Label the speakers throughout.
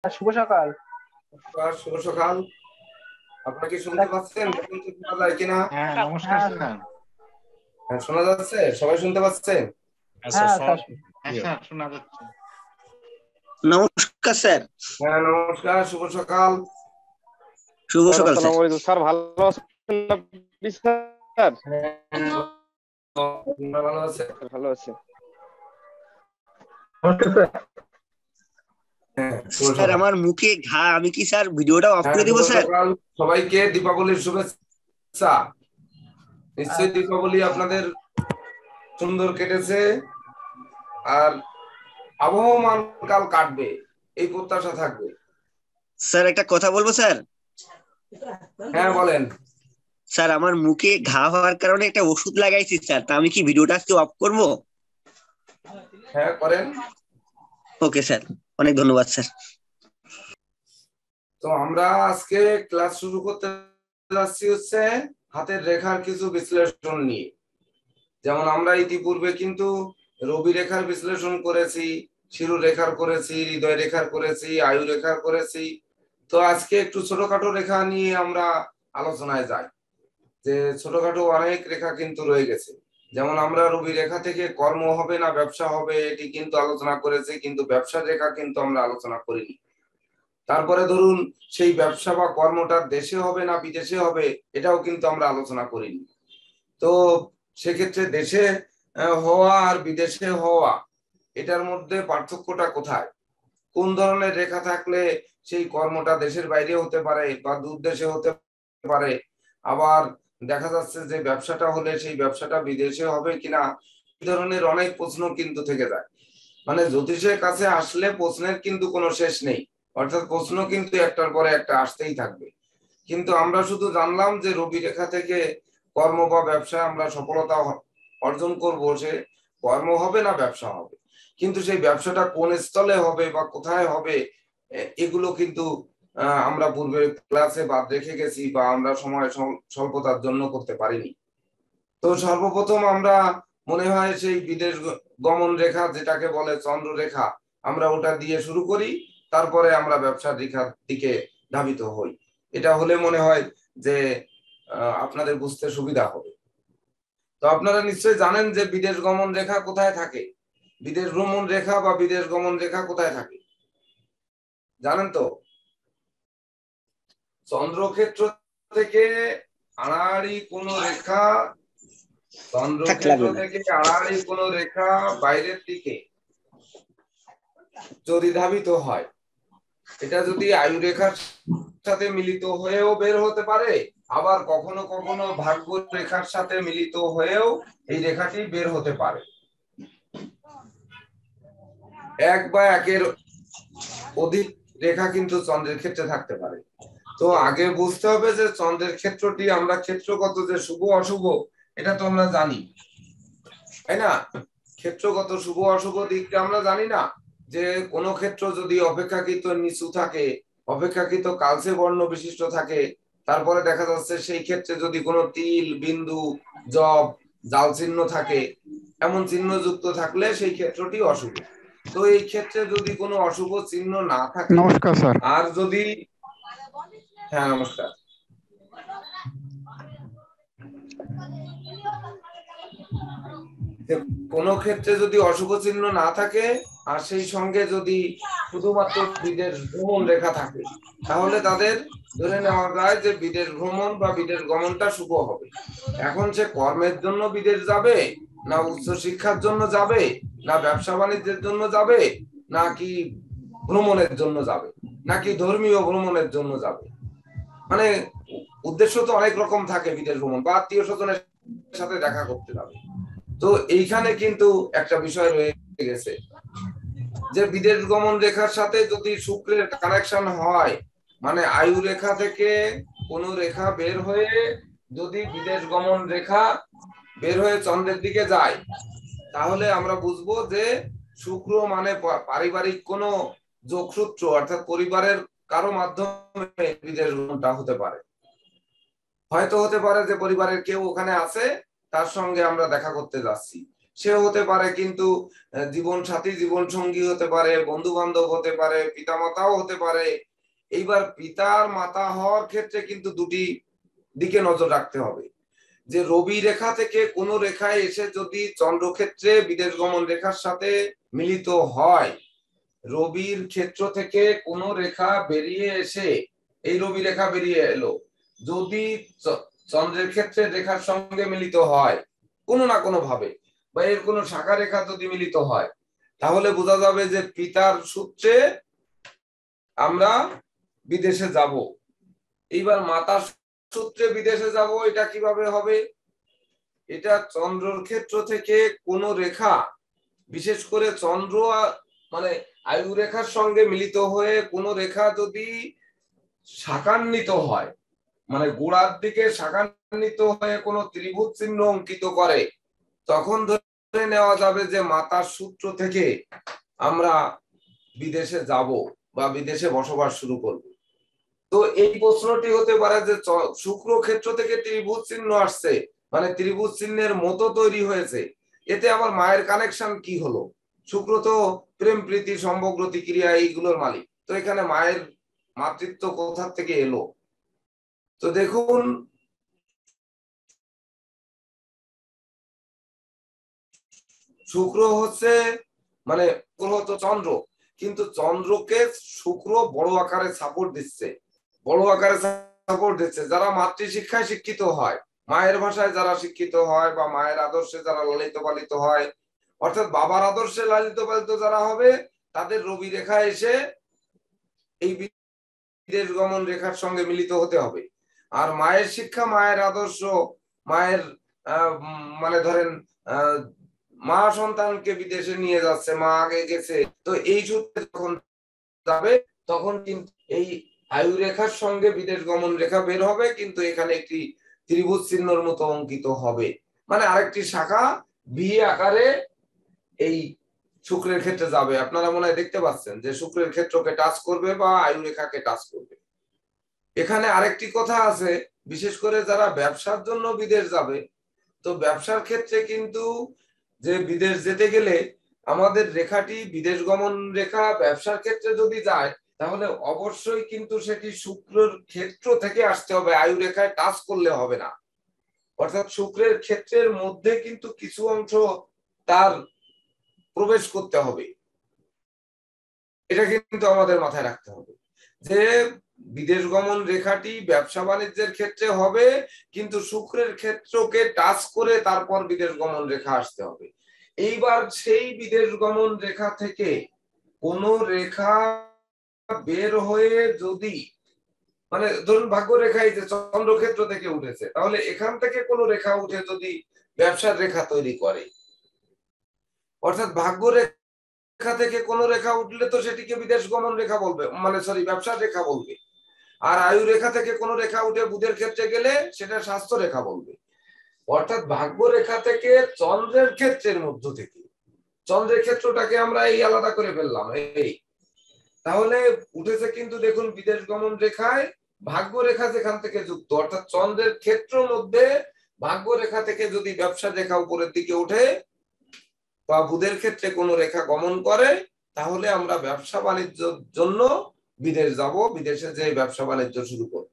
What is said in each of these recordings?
Speaker 1: শুভ সকাল।
Speaker 2: শুভ সকাল। আপনারা কি শুনতে পাচ্ছেন? দেখুন তো শোনা যায় কিনা।
Speaker 3: হ্যাঁ, নমস্কার স্যার।
Speaker 2: হ্যাঁ, শোনা যাচ্ছে? সবাই শুনতে পাচ্ছেন?
Speaker 1: হ্যাঁ স্যার।
Speaker 3: হ্যাঁ স্যার, শোনা যাচ্ছে।
Speaker 4: নমস্কার স্যার।
Speaker 2: হ্যাঁ নমস্কার, শুভ সকাল।
Speaker 4: শুভ সকাল স্যার।
Speaker 1: আসসালামু আলাইকুম স্যার, ভালো আছেন আপনি স্যার?
Speaker 2: ভালো আছে?
Speaker 1: ভালো আছে।
Speaker 2: হ্যাঁ, শুভ
Speaker 4: স্যার
Speaker 2: সকাল।
Speaker 4: আমার মুখে ঘা, আমি কি স্যার ভিডিওটা অফ করে দিব
Speaker 2: শুভ
Speaker 4: স্যার?
Speaker 2: সকাল সবাইকে, দীপাবলির শুভেচ্ছা। নিশ্চয়ই দীপাবলি আপনাদের সুন্দর কেটেছে আর আবহমান কাল কাটবে, এই প্রত্যাশা থাকবে।
Speaker 4: স্যার একটা কথা বলবো স্যার?
Speaker 2: হ্যাঁ বলেন।
Speaker 4: স্যার আমার মুখে ঘা হওয়ার কারণে একটা ওষুধ লাগাইছি স্যার, তা আমি কি ভিডিওটা আজকে অফ করব?
Speaker 2: হ্যাঁ করেন।
Speaker 4: ওকে স্যার, অনেক ধন্যবাদ স্যার।
Speaker 2: তো আমরা আজকে ক্লাস শুরু করতে যাচ্ছি হচ্ছে হাতের রেখার কিছু বিশ্লেষণ নিয়ে। যেমন আমরা ইতিপূর্বে কিন্তু রবি রেখার বিশ্লেষণ করেছি, শিরু রেখার করেছি, হৃদয় রেখার করেছি, আয়ু রেখার করেছি। তো আজকে একটু ছোটখাটো রেখা নিয়ে আমরা আলোচনায় যাই, যে ছোটখাটো অনেক রেখা কিন্তু রয়ে গেছে। যেমন আমরা রবি রেখা থেকে কর্ম হবে না ব্যবসা হবে এটি কিন্তু আলোচনা করেছি, কিন্তু ব্যবসার রেখা কিন্তু আমরা আলোচনা করিনি। তারপরে ধরুন সেই ব্যবসা বা কর্মটা দেশে হবে না বিদেশে হবে এটাও কিন্তু আমরা আলোচনা করিনি। তো সেক্ষেত্রে দেশে হওয়া আর বিদেশে হওয়া এটার মধ্যে পার্থক্যটা কোথায়, কোন ধরনের রেখা থাকলে সেই কর্মটা দেশের বাইরে হতে পারে বা দূর দেশে হতে পারে, আবার দেখা যাচ্ছে যে ব্যবসাটা হলে সেই ব্যবসাটা বিদেশে হবে কিনা, এই ধরনের অনেক প্রশ্ন কিন্তু থেকে যায়। মানে জ্যোতিষের কাছে আসলে প্রশ্নের কিন্তু কোনো শেষ নেই, অর্থাৎ প্রশ্ন কিন্তু একটার পরে একটা আসতেই থাকবে। কিন্তু আমরা শুধু জানলাম যে রবি রেখা থেকে কর্ম বা ব্যবসায় আমরা সফলতা অর্জন করব, সে কর্ম হবে না ব্যবসা হবে, কিন্তু সেই ব্যবসাটা কোন স্থলে হবে বা কোথায় হবে এগুলো কিন্তু আমরা পূর্বের ক্লাসে বাদ রেখে গেছি বা আমরা সময় স্বল্পতার জন্য করতে পারিনি। তো সর্বপ্রথম আমরা মনে হয় সেই বিদেশ গমন রেখা যেটাকে বলে চন্দ্র রেখা, আমরা ওটা দিয়ে শুরু করি, তারপরে আমরা ব্যবসার রেখার দিকে ধাবিত হই। এটা হলে মনে হয় যে আপনাদের বুঝতে সুবিধা হবে। তো আপনারা নিশ্চয়ই জানেন যে বিদেশ গমন রেখা কোথায় থাকে, বিদেশ ভ্রমণ রেখা বা বিদেশ গমন রেখা কোথায় থাকে জানেন তো? চন্দ্রক্ষেত্র থেকে আড়াআড়ি কোন রেখা, চন্দ্রক্ষেত্র থেকে আড়াআড়ি কোন রেখা বাইরের দিকে যদি ধাবিত হয়, এটা যদি আয়ু রেখার সাথে মিলিত হয়েও বের হতে পারে, আবার কখনো কখনো ভাগ্য রেখার সাথে মিলিত হয়েও এই রেখাটি বের হতে পারে। এক বা একের অধিক রেখা কিন্তু চন্দ্রের ক্ষেত্রে থাকতে পারে। তো আগে বুঝতে হবে যে চন্দ্রের ক্ষেত্রটি আমরা ক্ষেত্রগত যে শুভ অশুভ এটা তো আমরা জানি, তাই না? ক্ষেত্রগত শুভ অশুভ দিকটা আমরা জানি না, যে কোন ক্ষেত্র যদি অপেক্ষাকৃত নিচু থাকে, অপেক্ষাকৃত কালচে বর্ণ বিশিষ্ট থাকে, তারপরে দেখা যাচ্ছে সেই ক্ষেত্রে যদি কোনো তিল বিন্দু জব জাল চিহ্ন থাকে, এমন চিহ্ন যুক্ত থাকলে সেই ক্ষেত্রটি অশুভ। তো এই ক্ষেত্রে যদি কোনো অশুভ চিহ্ন না থাকে,
Speaker 3: নমস্কার স্যার।
Speaker 2: আর যদি হ্যাঁ নমস্কার, কোন ক্ষেত্রে যদি অশুভ চিহ্ন না থাকে আর সেই সঙ্গে যদি শুধুমাত্র বিদেশ ভ্রমণ রেখা থাকে, তাহলে তাদের ধরে নেওয়া যায় যে বিদেশ ভ্রমণ বা বিদেশ গমনটা শুভ হবে। এখন সে কর্মের জন্য বিদেশ যাবে, না উচ্চ শিক্ষার জন্য যাবে, না ব্যবসা বাণিজ্যের জন্য যাবে, নাকি ভ্রমণের জন্য যাবে, নাকি ধর্মীয় ভ্রমণের জন্য যাবে, মানে উদ্দেশ্য তো অনেক রকম থাকে, বিদেশ ভ্রমণ বা আত্মীয় স্বজনের সাথে দেখা করতে যাবে। তো এইখানে কিন্তু একটা বিষয় রয়ে গেছে যে বিদেশ গমন রেখার সাথে যদি শুক্রের কানেকশন হয়, মানে আয়ু রেখা থেকে কোন রেখা বের হয়ে যদি বিদেশ গমন রেখা বের হয়ে চন্দ্রের দিকে যায়, তাহলে আমরা বুঝবো যে শুক্র মানে পারিবারিক কোন যোগসূত্র, অর্থাৎ পরিবারের কারো মাধ্যমে বিদেশ গমনটা হতে পারে। হয়তো হতে পারে যে পরিবারের কেউ ওখানে আছে, তার সঙ্গে আমরা দেখা করতে যাচ্ছি, সে হতে পারে কিন্তু জীবন সাথী, জীবন সঙ্গী হতে পারে, বন্ধু বান্ধব হতে পারে, পিতামাতাও হতে পারে। এইবার পিতার মাতা হওয়ার ক্ষেত্রে কিন্তু দুটি দিকে নজর রাখতে হবে। যে রবি রেখা থেকে কোন রেখায় এসে যদি চন্দ্রক্ষেত্রে বিদেশ গমন রেখার সাথে মিলিত হয়, রবির ক্ষেত্র থেকে কোন রেখা বেরিয়ে এসে, এই রবি রেখা বেরিয়ে এলো, যদি চন্দ্রের ক্ষেত্রে রেখার সঙ্গে মিলিত হয় কোনো না কোনো ভাবে, বা এর কোনো শাখা রেখা যদি মিলিত হয়, তাহলে বোঝা যাবে যে পিতার সূত্রে আমরা বিদেশে যাব। এইবার মাতার সূত্রে বিদেশে যাব, এটা কিভাবে হবে? এটা চন্দ্রের ক্ষেত্র থেকে কোন রেখা, বিশেষ করে চন্দ্র মানে আয়ু রেখার সঙ্গে মিলিত হয়ে কোন রেখা যদি শাখান্বিত হয়, মানে গোড়ার দিকে শাখান্বিত হয়ে কোন ত্রিভুজ চিহ্ন অঙ্কিত করে, তখন ধরে নেওয়া যাবে যে মাতার সূত্র থেকে আমরা বিদেশে যাব বা বিদেশে বসবাস শুরু করব। তো এই প্রশ্নটি হতে পারে যে শুক্র ক্ষেত্র থেকে ত্রিভুজ চিহ্ন আসছে, মানে ত্রিভুজ চিহ্নের মতো তৈরি হয়েছে, এতে আমার মায়ের কানেকশন কি হলো? শুক্র তো প্রেম, প্রীতি, সম্ভোগ, প্রতিক্রিয়া এইগুলোর মালিক, তো এখানে মায়ের মাতৃত্ব কোথা থেকে এলো? তো দেখুন, শুক্র হচ্ছে মানে গ্রহ তো চন্দ্র, কিন্তু চন্দ্রকে শুক্র বড় আকারে সাপোর্ট দিচ্ছে, বড় আকারে সাপোর্ট দিচ্ছে। যারা মাতৃশিক্ষায় শিক্ষিত হয়, মায়ের ভাষায় যারা শিক্ষিত হয়, বা মায়ের আদর্শে যারা লালিত পালিত হয়, অর্থাৎ বাবার আদর্শে লালিত পালিত যারা হবে, তাদের রবি রেখা এসে এই বিদেশ গমন রেখার সঙ্গে মিলিত হতে হবে। আর মায়ের শিক্ষা, মায়ের আদর্শ, মায়ের মানে ধরেন মা সন্তানকে বিদেশে নিয়ে যাচ্ছে, মা আগে গেছে, তো এই সূত্রে যখন যাবে তখন কিন্তু এই আয়ু রেখার সঙ্গে বিদেশ গমন রেখা বের হবে, কিন্তু এখানে একটি ত্রিভুজ চিহ্নের মতো অঙ্কিত হবে, মানে আরেকটি শাখা ভি আকারে এই শুক্রের ক্ষেত্রে যাবে। আপনারা মনে হয় দেখতে পাচ্ছেন যে শুক্রের ক্ষেত্রকে টাচ করবে বা আয়ু রেখাকে টাচ করবে। এখানে আরেকটি কথা আছে, বিশেষ করে যারা ব্যবসার জন্য বিদেশ যাবে, তো ব্যবসার ক্ষেত্রে কিন্তু যে বিদেশ যেতে গেলে আমাদের রেখাটি বিদেশ গমন রেখা ব্যবসার ক্ষেত্রে যদি যায়, তাহলে অবশ্যই কিন্তু সেটি শুক্রের ক্ষেত্র থেকে আসতে হবে, আয়ু রেখায় টাচ করলে হবে না। অর্থাৎ শুক্রের ক্ষেত্রের মধ্যে কিন্তু কিছু অংশ তার প্রবেশ করতে হবে, এটা কিন্তু আমাদের মাথায় রাখতে হবে যে বিদেশ গমন রেখাটি ব্যবসা বাণিজ্যের ক্ষেত্রে হবে, কিন্তু শুক্রের ক্ষেত্রকে টাচ করে তারপর বিদেশ গমন রেখা আসতে হবে। এইবার সেই বিদেশ গমন রেখা থেকে কোন রেখা বের হয়ে যদি, মানে ধরুন ভাগ্য রেখা এই যে চন্দ্রক্ষেত্র থেকে উঠেছে, তাহলে এখান থেকে কোন রেখা উঠে যদি ব্যবসার রেখা তৈরি করে, অর্থাৎ ভাগ্য রেখা থেকে কোন রেখা উঠলে তো সেটিকে বিদেশ গমন রেখা বলবে, মানে সরি ব্যবসার রেখা বলবে। আর আয়ু রেখা থেকে কোন রেখা উঠে বুধের ক্ষেত্রে গেলে সেটা স্বাস্থ্য রেখা বলবে। অর্থাৎ ভাগ্য রেখা থেকে চন্দ্রের ক্ষেত্রের মধ্য থেকে, চন্দ্রের ক্ষেত্রটাকে আমরা এই আলাদা করে ফেললাম এই, তাহলে উঠেছে কিন্তু দেখুন বিদেশ গমন রেখায় ভাগ্য রেখা যেখান থেকে যুক্ত, অর্থাৎ চন্দ্রের ক্ষেত্র মধ্যে ভাগ্য রেখা থেকে যদি ব্যবসা রেখা উপরের দিকে উঠে বা বুধের ক্ষেত্রে কোনো রেখা গমন করে, তাহলে আমরা ব্যবসা বাণিজ্যের জন্য বিদেশ যাব, বিদেশে যে ব্যবসা বাণিজ্য শুরু করব,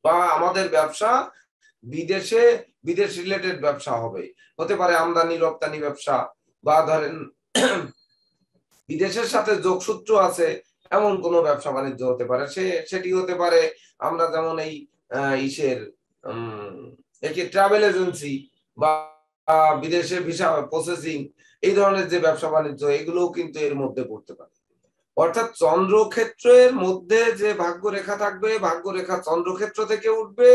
Speaker 2: বা আমাদের ব্যবসা বিদেশে বিদেশ রিলেটেড ব্যবসা হবে, হতে পারে আমদানি রপ্তানি ব্যবসা, বা ধরেন বিদেশের সাথে যোগসূত্র আছে এমন কোন ব্যবসা বাণিজ্য হতে পারে, সেটি হতে পারে আমরা যেমন এই ইসের একে ট্রাভেল এজেন্সি বা বিদেশে ভিসা প্রসেসিং, এই ধরনের যে ব্যবসা বাণিজ্য, এগুলোও কিন্তু এর মধ্যে পড়তে পারে। অর্থাৎ চন্দ্রক্ষেত্রের মধ্যে যে ভাগ্য রেখা থাকবে, ভাগ্য রেখা চন্দ্রক্ষেত্র থেকে উঠবে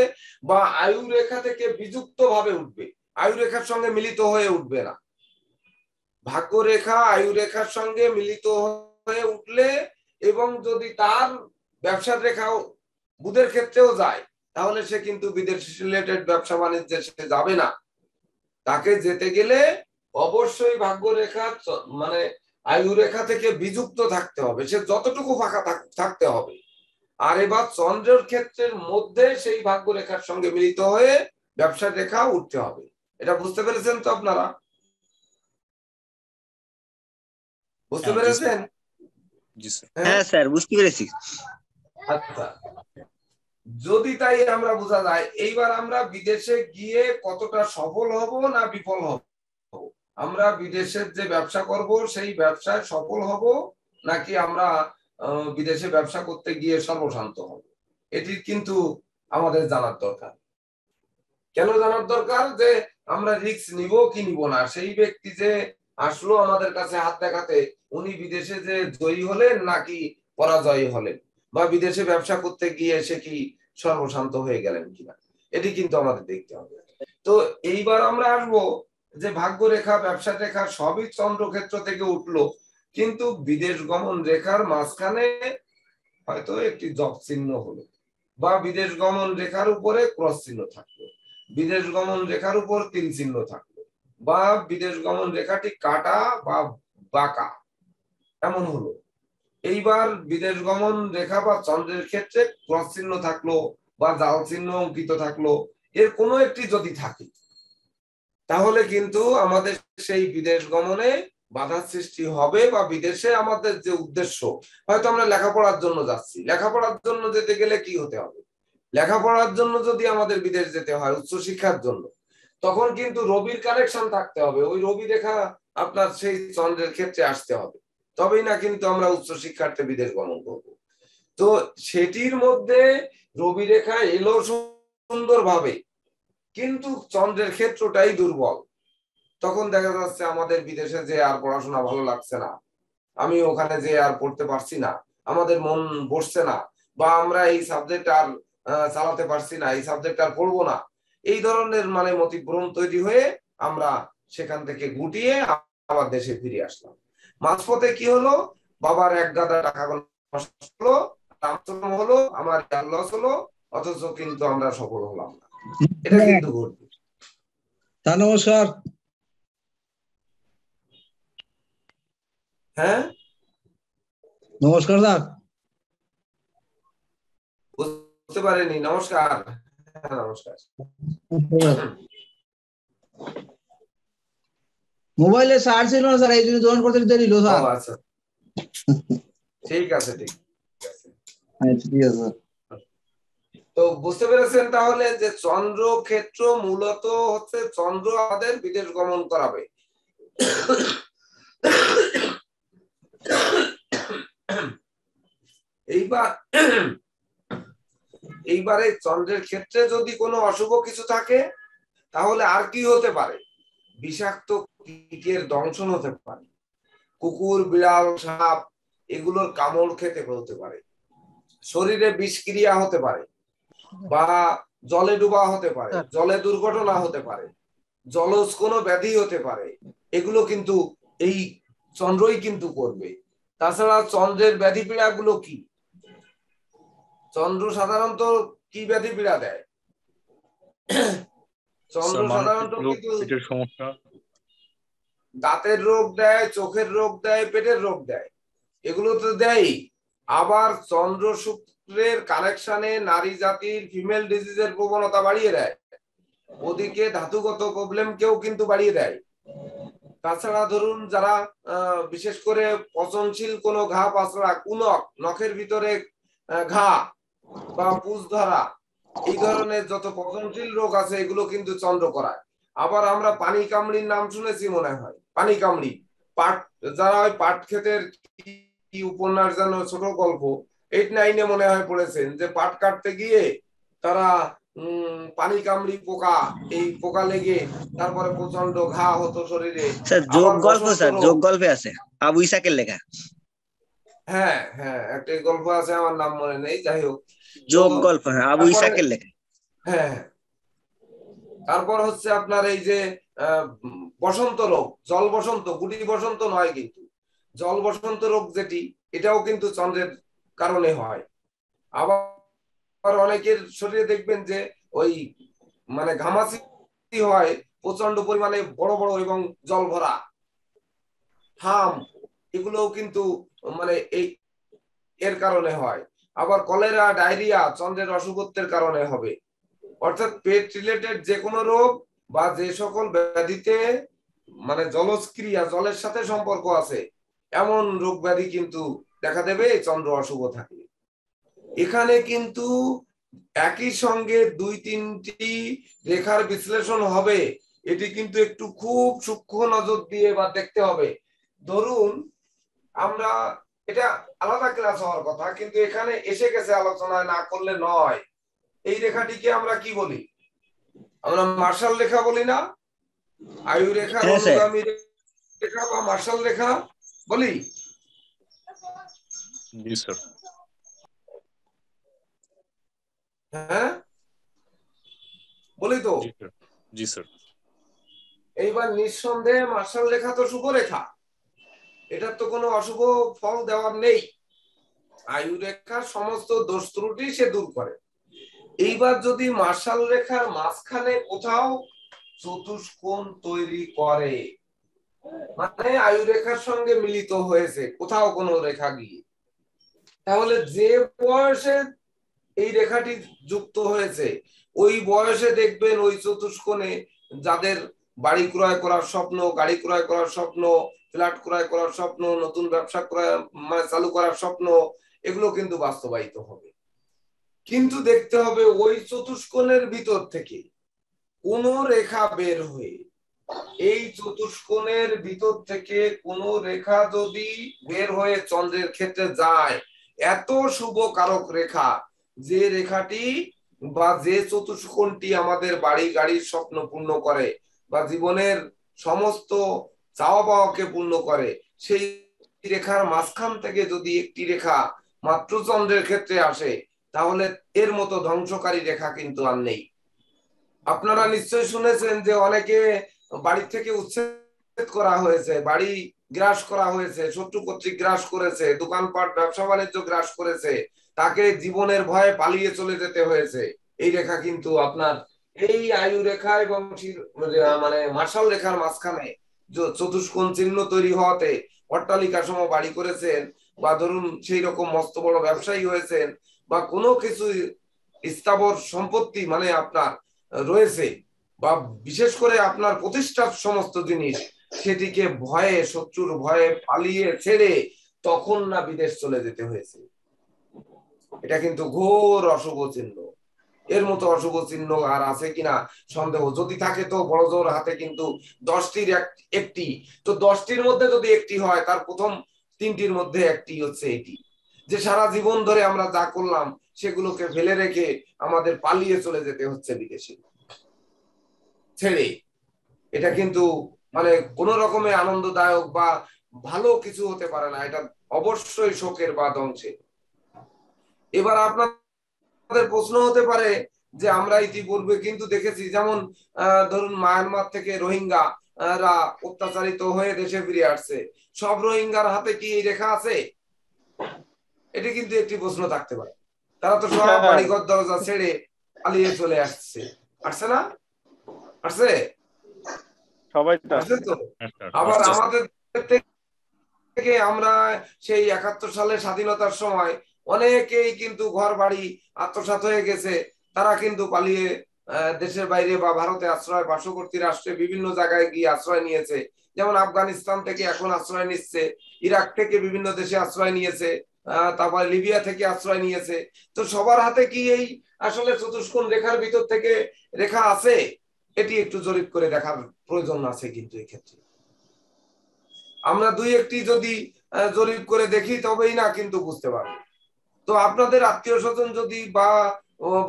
Speaker 2: বা আয়ু রেখা থেকে বিযুক্ত ভাবে উঠবে, আয়ু রেখার সঙ্গে মিলিত হয়ে উঠবে না। ভাগ্য রেখা আয়ু রেখার সঙ্গে মিলিত হয়ে উঠলে এবং যদি তার ব্যবসার রেখাও বুধের ক্ষেত্রেও যায়, তাহলে সে কিন্তু বিদেশ রিলেটেড ব্যবসা বাণিজ্যে সে যাবে না। তাকে যেতে গেলে অবশ্যই ভাগ্য রেখা মানে আয়ু রেখা থেকে বিযুক্ত থাকতে হবে, সে যতটুকু ফাঁকা থাকতে হবে। আর এবার চন্দ্রের ক্ষেত্রের মধ্যে সেই ভাগ্য রেখার সঙ্গে মিলিত হয়ে ব্যবসার রেখা উঠতে হবে। এটা বুঝতে পেরেছেন তো আপনারা? বুঝতে
Speaker 5: হ্যাঁ, জি স্যার।
Speaker 2: পেরেছেন?
Speaker 5: জি স্যার।
Speaker 2: হ্যাঁ
Speaker 4: হ্যাঁ স্যার, বুঝতে পেরেছি।
Speaker 2: আচ্ছা, যদি তাই আমরা বোঝা যায়, এইবার আমরা বিদেশে গিয়ে কতটা সফল হব না বিফল হব, আমরা বিদেশের যে ব্যবসা করব সেই ব্যবসায় সফল হব নাকি আমরা বিদেশে ব্যবসা করতে গিয়ে সর্বশান্ত হব, এটি কিন্তু আমাদের জানার দরকার। কেন জানার দরকার? যে আমরা রিস্ক নিব কি নিব না। সেই ব্যক্তি যে আসলো আমাদের কাছে হাত দেখাতে, উনি বিদেশে যে জয়ী হলেন নাকি পরাজয়ী হলেন, বা বিদেশে ব্যবসা করতে গিয়ে সে কি সর্বশান্ত হয়ে গেলেন কিনা, এটি কিন্তু আমাদের দেখতে হবে। তো এইবার আমরা আসবো যে ভাগ্য রেখা, ব্যবসা রেখা সবই চন্দ্রক্ষেত্র থেকে উঠলো, কিন্তু বিদেশ গমন রেখার মাঝখানে হয়তো একটি জব চিহ্ন হলো, বা বিদেশ গমন রেখার উপরে ক্রস চিহ্ন থাকলো, বিদেশ গমন রেখার উপর তিল চিহ্ন থাকলো, বা বিদেশ গমন রেখাটি কাটা বা বাঁকা এমন হলো। এইবার বিদেশ গমন রেখা বা চন্দ্রের ক্ষেত্রে ক্রস চিহ্ন থাকলো বা জাল চিহ্ন অঙ্কিত থাকলো, এর কোনো একটি যদি থাকে, তাহলে কিন্তু আমাদের সেই বিদেশ গমনে বাধা সৃষ্টি হবে, বা বিদেশে আমাদের যে উদ্দেশ্য, হয়তো আমরা লেখাপড়ার জন্য যাচ্ছি, লেখাপড়ার জন্য যেতে গেলে কি হতে হবে, লেখাপড়ার জন্য যদি আমাদের বিদেশ যেতে হয় উচ্চশিক্ষার জন্য, তখন কিন্তু রবির কানেকশন থাকতে হবে, ওই রবি রেখা আপনার সেই চন্দ্রের ক্ষেত্রে আসতে হবে, তবেই না কিন্তু আমরা উচ্চশিক্ষার্থে বিদেশ গমন করব। তো সেটির মধ্যে রবি রেখা এলো সুন্দরভাবে, কিন্তু চন্দ্রের ক্ষেত্রটাই দুর্বল, তখন দেখা যাচ্ছে আমাদের বিদেশে যে আর পড়াশোনা ভালো লাগছে না, আমি ওখানে যে আর পড়তে পারছি না, আমাদের মন বসছে না, বা আমরা এই সাবজেক্ট আর চালাতে পারছি না, এই সাবজেক্ট আর পড়বো না, এই ধরনের মানে মতিভ্রম তৈরি হয়ে আমরা সেখান থেকে গুটিয়ে আবার দেশে ফিরে আসলাম। মাঝপথে কি হলো, বাবার এক গাদা টাকা হলো, হলো, আমার লস হলো, অথচ কিন্তু আমরা সফল হলাম না, এটা কিন্তু ঘটবে।
Speaker 6: নমস্কার।
Speaker 2: হ্যাঁ
Speaker 6: নমস্কার স্যার।
Speaker 2: বুঝতে পারেনি? নমস্কার। হ্যাঁ নমস্কার।
Speaker 6: মোবাইলে চার্জ ছিল না স্যার, এই জন্য জয়েন করতে দেরি হলো স্যার।
Speaker 2: আচ্ছা ঠিক আছে, ঠিক আছে।
Speaker 6: ঠিক আছে স্যার।
Speaker 2: তো বুঝতে পেরেছেন তাহলে যে চন্দ্র ক্ষেত্র মূলত হচ্ছে চন্দ্র আমাদের বিদেশ গমন করাবে। এইবারে চন্দ্রের ক্ষেত্রে যদি কোনো অশুভ কিছু থাকে, তাহলে আর কি হতে পারে? বিষাক্ত কীটের দংশন হতে পারে, কুকুর, বিড়াল, সাপ এগুলোর কামড় খেতে হতে পারে, শরীরে বিষক্রিয়া হতে পারে, বা জলে ডুবা হতে পারে, জলে দুর্ঘটনা হতে পারে, জলজ কোনো ব্যাধি হতে পারে, এগুলো কিন্তু এই চন্দ্রই কিন্তু করবে। তাছাড়া চন্দ্রের ব্যাধি পীড়া গুলো কি? চন্দ্র সাধারণত কি ব্যাধি পীড়া দেয়? চন্দ্র সাধারণত কিন্তু
Speaker 5: পেটের সমস্যা,
Speaker 2: দাঁতের রোগ দেয়, চোখের রোগ দেয়, পেটের রোগ দেয়, এগুলো তো দেয়। আবার চন্দ্র শুক্রের কানেকশনে নারী জাতির ফিমেল ডিজিজের প্রবণতা বাড়িয়ে দেয়, ওদিকে ধাতুগত প্রবলেমকেও কিন্তু বাড়িয়ে দেয়। তাছাড়া ধরুন যারা বিশেষ করে পচনশীল কোনো ঘা পাচড়া, কুনক, নখের ভিতরে ঘা বা পুজ ধরা, এই ধরনের যত পচনশীল রোগ আছে এগুলো কিন্তু চন্দ্র করায়। আবার আমরা পানি কামড়ির নাম শুনেছি মনে হয়, পানি কামড়ি, পাট, যারা ওই পাট ক্ষেতের কি উপন্যাস যেন, ছোট গল্প 8-9 মনে হয় পড়েছেন, যে পাট কাটতে গিয়ে তারা পানি কামড়ি পোকা, এই পোকা লেগে তারপরে প্রচন্ড ঘা হতো শরীরে।
Speaker 4: স্যার যোগ গল্প, স্যার যোগ গল্পে আছে, আবু ইসাকের লেখা।
Speaker 2: হ্যাঁ হ্যাঁ, একটা গল্প আছে, আমার নাম মনে নেই, যাই হোক
Speaker 4: যোগ গল্প, হ্যাঁ আবু ইসাকের লেখা।
Speaker 2: হ্যাঁ, তারপর হচ্ছে আপনার এই যে বসন্ত রোগ, জল বসন্ত, গুটি বসন্ত নয় কিন্তু জল বসন্ত রোগ যেটি, এটাও কিন্তু চন্দ্রের কারণে হয়। আবার অনেকের শরীরে দেখবেন যে ওই মানে ঘামাচি হয় প্রচন্ড পরিমাণে, বড় বড় এবং জল ভরা হাম, এগুলোও কিন্তু মানে এই এর কারণে হয়। আবার কলেরা, ডায়রিয়া চন্দ্রের অশুভত্বের কারণে হবে। অর্থাৎ পেট রিলেটেড যে কোনো রোগ বা যে সকল ব্যাধিতে মানে জলজ ক্রিয়া, জলের সাথে সম্পর্ক আছে, এমন রোগ ব্যাধি কিন্তু দেখা দেবে এই চন্দ্র অশুভ থাকলে। এখানে কিন্তু একই সঙ্গে 2-3টি রেখার বিশ্লেষণ হবে, এটি কিন্তু একটু খুব সূক্ষ্ম নজর দিয়ে বা দেখতে হবে। ধরুন আমরা, এটা আলাদা ক্লাস হওয়ার কথা, কিন্তু এখানে এসে গেছে আলোচনায়, না করলে নয়। এই রেখাটিকে আমরা কি বলি? আমরা মার্শাল রেখা বলি না? আয়ু রেখার
Speaker 4: হ্যাঁ স্যার।
Speaker 2: অনুগামী রেখা বা মার্শাল রেখা বলি।
Speaker 5: জি স্যার।
Speaker 2: হ্যাঁ বলি তো।
Speaker 5: জি স্যার। জি স্যার।
Speaker 2: এইবার নিঃসন্দেহে মার্শাল রেখা তো শুভ রেখা, এটার তো কোনো অশুভ ফল দেওয়ার নেই। আয়ু রেখার সমস্ত দোষ ত্রুটি সে দূর করে। এইবার যদি মার্শাল রেখার মাঝখানে কোথাও চতুষ্কোণ তৈরি করে, মানে আয়ু রেখার সঙ্গে মিলিত হয়েছে কোথাও কোনো রেখা গিয়ে, তাহলে যে বয়সে এই রেখাটি যুক্ত হয়েছে ওই বয়সে দেখবেন ওই চতুষ্কোণে যাদের বাড়ি ক্রয় করার স্বপ্ন, গাড়ি ক্রয় করার স্বপ্ন, ফ্ল্যাট ক্রয় করার স্বপ্ন, নতুন ব্যবসা ক্রয় মানে চালু করার স্বপ্ন, এগুলো কিন্তু বাস্তবায়িত হবে। কিন্তু দেখতে হবে ওই চতুষ্কোণের ভিতর থেকে কোন রেখা বের হয়ে, এই চতুষ্কোণের ভিতর থেকে কোন রেখা যদি বের হয়ে চন্দ্রের ক্ষেত্রে যায়, এত শুভ কারক রেখা, যে রেখাটি বা যে চতুষ্কোণটি আমাদের বাড়ি গাড়ির স্বপ্ন পূর্ণ করে বা জীবনের সমস্ত চাওয়া পাওয়াকে পূর্ণ করে, সেই রেখার মাঝখান থেকে যদি একটি রেখা মাত্র চন্দ্রের ক্ষেত্রে আসে, তাহলে এর মতো ধ্বংসকারী রেখা কিন্তু আর নেই। আপনারা নিশ্চয়ই শুনেছেন যে অনেকে বাড়ি থেকে উচ্ছেদ করা হয়েছে, বাড়ি গ্রাস করা হয়েছে, শত্রু কর্তৃক গ্রাস করেছে, দোকানপাট ব্যবসা বাণিজ্য গ্রাস করেছে, তাকে জীবনের ভয়ে পালিয়ে চলে যেতে হয়েছে। এই রেখা কিন্তু আপনার এই আয়ু রেখা এবং মানে মার্শাল রেখার মাঝখানে চতুষ্কোণ চিহ্ন তৈরি হওয়াতে অট্টালিকা সম বাড়ি করেছেন, বা ধরুন সেই রকম মস্ত বড় ব্যবসায়ী হয়েছেন, বা কোনো কিছু স্থাবর সম্পত্তি মানে আপনার রয়েছে, বা বিশেষ করে আপনার প্রতিষ্ঠার সমস্ত জিনিস, সেটিকে ভয়ে, শত্রুর ভয়ে পালিয়ে ছেড়ে তখন না বিদেশ চলে যেতে হয়েছে। এটা কিন্তু ঘোর অশুভ চিহ্ন। এর মতো অশুভ চিহ্ন আর আছে কিনা সন্দেহ। যদি থাকে তো বড় জোর হাতে কিন্তু 10টির একটি, তো 10টির মধ্যে যদি একটি হয়, তার প্রথম 3টির মধ্যে একটি হচ্ছে এটি, যে সারা জীবন ধরে আমরা যা করলাম সেগুলোকে ফেলে রেখে আমাদের পালিয়ে চলে যেতে হচ্ছে বিদেশে ছেড়ে। এটা কিন্তু মানে কোন রকমের আনন্দদায়ক বা ভালো কিছু হতে পারে না, এটা অবশ্যই শোকের বা ধ্বংসের। এবার আপনাদের প্রশ্ন হতে পারে যে আমরা ইতিপূর্বে কিন্তু দেখেছি, যেমন ধরুন মায়ানমার থেকে রোহিঙ্গা রা অত্যাচারিত হয়ে দেশে ফিরে আসছে, সব রোহিঙ্গার হাতে কি এই রেখা আছে? এটি কিন্তু একটি প্রশ্ন থাকতে পারে। তারা তো সব বাড়িঘর দরজা ছেড়ে পালিয়ে চলে আসছে, আসছে না? আসছে
Speaker 1: সবাই তো
Speaker 2: আসছে তো।
Speaker 5: হ্যাঁ স্যার।
Speaker 2: আবার
Speaker 5: আসছে স্যার।
Speaker 2: আমাদের থেকে আমরা সেই 71 সালে স্বাধীনতার সময় অনেকেই কিন্তু ঘর বাড়ি আত্মসাৎ হয়ে গেছে, তারা কিন্তু পালিয়ে দেশের বাইরে বা ভারতে আশ্রয়, পার্শ্ববর্তী রাষ্ট্রে বিভিন্ন জায়গায় গিয়ে আশ্রয় নিয়েছে। যেমন আফগানিস্তান থেকে এখন আশ্রয় নিচ্ছে, ইরাক থেকে বিভিন্ন দেশে আশ্রয় নিয়েছে, তারপর লিবিয়া থেকে আশ্রয় নিয়েছে। তো সবার হাতে কি এই আসলে চতুষ্কোণ রেখার ভিতর থেকে রেখা আছে? এটি একটু জরিপ করে দেখার প্রয়োজন আছে। কিন্তু এক্ষেত্রে আমরা 2-1টি যদি জরিপ করে দেখি তবেই না কিন্তু বুঝতে পারবো। তো আপনাদের আত্মীয় স্বজন যদি বা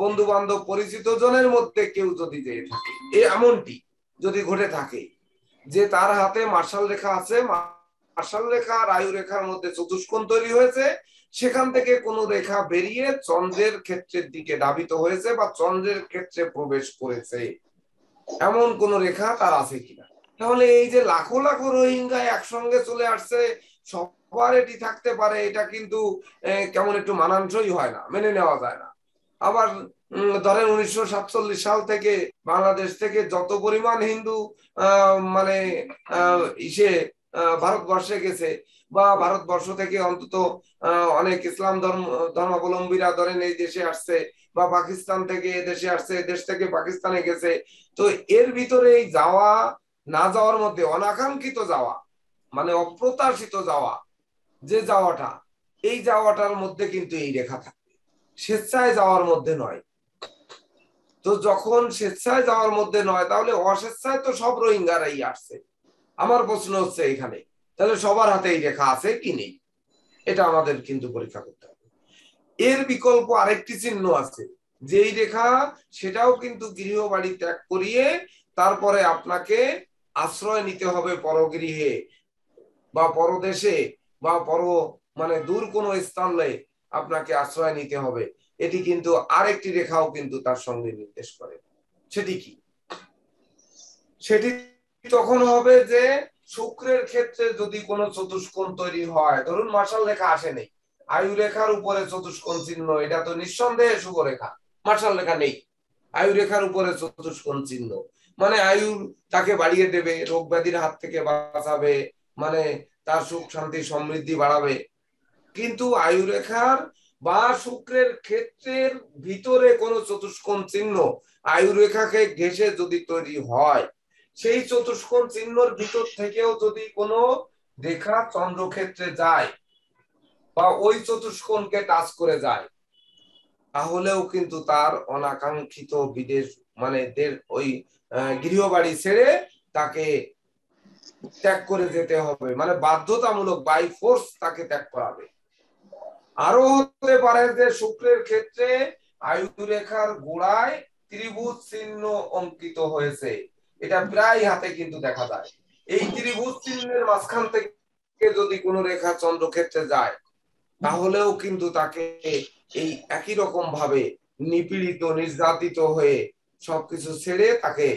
Speaker 2: বন্ধু বান্ধব পরিচিত জনের মধ্যে কেউ যদি যেয়ে থাকে, এমনটি যদি ঘটে থাকে যে তার হাতে মার্শাল রেখা আছে, মার্শাল রেখা আর আয়ু রেখার মধ্যে চতুষ্কোণ তৈরি হয়েছে, সেখান থেকে কোন রেখা বেরিয়ে চন্দ্রের ক্ষেত্রের দিকে ধাবিত হয়েছে বা চন্দ্রের ক্ষেত্রে প্রবেশ করেছে, এমন কোন রেখা তার আছে কিনা। তাহলে এই যে লাখো লাখো রোহিঙ্গা একসঙ্গে চলে আসছে, সবার এটি থাকতে পারে, এটা কিন্তু কেমন একটু মানানসই হয় না, মেনে নেওয়া যায় না। আবার ধরেন 1947 সাল থেকে বাংলাদেশ থেকে যত পরিমাণ হিন্দু মানে ইসে ভারতবর্ষে গেছে, বা ভারতবর্ষ থেকে অন্তত অনেক ইসলাম ধর্মাবলম্বীরা ধরেন এই দেশে আসছে, বা পাকিস্তান থেকে দেশে আসছে, দেশ থেকে পাকিস্তানে গেছে। তো এর ভিতরে এই যাওয়া না যাওয়ার মধ্যে অনাকাঙ্ক্ষিত যাওয়া মানে অপ্রত্যাশিত যাওয়া, যে যাওয়াটা, এই যাওয়াটার মধ্যে কিন্তু এই রেখা থাকবে, স্বেচ্ছায় যাওয়ার মধ্যে নয়। তো যখন স্বেচ্ছায় যাওয়ার মধ্যে নয়, তাহলে অস্বেচ্ছায় তো সব রোহিঙ্গারাই আসছে। আমার প্রশ্ন হচ্ছে এখানে, তাহলে সবার হাতে এই রেখা আছে কি নেই, এটা আমাদের কিন্তু পরীক্ষা করতে হবে। এর বিকল্প আরেকটি চিহ্ন আছে, যেই রেখা, সেটাও কিন্তু গৃহবাড়ি ত্যাগ করিয়ে তারপরে আপনাকে আশ্রয় নিতে হবে পরগৃহে বা পরদেশে বা মানে দূর কোনো স্থানে আপনাকে আশ্রয় নিতে হবে। এটি কিন্তু আরেকটি রেখাও কিন্তু তার সঙ্গে নির্দেশ করে। সেটি কি? সেটি তখন হবে যে শুক্রের ক্ষেত্রে যদি কোনো চতুষ্কোণ তৈরি হয়, ধরুন মার্শাল রেখা আসেনি, আয়ু রেখার উপরে চতুষ্কোণ চিহ্ন, এটা তো নিঃসন্দেহে শুভ রেখা। মার্শাল রেখা নেই, আয়ু রেখার উপরে চতুষ্কোণ চিহ্ন, মানে আয়ু তাকে বাড়িয়ে দেবে, রোগ ব্যাধির হাত থেকে বাঁচাবে, মানে তার সুখ শান্তি সমৃদ্ধি বাড়াবে। কিন্তু আয়ু রেখার বা শুক্রের ক্ষেত্রের ভিতরে কোনো চতুষ্কোণ চিহ্ন আয়ু রেখাকে ঘেঁষে যদি তৈরি হয়, সেই চতুষ্কোণ চিহ্নর ভিতর থেকেও যদি কোনো রেখা চন্দ্রক্ষেত্রে যায় বা ওই চতুষ্কোণকে টাচ করে যায়, তাহলেও কিন্তু তার অনাকাঙ্ক্ষিত বিদেশ মানে ওই গৃহবাড়ি ছেড়ে তাকে ত্যাগ করে যেতে হবে, মানে বাধ্যতামূলক বাই ফোর্স তাকে ত্যাগ করাবে। আরো হতে পারে যে শুক্রের ক্ষেত্রে আয়ু রেখার গোড়ায় ত্রিভুজ চিহ্ন অঙ্কিত হয়েছে, এটা প্রায় হাতে কিন্তু দেখা যায়। এই ত্রিভুজ চিহ্নের মাঝখান থেকে যদি কোনো রেখা চন্দ্রক্ষেত্রে যায়, তাহলেও কিন্তু তাকে এই একই রকম ভাবে নিপীড়িত নির্যাতিত হয়ে সবকিছু ছেড়ে তাকে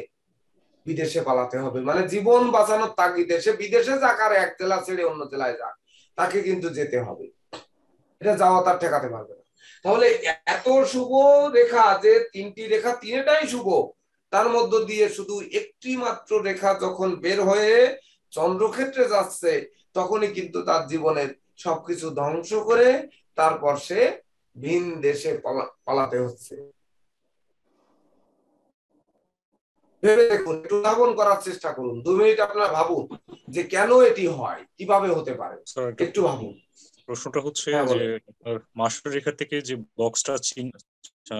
Speaker 2: বিদেশে পালাতে হবে, মানে জীবন বাঁচানোর তাগিদে সে বিদেশে যাক আর এক জেলা ছেড়ে অন্য জেলায় যাক, তাকে কিন্তু যেতে হবে, এটা যাওয়া তার ঠেকাতে পারবে না। তাহলে এত শুভ রেখা, যে তিনটি রেখা তিনটাই শুভ, তার মধ্য দিয়ে শুধু একটি মাত্র রেখা যখন বের হয়ে চন্দ্রক্ষেত্রে যাচ্ছে, তখনই কিন্তু তার জীবনের সবকিছু ধ্বংস করে তারপর সে ভিন দেশে পালাতে হচ্ছে। ভেবে দেখুন, একটু উদ্ভাবন করার চেষ্টা করুন, 2 মিনিট আপনারা ভাবুন যে কেন এটি হয়, কিভাবে হতে পারে, একটু ভাবুন।
Speaker 5: প্রশ্নটা হচ্ছে
Speaker 2: হ্যাঁ,
Speaker 5: যে
Speaker 2: বলেন।
Speaker 5: মাস্টার রেখা থেকে যে বক্সটা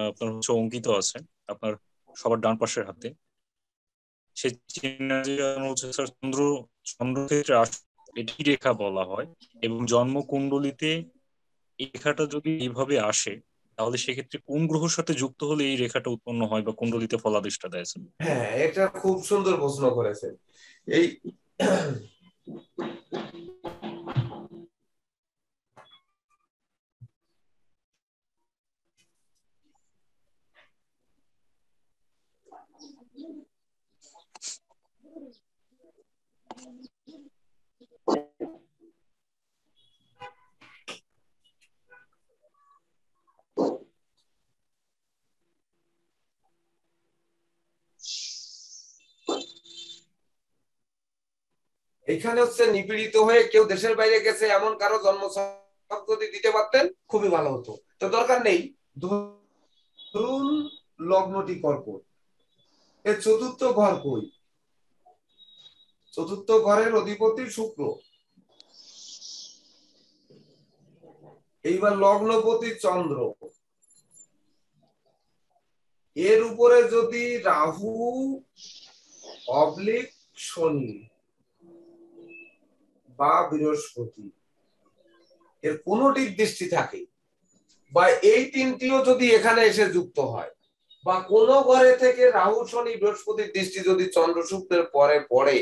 Speaker 5: আপনার হচ্ছে অঙ্কিত আছে আপনার সবার ডান পাশের হাতে, সেই চিহ্ন হচ্ছে স্যার চন্দ্রক্ষেত্রে এটি রেখা বলা হয়, এবং জন্মকুণ্ডলিতে এই রেখাটা যদি এইভাবে আসে, তাহলে সেক্ষেত্রে কোন গ্রহের সাথে যুক্ত হলে এই রেখাটা উৎপন্ন হয় বা কুণ্ডলিতে ফলাদেশটা দেয়?
Speaker 2: হ্যাঁ, এটা খুব সুন্দর প্রশ্ন করেছেন। এই এখানে হচ্ছে নিপীড়িত হয়ে কেউ দেশের বাইরে গেছে এমন কারো জন্মছক যদি দিতে পারতেন খুবই ভালো হতো, তো দরকার নেই। ধরুন লগ্নটি কর্কট, এর চতুর্থ ঘর কই? চতুর্থ ঘরের অধিপতি শুক্র। এইবার লগ্নপতি চন্দ্র, এর উপরে যদি রাহু অবলিক শনি বা বৃহস্পতি, এর কোনটির দৃষ্টি থাকে, বা এই তিনটিও যদি এখানে এসে যুক্ত হয়, বা কোন ঘরে থেকে রাহু শনি বৃহস্পতির দৃষ্টি যদি চন্দ্র শুক্রের পরে পড়ে,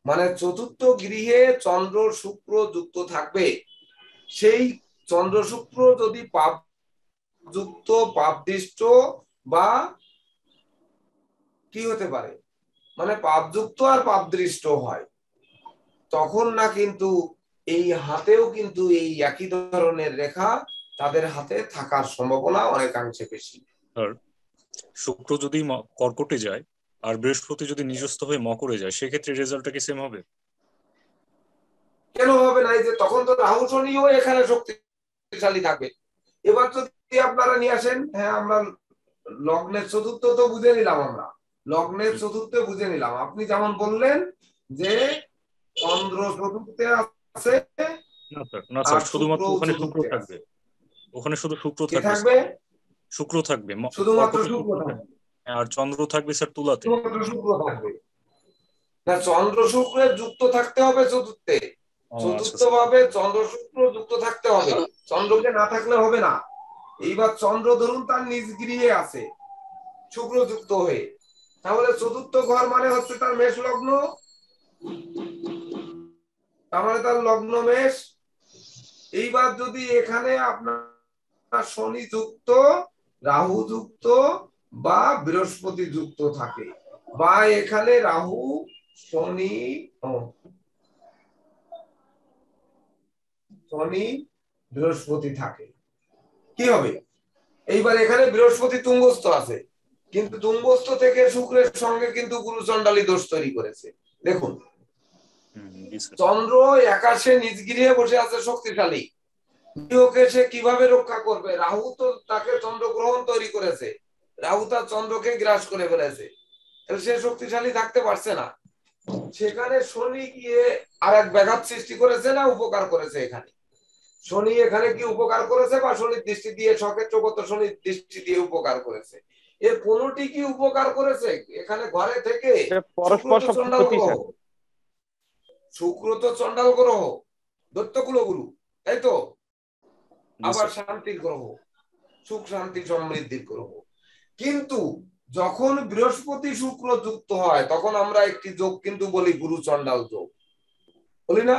Speaker 2: মানে চতুর্থ গৃহে চন্দ্র শুক্র যুক্ত থাকবে। সেই চন্দ্র শুক্র যদি পাপ যুক্ত, পাপদৃষ্ট বা কি হতে পারে, মানে পাপযুক্ত আর পাপদৃষ্ট হয়, তখন না কিন্তু এই হাতেও কিন্তু এই একই ধরনের রেখা তাদের হাতে থাকার সম্ভাবনা অনেকাংশে বেশি।
Speaker 5: শুক্র যদি কর্কটে যায় আর বৃহস্পতি যদি নিজস্থ হয়ে মকরে যায়, সেক্ষেত্রে রেজাল্টটা কি সেম হবে?
Speaker 2: কেন হবে না? এই যে তখন তো রাহু শনিও এখানে শক্তিশালী থাকবে। এবার যদি আপনারা নিয়ে আসেন, হ্যাঁ আমরা লগ্নের চতুর্থ তো বুঝে নিলাম, আমরা লগ্নের চতুর্থে বুঝে নিলাম। আপনি যেমন বললেন যে চন্দ্র চতুর্থে আছে,
Speaker 5: না স্যার
Speaker 2: আর
Speaker 5: শুধুমাত্র
Speaker 2: শুক্র
Speaker 5: ওখানে শুক্র
Speaker 2: চতুর্থে
Speaker 5: থাকবে, ওখানে শুধু শুক্র
Speaker 2: কে
Speaker 5: থাকবে
Speaker 2: থাকবে?
Speaker 5: শুক্র থাকবে
Speaker 2: শুধুমাত্র
Speaker 5: কর্কটে
Speaker 2: শুক্র
Speaker 5: শুক্র
Speaker 2: থাকবে,
Speaker 5: থাকবে, আর চন্দ্র থাকবে স্যার তুলাতে।
Speaker 2: শুধুমাত্র শুক্র থাকবে না, চন্দ্র শুক্রের যুক্ত থাকতে হবে চতুর্থে,
Speaker 5: ও আচ্ছা
Speaker 2: চতুর্থ
Speaker 5: স্যার।
Speaker 2: ভাবে চন্দ্র শুক্র যুক্ত থাকতে হবে, চন্দ্রকে না থাকলে হবে না। এইবার চন্দ্র ধরুন তার নিজ গৃহে আছে শুক্র যুক্ত হয়ে, তাহলে চতুর্থ ঘর মানে হচ্ছে তার মেষ লগ্ন, তার মানে তার লগ্ন মেষ। এইবার যদি এখানে আপনার শনি যুক্ত, রাহু যুক্ত বা বৃহস্পতি যুক্ত থাকে, বা এখানে রাহু শনি শনি বৃহস্পতি থাকে, কি হবে? এইবার এখানে বৃহস্পতি তুঙ্গস্থ আছে, কিন্তু তুঙ্গস্থ থেকে শুক্রের সঙ্গে কিন্তু গুরু চণ্ডালী দোষ তৈরি করেছে। দেখুন
Speaker 5: জি স্যার।
Speaker 2: চন্দ্র একাশে নিজ গৃহে বসে আছে শক্তিশালী, গৃহকে সে কিভাবে রক্ষা করবে? রাহু তো তাকে চন্দ্রগ্রহণ তৈরি করেছে, রাহু তার চন্দ্রকে গ্রাস করে ফেলেছে, তাহলে সে শক্তিশালী থাকতে পারছে না। সেখানে শনি গিয়ে আর এক ব্যাঘাত সৃষ্টি করেছে না উপকার করেছে? এখানে শনি এখানে কি উপকার করেছে, বা শনির দৃষ্টি দিয়ে সক্ষেত্রগত শনির দৃষ্টি দিয়ে উপকার করেছে? এর কোনটি কি উপকার করেছে? এখানে ঘরে থেকে
Speaker 1: পরস্পর
Speaker 2: শুক্র তো চণ্ডাল
Speaker 1: সম্পত্তি
Speaker 2: গ্রহ,
Speaker 1: স্যার।
Speaker 2: শুক্র তো চণ্ডাল গ্রহ, দৈত্য কুলগুরু, তাই তো? আবার শান্তির গ্রহ, সুখ শান্তি সমৃদ্ধির গ্রহ। কিন্তু যখন বৃহস্পতি শুক্র যুক্ত হয় তখন আমরা একটি যোগ কিন্তু বলি গুরু চণ্ডাল যোগ, বলি না?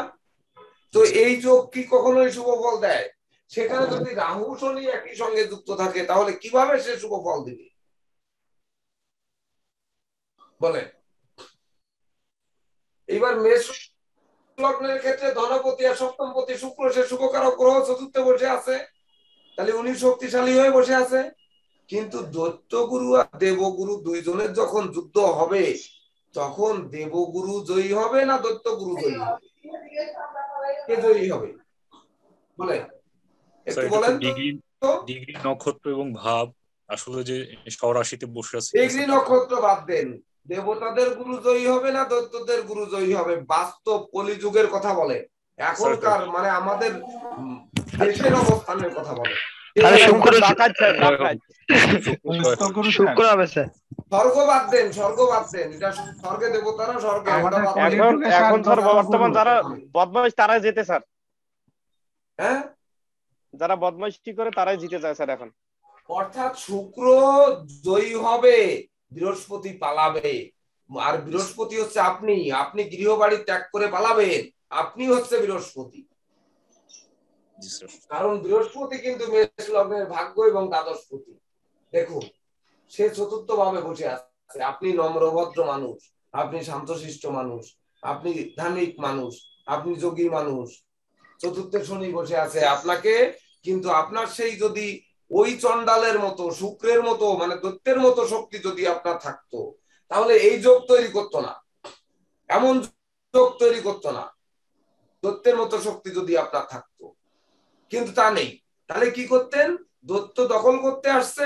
Speaker 2: তো এই যোগ কি কখনোই শুভ ফল দেয়? সেখানে যদি রাহু শনি একই সঙ্গে যুক্ত থাকে তাহলে কিভাবে সে শুভ ফল দিবে বলেন? এইবার মেষ লগ্নের ক্ষেত্রে ধনপতি আর সপ্তমপতি শুক্র, সে শুভকারক গ্রহ চতুর্থে বসে আছে, তাহলে উনি শক্তিশালী হয়ে বসে আছে। কিন্তু দৈত্যগুরু আর দেবগুরু দুইজনের যখন যুদ্ধ হবে তখন দেবগুরু জয়ী হবে না দৈত্যগুরু জয়ী হবে? কে জয়ী হবে বলেন, একটু বলেন তো।
Speaker 5: ডিগ্রি নক্ষত্র এবং ভাব আসলে যে স্বরাশিতে বসে আছে
Speaker 2: ডিগ্রি নক্ষত্র বাদ দেন, দেবতাদের গুরু জয়ী হবে না দৈত্যদের গুরু জয়ী হবে? বাস্তব কলিযুগের কথা বলে, এখনকার মানে আমাদের দেশের অবস্থানের কথা বলে।
Speaker 1: ডাকাত স্যার, ডাকাত।
Speaker 6: শুক্র হবে স্যার।
Speaker 2: স্বর্গ বাদ দেন, স্বর্গ বাদ দেন, এটা স্বর্গে দেবতারা, স্বর্গে
Speaker 3: আমাদের
Speaker 2: ওটা বাদ দেন।
Speaker 1: এখন স্যার বর্তমান যারা বদমাইশ তারাই যেতে স্যার,
Speaker 2: হ্যাঁ,
Speaker 1: যারা বদমাইশি করে তারাই জিতে যায় স্যার এখন।
Speaker 2: অর্থাৎ শুক্র জয়ী হবে, বৃহস্পতি পালাবে। আর বৃহস্পতি হচ্ছে আপনি, আপনি গৃহবাড়ি ত্যাগ করে পালাবেন, আপনি হচ্ছে বৃহস্পতি। কারণ বৃহস্পতি কিন্তু মেষ লগ্নের ভাগ্য এবং দ্বাদশপতি। দেখুন সে চতুর্থ ভাবে বসে আছে, আপনি নম্রভদ্র মানুষ, আপনি শান্তশিষ্ট মানুষ, আপনি ধার্মিক মানুষ, আপনি যোগী মানুষ, চতুর্থে শনি বসে আছে আপনাকে, কিন্তু আপনার সেই যদি ওই চণ্ডালের মতো শুক্রের মতো মানে দৈত্যের মতো শক্তি যদি আপনার থাকতো তাহলে এই যোগ তৈরি করতো না, এমন যোগ তৈরি করতো না, দৈত্যের মতো শক্তি যদি আপনার থাকতো। কিন্তু তা নেই, তাহলে কি করতেন? দৈত্য দখল করতে আসছে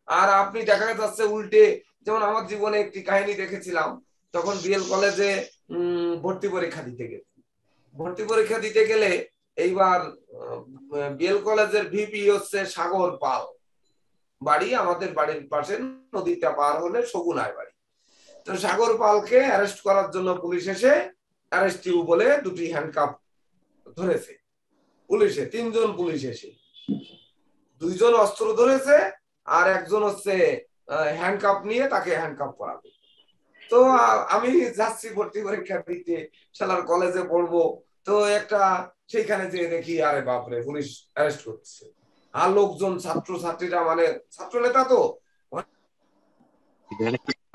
Speaker 2: আর আপনি দেখা যাচ্ছে উল্টে। যেমন আমার জীবনে একটি কাহিনী দেখেছিলাম, তখন বিএল কলেজে ভর্তি পরীক্ষা দিতে গেছি। ভর্তি পরীক্ষা দিতে গেলে এইবার বিএল কলেজের ভিপি হচ্ছে সাগর পাল, বাড়ি আমাদের বাড়ির পাশে, নদীটা পার হলে সগুনায় বাড়ি। তো সাগর পালকে অ্যারেস্ট করার জন্য পুলিশ এসে অ্যারেস্টিউ বলে দুটি হ্যান্ডকাপ ধরেছে পুলিশে, তিনজন পুলিশ এসে, দুইজন অস্ত্র ধরেছে আর একজন হচ্ছে হ্যান্ডকাপ নিয়ে তাকে হ্যান্ডকাপ করাবে। তো আমি যাচ্ছি ভর্তি পরীক্ষা দিতে, শালার কলেজে পড়বো, তো একটা সেইখানে যে দেখি আরে বাপরে পুলিশ অ্যারেস্ট করছে, আর লোকজন ছাত্র ছাত্রীরা মানে ছাত্র নেতা তো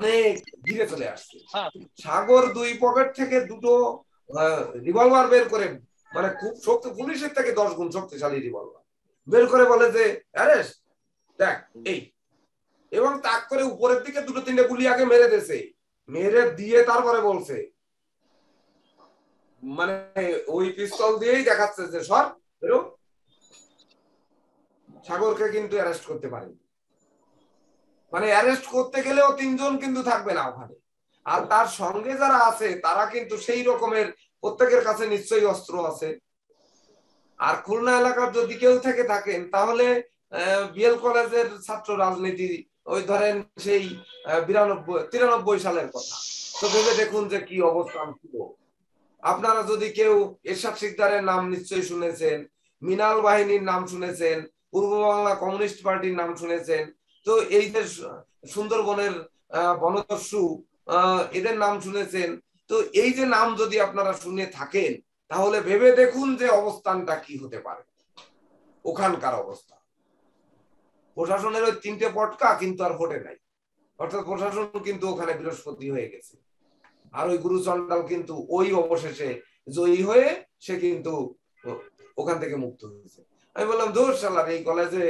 Speaker 2: অনেক ঘিরে চলে আসছে। সাগর দুই পকেট থেকে দুটো রিভলভার বের করে, মানে খুব শক্তি, পুলিশের থেকে 10 গুণ শক্তিশালী রিভলভার বের করে বলে যে অ্যারেস্ট দেখ এই, এবং তাক করে উপরের দিকে দুটো তিনটে গুলি আগে মেরে দিয়েছে, মেরে দিয়ে তারপরে বলছে, মানে ওই পিস্তল দিয়েই দেখাচ্ছে যে সর বেরো। সাগরকে কিন্তু অ্যারেস্ট করতে পারেনি, মানে অ্যারেস্ট করতে গেলেও তিনজন কিন্তু থাকবে না ওখানে, আর তার সঙ্গে যারা আছে তারা কিন্তু সেই রকমের, প্রত্যেকের কাছে নিশ্চয়ই অস্ত্র আছে, আর খুলনা এলাকার যদি কেউ থেকে থাকেন তাহলে বিএল কলেজের ছাত্র রাজনীতি ওই ধরেন সেই 93 সালের কথা। তো ভেবে দেখুন যে কি অবস্থান ছিল। আপনারা যদি কেউ এরশাদ শিকদারের নাম নিশ্চয়ই শুনেছেন, মিনাল বাহিনীর নাম শুনেছেন, পূর্ব বাংলা কমিউনিস্ট পার্টির নাম শুনেছেন, তো এই যে সুন্দরবনের বনদস্যু এদের নাম শুনেছেন। তো এই যে নাম যদি আপনারা শুনে থাকেন তাহলে ভেবে দেখুন যে অবস্থানটা কি হতে পারে ওখানকার অবস্থা। প্রশাসনের ওই 3টে পটকা কিন্তু আর ভোটে নাই, অর্থাৎ প্রশাসন কিন্তু ওখানে বৃহস্পতি হয়ে গেছে। আর ওই গুরু চন্ডাল কিন্তু ওই অবশেষে জয়ী হয়ে সে কিন্তু ওখান থেকে মুক্ত হয়েছে। আমি বললাম দূর শালার এই কলেজে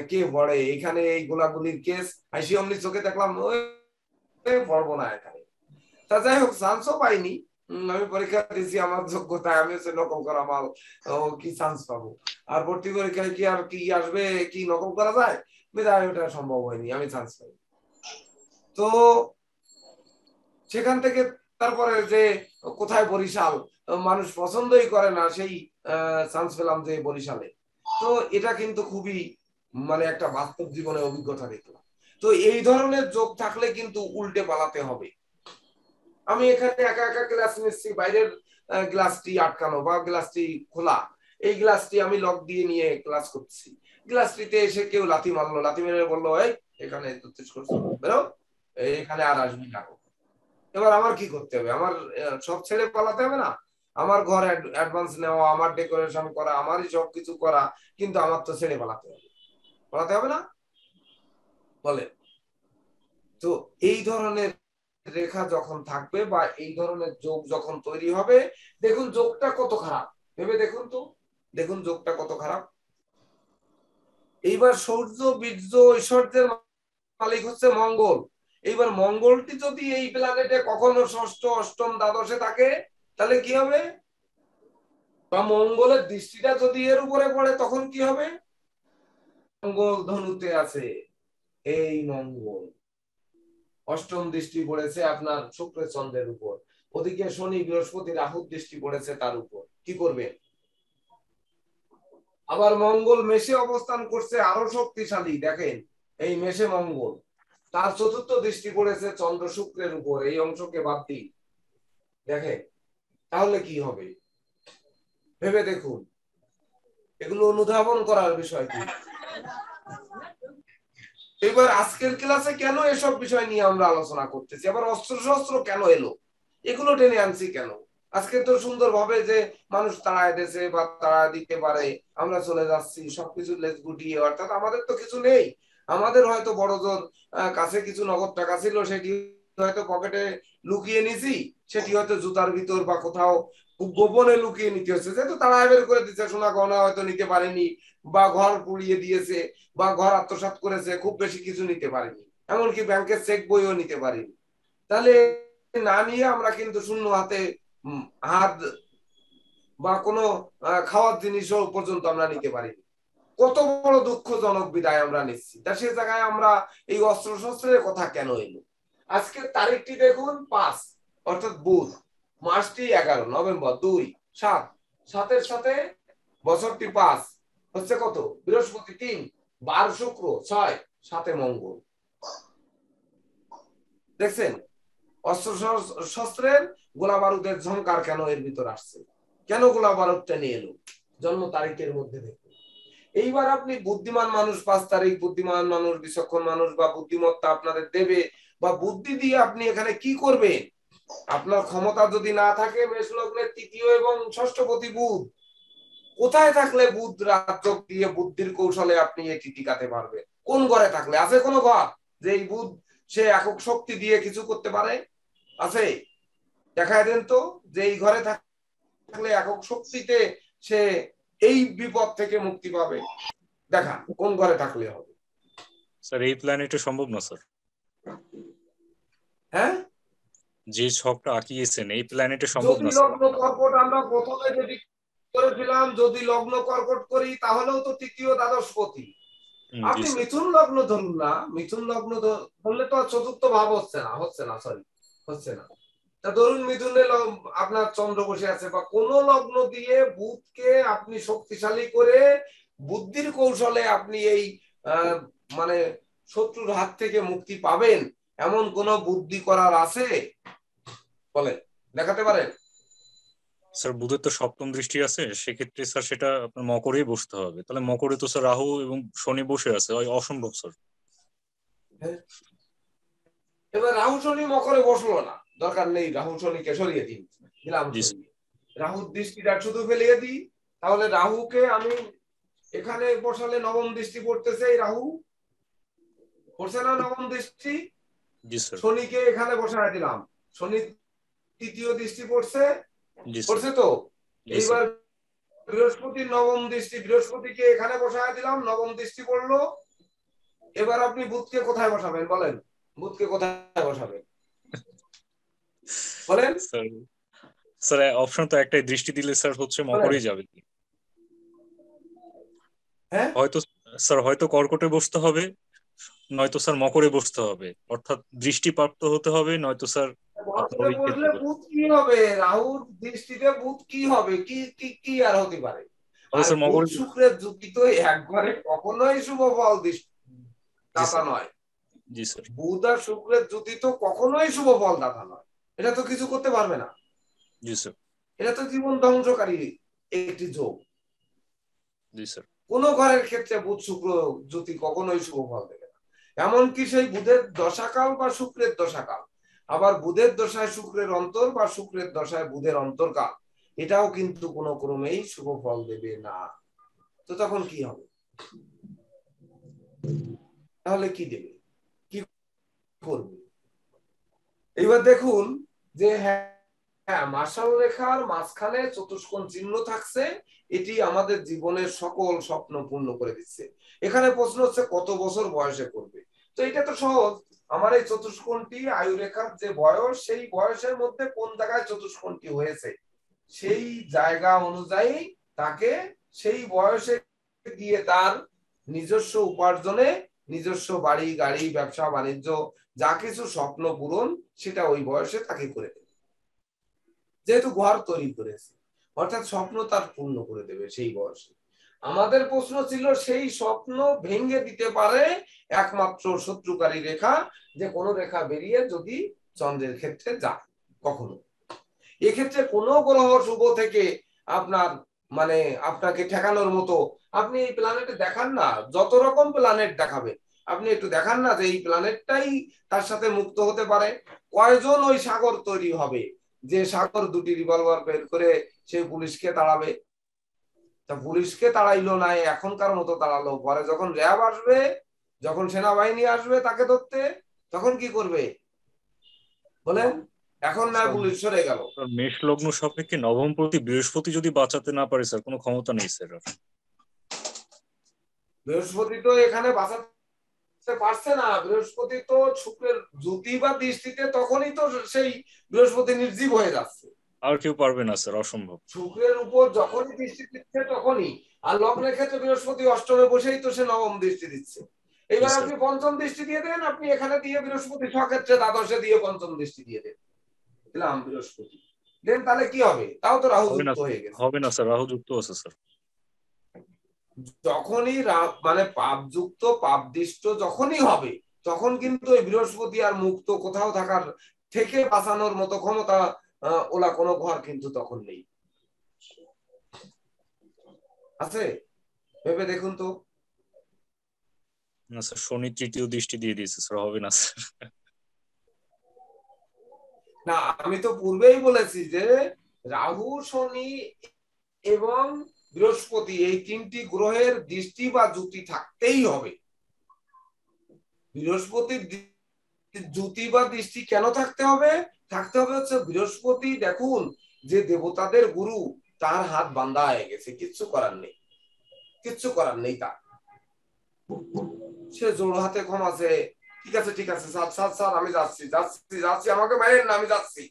Speaker 2: কে পড়ে, এখানে এই গোলাগুলির কেস আইসি অমনি চোখে দেখলাম পড়বো না এখানে। তা যাই হোক চান্সও পাইনি। আমি পরীক্ষা দিয়েছি আমার যোগ্যতায়, আমি হচ্ছে নকল করা মাল, কি চান্স পাবো? আর ভর্তি পরীক্ষায় কি আর কি আসবে, কি নকল করা যায়? বিধায় ওটা সম্ভব হয়নি, আমি চান্স পাই। তো সেখান থেকে তারপরে যে কোথায় বরিশাল, মানুষ পছন্দই করে না, সেই চান্স পেলাম যে বরিশালে। তো এটা কিন্তু খুবই মানে একটা বাস্তব জীবনের অভিজ্ঞতা দেখলাম। তো এই ধরনের যোগ থাকলে কিন্তু উল্টে পালাতে হবে। আমি এখানে একা একা ক্লাস নিচ্ছি, বাইরের গ্লাসটি আটকানো বা গ্লাসটি খোলা, এই গ্লাসটি আমি লক দিয়ে নিয়ে ক্লাস করছি। গ্লাসটিতে এসে কেউ লাথি মারলো, লাথি মেরে বললো এই এখানে করছো বেরো, এখানে আর আসবি না। এবার আমার কি করতে হবে? আমার সব ছেড়ে পালাতে হবে না? আমার ঘর অ্যাডভান্স নেওয়া, আমার ডেকোরেশন করা, আমারই সবকিছু করা, কিন্তু আমার তো ছেড়ে পালাতে হবে, পালাতে হবে না বলে? তো এই ধরনের রেখা যখন থাকবে বা এই ধরনের যোগ যখন তৈরি হবে, দেখুন যোগটা কত খারাপ, ভেবে দেখুন তো, দেখুন যোগটা কত খারাপ। এইবার সূর্য বীর্য ঐশ্বর্যের মালিক হচ্ছে মঙ্গল। এইবার মঙ্গলটি যদি এই প্ল্যানেটে কখনো ষষ্ঠ অষ্টম দ্বাদশে থাকে তাহলে কি হবে? বা মঙ্গলের দৃষ্টিটা যদি এর উপরে পড়ে তখন কি হবে? মঙ্গল ধনুতে আছে, এই মঙ্গল অষ্টম দৃষ্টি পড়েছে আপনার শুক্র চন্দ্রের উপর, ওদিকে শনি বৃহস্পতি রাহুর দৃষ্টি পড়েছে তার উপর, কি করবে? আবার মঙ্গল মেষে অবস্থান করছে, আরো শক্তিশালী, দেখেন এই মেষে মঙ্গল, তার চতুর্থ দৃষ্টি পড়েছে চন্দ্র শুক্রের উপর, এই অংশকে বাদ দিই, দেখেন তাহলে কি হবে ভেবে দেখুন। এগুলো অনুধাবন করার বিষয় কি? এবার আজকের ক্লাসে কেন এসব বিষয় নিয়ে আমরা আলোচনা করতেছি, আবার অস্ত্র শস্ত্র কেন এলো, এগুলো টেনে আনছি কেন? আজকে তো সুন্দর ভাবে যে মানুষ তাড়ায় দিয়েছে বা তাড়ায় দিতে পারে, আমরা চলে যাচ্ছি সবকিছু লেজ গুটিয়ে, অর্থাৎ আমাদের তো কিছু নেই, আমাদের হয়তো বড় জোর কাছে কিছু নগদ টাকা ছিল, সেটি হয়তো পকেটে লুকিয়ে নিছি, সেটি হয়তো জুতার ভিতর বা কোথাও গোপনে লুকিয়ে নিতে হচ্ছে, যেহেতু তাড়ায় বের করে দিচ্ছে, সোনা গহনা হয়তো নিতে পারেনি, বা ঘর পুড়িয়ে দিয়েছে, বা ঘর আত্মসাৎ করেছে, খুব বেশি কিছু নিতে পারেনি, এমনকি ব্যাংকের চেক বইও নিতে পারেনি। তাহলে না নিয়ে আমরা কিন্তু শূন্য হাতে হাত বা কোনো খাওয়ার জিনিসও পর্যন্ত আমরা নিতে পারিনি। কত বড় দুঃখজনক বিদায় আমরা নিচ্ছি। তা সে জায়গায় আমরা এই অস্ত্র শস্ত্রের কথা কেন এলো? আজকের তারিখটি দেখুন 5, অর্থাৎ বুধ, মাসটি 11, নভেম্বর 2, 7, 7-এর সাথে বছরটি 5 হচ্ছে কত? বৃহস্পতি 3, বার শুক্র 6, 7-এ মঙ্গল। দেখছেন অস্ত্র শস্ত্রের গোলা বারুদের ঝংকার কেন এর ভিতর আসছে, কেন গোলা বারুদটা নিয়ে এলো জন্ম তারিখের মধ্যে দেখুন। এইবার আপনি বুদ্ধিমান মানুষ, 5 তারিখ, বুদ্ধিমান মানুষ, বিচক্ষণ মানুষ বা বুদ্ধিমত্তা আপনাদের দেবে, বা বুদ্ধি দিয়ে আপনি এখানে কি করবেন? আপনার ক্ষমতা যদি না থাকে, মেষ লগ্নের 3য় এবং ষষ্ঠপতি বুধ, কোথায় থাকলে বুধ রাজ্য দিয়ে বুদ্ধির কৌশলে আপনি এটি টিকাতে পারবেন? কোন ঘরে থাকলে? আছে কোন ঘর যে এই বুধ সে একক শক্তি দিয়ে কিছু করতে পারে? আছে? দেখায় দেন তো যে এই ঘরে থাকলে একক শক্তিতে সে এই বিপদ থেকে মুক্তি পাবে, দেখা কোন ঘরে থাকলে হবে?
Speaker 5: স্যার এই প্ল্যানেটে সম্ভব না স্যার,
Speaker 2: হ্যাঁ
Speaker 5: যে ছকটা আঁকিয়েছেন এই প্ল্যানেটে সম্ভব
Speaker 2: যদি
Speaker 5: না স্যার।
Speaker 2: লগ্ন কর্কট আমরা প্রথমে যদি করেছিলাম, যদি লগ্ন কর্কট করি তাহলেও তো 3য় দ্বাদশপতি। আপনি মিথুন লগ্ন ধরুন না, মিথুন লগ্ন ধরলে তো 4র্থ ভাব হচ্ছে না, সরি হচ্ছে না। তা ধরুন মিথুনে আপনার চন্দ্র বসে আছে, বা কোন লগ্ন দিয়ে বুধকে আপনি শক্তিশালী করে বুদ্ধির কৌশলে আপনি এই মানে শত্রুর হাত থেকে মুক্তি পাবেন, এমন কোন বুদ্ধি করার আছে? বলেন, দেখাতে পারেন?
Speaker 5: স্যার বুধের তো সপ্তম দৃষ্টি আছে, সেক্ষেত্রে স্যার সেটা আপনার মকরেই বসতে হবে। তাহলে মকরে তো স্যার রাহু এবং শনি বসে আছে, অসম্ভব স্যার।
Speaker 2: এবার রাহু শনি মকরে বসলো না, দরকার নেই, রাহু শনিকে সরিয়ে দিন, দিলাম রাহুর দৃষ্টিটা শুধু ফেলিয়ে দিই। তাহলে রাহুকে আমি এখানে বসালে নবম দৃষ্টি পড়তেছে, এই রাহু পড়ছে না নবম দৃষ্টি? শনিকে এখানে বসায় দিলাম, শনি তৃতীয় দৃষ্টি পড়ছে, পড়ছে তো। এইবার বৃহস্পতির নবম দৃষ্টি, বৃহস্পতিকে এখানে বসায় দিলাম, নবম দৃষ্টি পড়লো। এবার আপনি বুধকে কোথায় বসাবেন বলেন? বুধকে কোথায় বসাবেন বলেন?
Speaker 5: স্যার অপশন তো একটাই, দৃষ্টি দিলে স্যার হচ্ছে মকরেই যাবে।
Speaker 2: হ্যাঁ
Speaker 5: হয়তো স্যার হয়তো কর্কটে বসতে হবে, নয়তো স্যার মকরে বসতে হবে, অর্থাৎ দৃষ্টিপ্রাপ্ত হতে হবে, নয়তো স্যার
Speaker 2: বসলে বুধ কি হবে? রাহুর দৃষ্টিতে বুধ কি হবে? কি কি কি আর হতে পারে? আর বুধ শুক্রের যুক্তি তো একবারে কখনোই শুভ ফল দাতা নয়।
Speaker 5: জি স্যার।
Speaker 2: বুধ আর শুক্রের যুক্তি তো কখনোই শুভ ফল দাতা নয়, এটা তো কিছু করতে পারবে না।
Speaker 5: জি স্যার।
Speaker 2: এটা তো জীবন ধ্বংসকারী একটি যোগ।
Speaker 5: জি স্যার।
Speaker 2: কোন ঘরের ক্ষেত্রে বুধ শুক্র যুক্তি কখনোই শুভ ফল দেবে না। এমনকি সেই বুধের দশাকাল বা শুক্রের দশাকাল, আবার বুধের দশায় শুক্রের অন্তর বা শুক্রের দশায় বুধের অন্তর্কাল, এটাও কিন্তু কোনো ক্রমেই শুভ ফল দেবে না। তো তখন কি হবে? তাহলে কি দেবে, কি করবে? এবার দেখুন যে হ্যাঁ, মার্শাল রেখার মাঝখানে চতুষ্কোণ চিহ্ন থাকছে, এটি আমাদের জীবনের সকল স্বপ্ন পূর্ণ করে দিচ্ছে। এখানে প্রশ্ন হচ্ছে কত বছর বয়সে করবে। তো এটা তো সহজ, আমার এই চতুষ্কোণটি আয়ু রেখার যে বয়স, সেই বয়সের মধ্যে কোন জায়গায় চতুষ্কোণটি হয়েছে, সেই জায়গা অনুযায়ী তাকে সেই বয়সে গিয়ে তার নিজস্ব উপার্জনে, নিজস্ব বাড়ি গাড়ি ব্যবসা বাণিজ্য যা কিছু স্বপ্ন পূরণ, সেটা ওই বয়সে তাকে করে দেবে, যেহেতু ঘর তৈরি করেছে, অর্থাৎ স্বপ্ন তার পূর্ণ করে দেবে সেই বয়সে। আমাদের প্রশ্ন ছিল সেই স্বপ্ন ভেঙে দিতে পারে একমাত্র শত্রুকারী রেখা, যে কোনো রেখা বেরিয়ে যদি চন্দ্রের ক্ষেত্রে যায় কখনো। এক্ষেত্রে কোনো গ্রহ শুভ থেকে আপনার মানে আপনাকে ঠেকানোর মতো, আপনি এই প্ল্যানেটে দেখান না, যত রকম প্ল্যানেট দেখাবে, আপনি একটু দেখান না যে এই প্ল্যানেটটাই তার সাথে মুক্ত হতে পারে। কয়জন ওই সাগর তৈরি হবে যে সাগর দুটি রিভলভার বের করে সেই পুলিশকে তাড়াবে? তা পুলিশকে তাড়াইলো না এখনকার মতো তাড়ালো, পরে যখন র্যাব আসবে, যখন সেনাবাহিনী আসবে তাকে ধরতে, তখন কি করবে বলেন? এখন না পুলিশ সরে গেল।
Speaker 5: মেষ লগ্ন সাপেক্ষে নবম প্রতি বৃহস্পতি যদি বাঁচাতে না পারে স্যার, কোনো ক্ষমতা নেই স্যার।
Speaker 2: বৃহস্পতি তো এখানে বাঁচাতে পারছে না, বৃহস্পতি তো শুক্রের জ্যোতি বা দৃষ্টিতে তখনই তো সেই বৃহস্পতি নির্জীব হয়ে যাচ্ছে।
Speaker 5: আর কেউ পারবে না স্যার, অসম্ভব।
Speaker 2: শুক্রের উপর যখনই দৃষ্টি দিচ্ছে তখনই, আর লগ্নের ক্ষেত্রে বৃহস্পতি অষ্টমে বসেই তো সে নবম দৃষ্টি দিচ্ছে। এবার আপনি পঞ্চম দৃষ্টি দিয়ে দেন, আপনি এখানে দিয়ে বৃহস্পতি স্বক্ষেত্রে দ্বাদশে দিয়ে পঞ্চম দৃষ্টি দিয়ে দেন, দিলাম বৃহস্পতি দেন, তাহলে কি হবে? তাও তো রাহু যুক্ত হয়ে গেছে।
Speaker 5: হবে না স্যার, রাহু যুক্ত আছে স্যার।
Speaker 2: যখনই মানে পাপযুক্ত পাপদৃষ্ট যখনই হবে, তখন কিন্তু ওই বৃহস্পতি আর মুক্ত কোথাও থাকার থেকে বাঁচানোর মতো ক্ষমতা ওলা কোনো ঘর কিন্তু তখন নেই। আছে? ভেবে দেখুন তো।
Speaker 5: না স্যার, শনি তৃতীয় দৃষ্টি দিয়ে দিয়েছে স্যার, হবে না স্যার।
Speaker 2: না, আমি তো পূর্বেই বলেছি যে রাহু শনি এবং বৃহস্পতি এই তিনটি গ্রহের দৃষ্টি বা যুক্তি থাকতেই হবে। বৃহস্পতির যুক্তি বা দৃষ্টি কেন থাকতে হবে? থাকতে হবে হচ্ছে বৃহস্পতি দেখুন যে দেবতাদের গুরু, তার হাত বান্ধা হয়ে গেছে, কিচ্ছু করার নেই, কিচ্ছু করার নেই তার। সে জোর হাতে ক্ষমাছে, ঠিক আছে ঠিক আছে স্যার স্যার স্যার আমি যাচ্ছি যাচ্ছি যাচ্ছি, আমাকে মারেন না, আমি যাচ্ছি।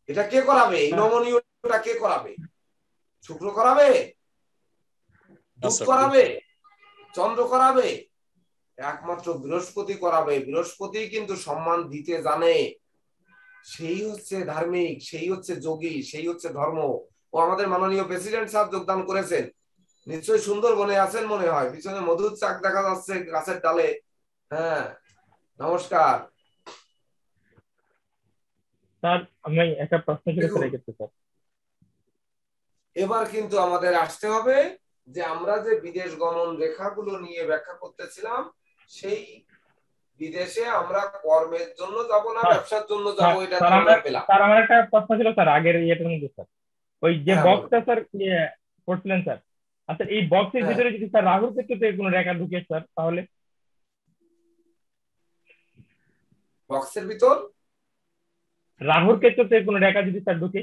Speaker 2: এটা কে করাবে? এই নমনীয়টা কে করাবে? শুক্র করাবে? বুধ করাবে? চন্দ্র করাবে? একমাত্র বৃহস্পতি করাবে। বৃহস্পতি কিন্তু সম্মান দিতে জানে। সেই হচ্ছে ধার্মিক, সেই হচ্ছে যোগী, সেই হচ্ছে ধর্ম। ও আমাদের মাননীয় প্রেসিডেন্ট স্যার যোগদান করেছেন, নিশ্চয়ই সুন্দরবনে আছেন মনে হয়, পিছনে মধুর চাক দেখা যাচ্ছে গাছের ডালে। হ্যাঁ, নমস্কার
Speaker 7: স্যার। আমি একটা প্রশ্ন ছিল
Speaker 2: দেখুন,
Speaker 7: স্যার এক্ষেত্রে স্যার।
Speaker 2: এবার কিন্তু আমাদের আসতে হবে যে আমরা যে বিদেশ গমন রেখাগুলো নিয়ে ব্যাখ্যা করতেছিলাম, সেই বিদেশে আমরা কর্মের জন্য যাব না
Speaker 7: স্যার,
Speaker 2: ব্যবসার জন্য যাব, এটা
Speaker 7: স্যার
Speaker 2: আমরা
Speaker 7: আমার
Speaker 2: পেলাম।
Speaker 7: স্যার আমার একটা প্রশ্ন ছিল স্যার আগের ইয়েটার মধ্যে স্যার, ওই যে
Speaker 2: হ্যাঁ, বলুন।
Speaker 7: বক্সটা স্যার করছিলেন স্যার, আচ্ছা এই বক্সের
Speaker 2: হ্যাঁ,
Speaker 7: ভিতরে যদি স্যার রাহুর ক্ষেত্রে কোনো রেখা ঢুকে স্যার, তাহলে
Speaker 2: বক্সের ভিতর
Speaker 7: রাহুর ক্ষেত্রে কোনো রেখা যদি স্যার ঢুকে?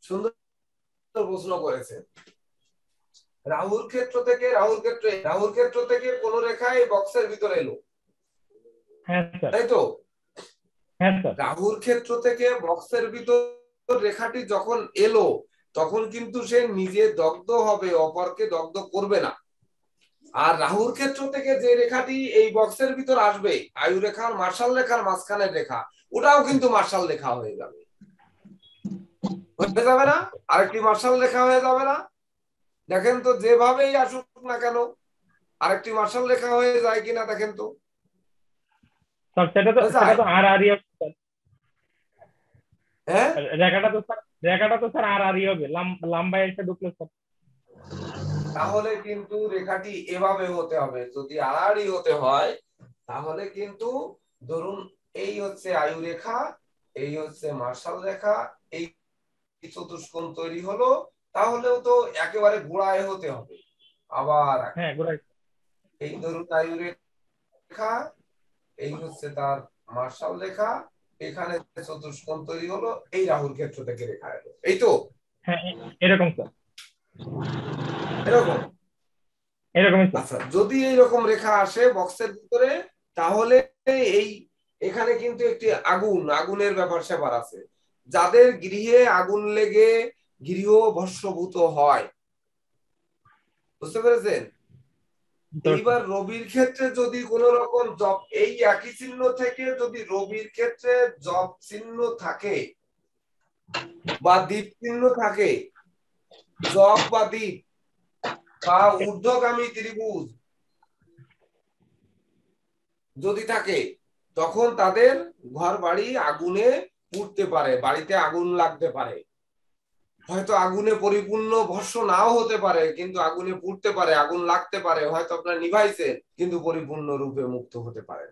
Speaker 2: সুন্দর প্রশ্ন করেছেন। রাহুর ক্ষেত্র থেকে কোন রেখা এই বক্সের ভিতরে এলো,
Speaker 7: হ্যাঁ স্যার।
Speaker 2: তাই তো?
Speaker 7: হ্যাঁ স্যার।
Speaker 2: রাহুর ক্ষেত্র থেকে বক্সের ভিতর রেখাটি যখন এলো, তখন কিন্তু সে নিজে দগ্ধ হবে, অপরকে দগ্ধ করবে না। আর রাহুর ক্ষেত্র থেকে যে রেখাটি এই বক্সের ভিতর আসবে, আয়ু রেখার মার্শাল রেখার মাঝখানের রেখা, ওটাও কিন্তু মার্শাল রেখা হয়ে যাবে, হয়ে যাবে না? আরেকটি মার্শাল রেখা হয়ে যাবে না? দেখেন তো, যেভাবেই আসুক না কেন আরেকটি মার্শাল রেখা হয়ে যায় কিনা দেখেন তো।
Speaker 7: স্যার সেটা তো আর আরই হবে স্যার।
Speaker 2: হ্যাঁ,
Speaker 7: রেখাটা তো স্যার আর আরই হবে, লম্বায় এসে ঢুকলো স্যার।
Speaker 2: তাহলে কিন্তু রেখাটি এভাবে হতে হবে। যদি আড়াআড়ি হতে হয় তাহলে কিন্তু ধরুন এই হচ্ছে আয়ু রেখা, এই হচ্ছে মার্শাল রেখা, এই চতুষ্কোণ তৈরি হলো, তাহলেও তো একেবারে গোড়ায় হতে হবে। আবার
Speaker 7: হ্যাঁ গোড়ায়।
Speaker 2: এই ধরুন আয়ু রেখা, এই হচ্ছে তার মার্শাল রেখা, এখানে চতুষ্কোণ তৈরি হলো, এই রাহুর ক্ষেত্র থেকে রেখা এলো, এই তো।
Speaker 7: হ্যাঁ এরকম স্যার,
Speaker 2: এরকম।
Speaker 7: এরকমই স্যার।
Speaker 2: আচ্ছা, যদি এইরকম রেখা আসে বক্সের ভিতরে, তাহলে এই এখানে কিন্তু একটি আগুনের ব্যাপার স্যাপার আছে। যাদের গৃহে আগুন লেগে গৃহ ভস্মভূত হয়, বুঝতে পেরেছেন? এইবার রবির ক্ষেত্রে যদি কোন রকম জব, এই একই চিহ্ন থেকে যদি রবির ক্ষেত্রে জব চিহ্ন থাকে বা দ্বীপ চিহ্ন থাকে, জব বা দ্বীপ বা ঊর্ধ্বগামী ত্রিভুজ যদি থাকে, তখন তাদের ঘর বাড়ি আগুনে পুড়তে পারে, বাড়িতে আগুন লাগতে পারে। হয়তো আগুনে পরিপূর্ণ ভস্ম নাও হতে পারে, কিন্তু আগুনে পুড়তে পারে, আগুন লাগতে পারে, হয়তো আপনার নিভাইছেন কিন্তু পরিপূর্ণ রূপে মুক্ত হতে পারে।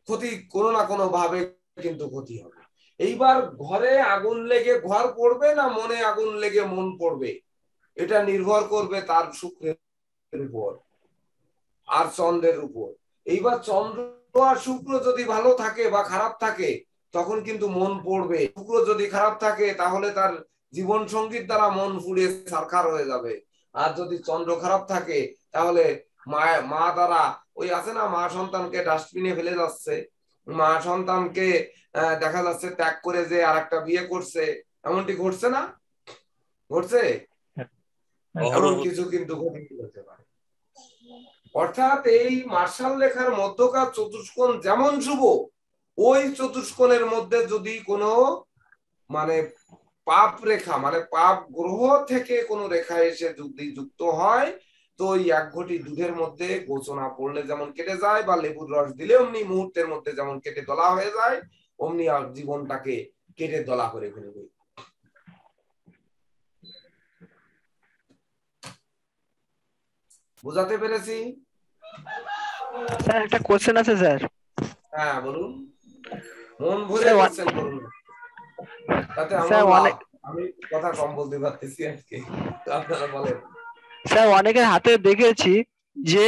Speaker 2: ক্ষতি কোনো না কোনো ভাবে কিন্তু ক্ষতি হবে। এইবার ঘরে আগুন লেগে ঘর পড়বে না মনে আগুন লেগে মন পড়বে, এটা নির্ভর করবে তার শুক্রের উপর আর চন্দ্রের উপর। এইবার চন্দ্র আর শুক্র যদি ভালো থাকে বা খারাপ থাকে, তখন কিন্তু মন পড়বে। শুক্র যদি খারাপ থাকে তাহলে তার জীবন সঙ্গীর দ্বারা মন পুড়ে ছারখার হয়ে যাবে। আর যদি চন্দ্র খারাপ থাকে তাহলে মা দ্বারা, ওই আছে না, মা সন্তানকে ডাস্টবিনে ফেলে যাচ্ছে, মা সন্তানকে দেখা যাচ্ছে ত্যাগ করে যে আর একটা বিয়ে করছে, এমনটি ঘটছে না? ঘটছে? এমন কিছু কিন্তু ঘটতে পারে। অর্থাৎ এই মার্শাল রেখার মধ্যকার চতুষ্কোণ যেমন শুভ, ওই চতুষ্কোণের মধ্যে যদি কোনো মানে পাপ রেখা, মানে পাপ গ্রহ থেকে কোনো রেখা এসে যদি যুক্ত হয়, তো ওই এক ঘটি দুধের মধ্যে গোচনা পড়লে যেমন কেটে যায়, বা লেবুর রস দিলে অমনি মুহূর্তের মধ্যে যেমন কেটে দলা হয়ে যায়, অমনি আর জীবনটাকে কেটে দলা করে ফেলবে। বুঝাতে পেরেছি?
Speaker 8: স্যার একটা কোশ্চেন আছে স্যার।
Speaker 2: হ্যাঁ বলুন, মন ভরে কোশ্চেন করুন, তাতে
Speaker 8: স্যার
Speaker 2: আমার আমি কথা কম বলতে পারতেছি আজকে, আপনারা বলেন।
Speaker 8: স্যার অনেকের হাতে দেখেছি যে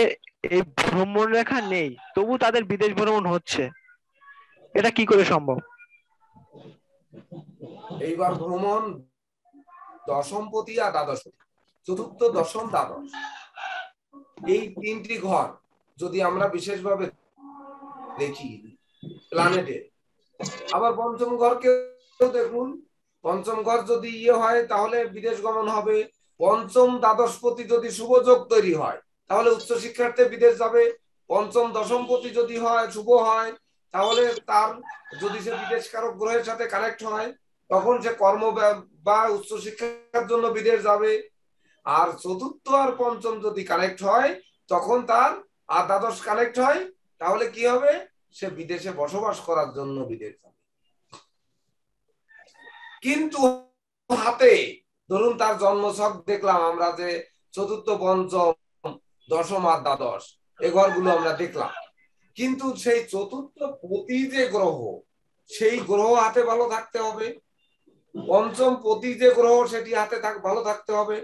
Speaker 8: এই ভ্রমণ রেখা নেই, তবু তাদের বিদেশ ভ্রমণ হচ্ছে, এটা কি করে সম্ভব?
Speaker 2: এইবার ভ্রমণ দশমপতি আর দ্বাদশপতি, চতুর্থ দশম দ্বাদশ, এই তিনটি ঘর যদি আমরা বিশেষভাবে দেখি প্ল্যানেটে, আবার পঞ্চম ঘরকে দেখুন, পঞ্চম ঘর যদি হয় তাহলে বিদেশ গমন হবে। পঞ্চম দ্বাদশপতি যদি শুভযোগ তৈরি হয় তাহলে উচ্চশিক্ষার্থে বিদেশ যাবে। পঞ্চম দশমপতি যদি হয় শুভ হয় তাহলে তার যদি সে বিদেশ কারক গ্রহের সাথে কানেক্ট হয় তখন সে কর্ম বা উচ্চশিক্ষার জন্য বিদেশ যাবে। আর চতুর্থ আর পঞ্চম যদি কানেক্ট হয় তখন তার আর দ্বাদশ কানেক্ট হয়, তাহলে কি হবে? সে বিদেশে বসবাস করার জন্য বিদেশ যাবে। কিন্তু হাতে ধরুন তার জন্মছক দেখলাম আমরা যে চতুর্থ পঞ্চম দশম আর দ্বাদশ এই ঘরগুলো আমরা দেখলাম, কিন্তু সেই চতুর্থ পতি যে গ্রহ সেই গ্রহ হাতে ভালো থাকতে হবে, পঞ্চম পতি যে গ্রহ সেটি হাতে ভালো থাকতে হবে,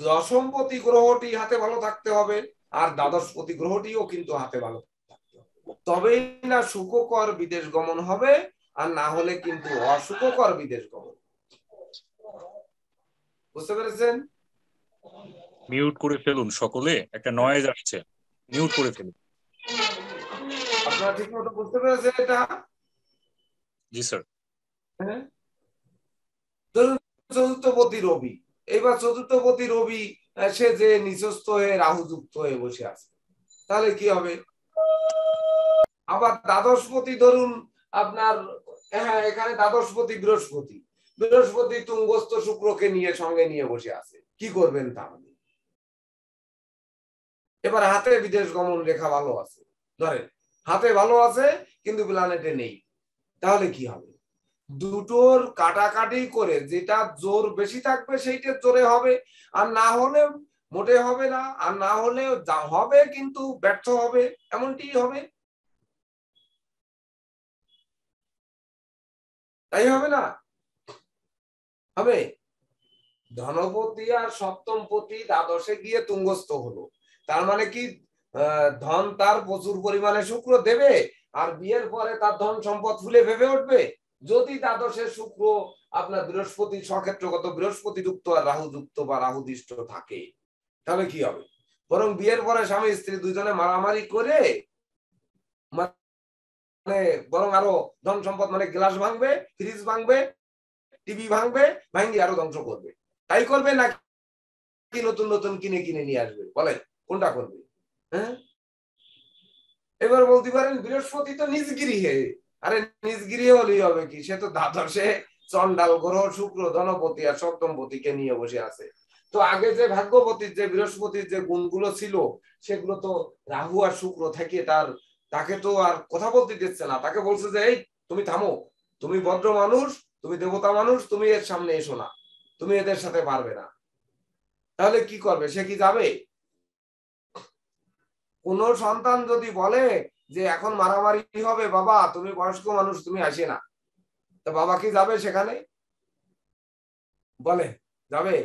Speaker 2: দশম পতি গ্রহটি হাতে ভালো থাকতে হবে, আর দ্বাদশ পতি গ্রহটিও কিন্তু হাতে ভালো থাকতে হবে। তবেই না সুখকর বিদেশ গমন হবে, আর না হলে কিন্তু অসুখকর বিদেশ গমন। বুঝতে পেরেছেন?
Speaker 5: মিউট করে ফেলুন সকলে, একটা নয়েজ আসছে, মিউট করে ফেলুন।
Speaker 2: আপনারা ঠিক মতো বুঝতে পেরেছেন এটা?
Speaker 5: জি স্যার।
Speaker 2: হ্যাঁ, ধরুন চতুর্থপতি রবি, এবার চতুর্থপতি রবি সে যে নিচস্থ হয়ে রাহু যুক্ত হয়ে বসে আছে, তাহলে কি হবে? আবার দ্বাদশপতি ধরুন আপনার, হ্যাঁ এখানে দ্বাদশপতি বৃহস্পতি, বৃহস্পতি তুঙ্গস্থ শুক্রকে নিয়ে সঙ্গে নিয়ে বসে আছে, কি করবেন তাহলে? এবার হাতে বিদেশ গমন রেখা ভালো আছে, ধরেন হাতে ভালো আছে কিন্তু প্ল্যানেটে নেই, তাহলে কি হবে? দুটোর কাটাকাটি করে যেটা জোর বেশি থাকবে সেইটা জোরে হবে, আর না হলে মোটে হবে না, আর না হলে যা হবে কিন্তু ব্যর্থ হবে, এমনটি হবে। তাই হবে না? হবে। ধনপতি আর সপ্তমপতি দ্বাদশে গিয়ে তুঙ্গস্থ হলো, তার মানে কি ধন তার প্রচুর পরিমাণে শুক্র দেবে, আর বিয়ের পরে তার ধন সম্পদ ফুলে ভেবে উঠবে। যদি দ্বাদশে শুক্র আপনার বৃহস্পতি সক্ষেত্রগত বৃহস্পতি যুক্ত আর রাহু যুক্ত বা রাহুদিষ্ট থাকে, তাহলে কি হবে? বরং বিয়ের পরে স্বামী স্ত্রী দুইজনে মারামারি করে মানে বরং আরো ধন সম্পদ মানে গ্লাস ভাঙবে, ফ্রিজ ভাঙবে, টিভি ভাঙবে, ভাঙি আরো ধ্বংস করবে। তাই করবে নাকি নতুন নতুন কিনে কিনে নিয়ে আসবে? বলেন কোনটা করবে? হ্যাঁ, এবার বলতে পারেন বৃহস্পতি তো নিজ গৃহে, আরে নিজ গৃহে হলেই হবে কি, সে তো দ্বাদশে চন্ডাল গ্রহ শুক্র ধনপতি আর সপ্তমপতিকে নিয়ে বসে আছে। তো আগে যে ভাগ্যপতির যে বৃহস্পতির যে গুণগুলো ছিল সেগুলো তো রাহু আর শুক্র থেকে তাকে তো আর কথা বলতে দিচ্ছে না, তাকে বলছে যে এই তুমি থামো, তুমি ভদ্র মানুষ, তুমি দেবতা মানুষ, তুমি এর সামনে এসো না, তুমি এদের সাথে পারবে না। তাহলে কি করবে? সে কি যাবে? কোন সন্তান যদি বলে যে এখন মারামারি হবে, বাবা তুমি বয়স্ক মানুষ তুমি আসে না, তো বাবা কি যাবে সেখানে? বলে যাবে?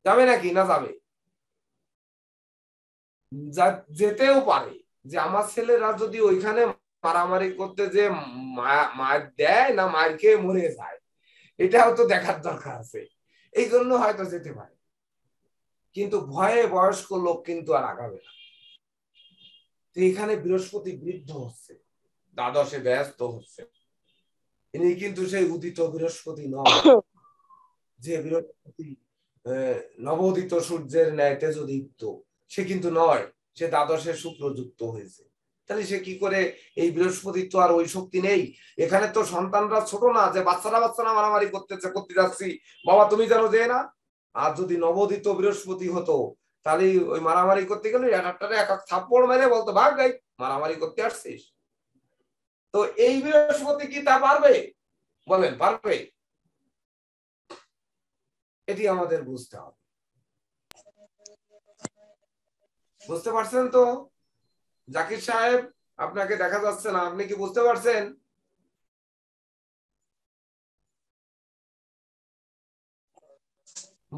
Speaker 2: যাবে নাকি না যাবে? যেতেও পারে যে আমার ছেলেরা যদি ওইখানে মারামারি করতে যে মার দেয় না মার খেয়ে মরে যায়, এটাও তো দেখার দরকার আছে, এই জন্য হয়তো যেতে পারে। কিন্তু ভয়ে বয়স্ক লোক কিন্তু আর আগাবে না। তো এখানে বৃহস্পতি বৃদ্ধ হচ্ছে, দ্বাদশে ব্যস্ত হচ্ছে, ইনি কিন্তু সেই উদিত বৃহস্পতি নয়, যে বৃহস্পতি নবোদিত সূর্যের ন্যায় তেজদীপ্ত, সে কিন্তু নয়, সে দ্বাদশে শুক্র যুক্ত হয়েছে। তাহলে সে কি করে? এই বৃহস্পতির তো আর ওই শক্তি নেই। এখানে তো সন্তানরা ছোট না যে বাচ্চারা মারামারি করতে যাচ্ছি, বাবা তুমি জানো যে না। আর যদি নবোদিত বৃহস্পতি হতো তাহলে ওই মারামারি করতে গেলে একটারে এক এক থাপ্পড় মেরে বলতো ভাগ গাই, মারামারি করতে আসছিস। তো এই বৃহস্পতি কি তা পারবে? বলেন পারবে? এটি আমাদের বুঝতে হবে। বুঝতে পারছেন তো? জাকির সাহেব আপনাকে দেখা যাচ্ছে না, আপনি কি বুঝতে পারছেন?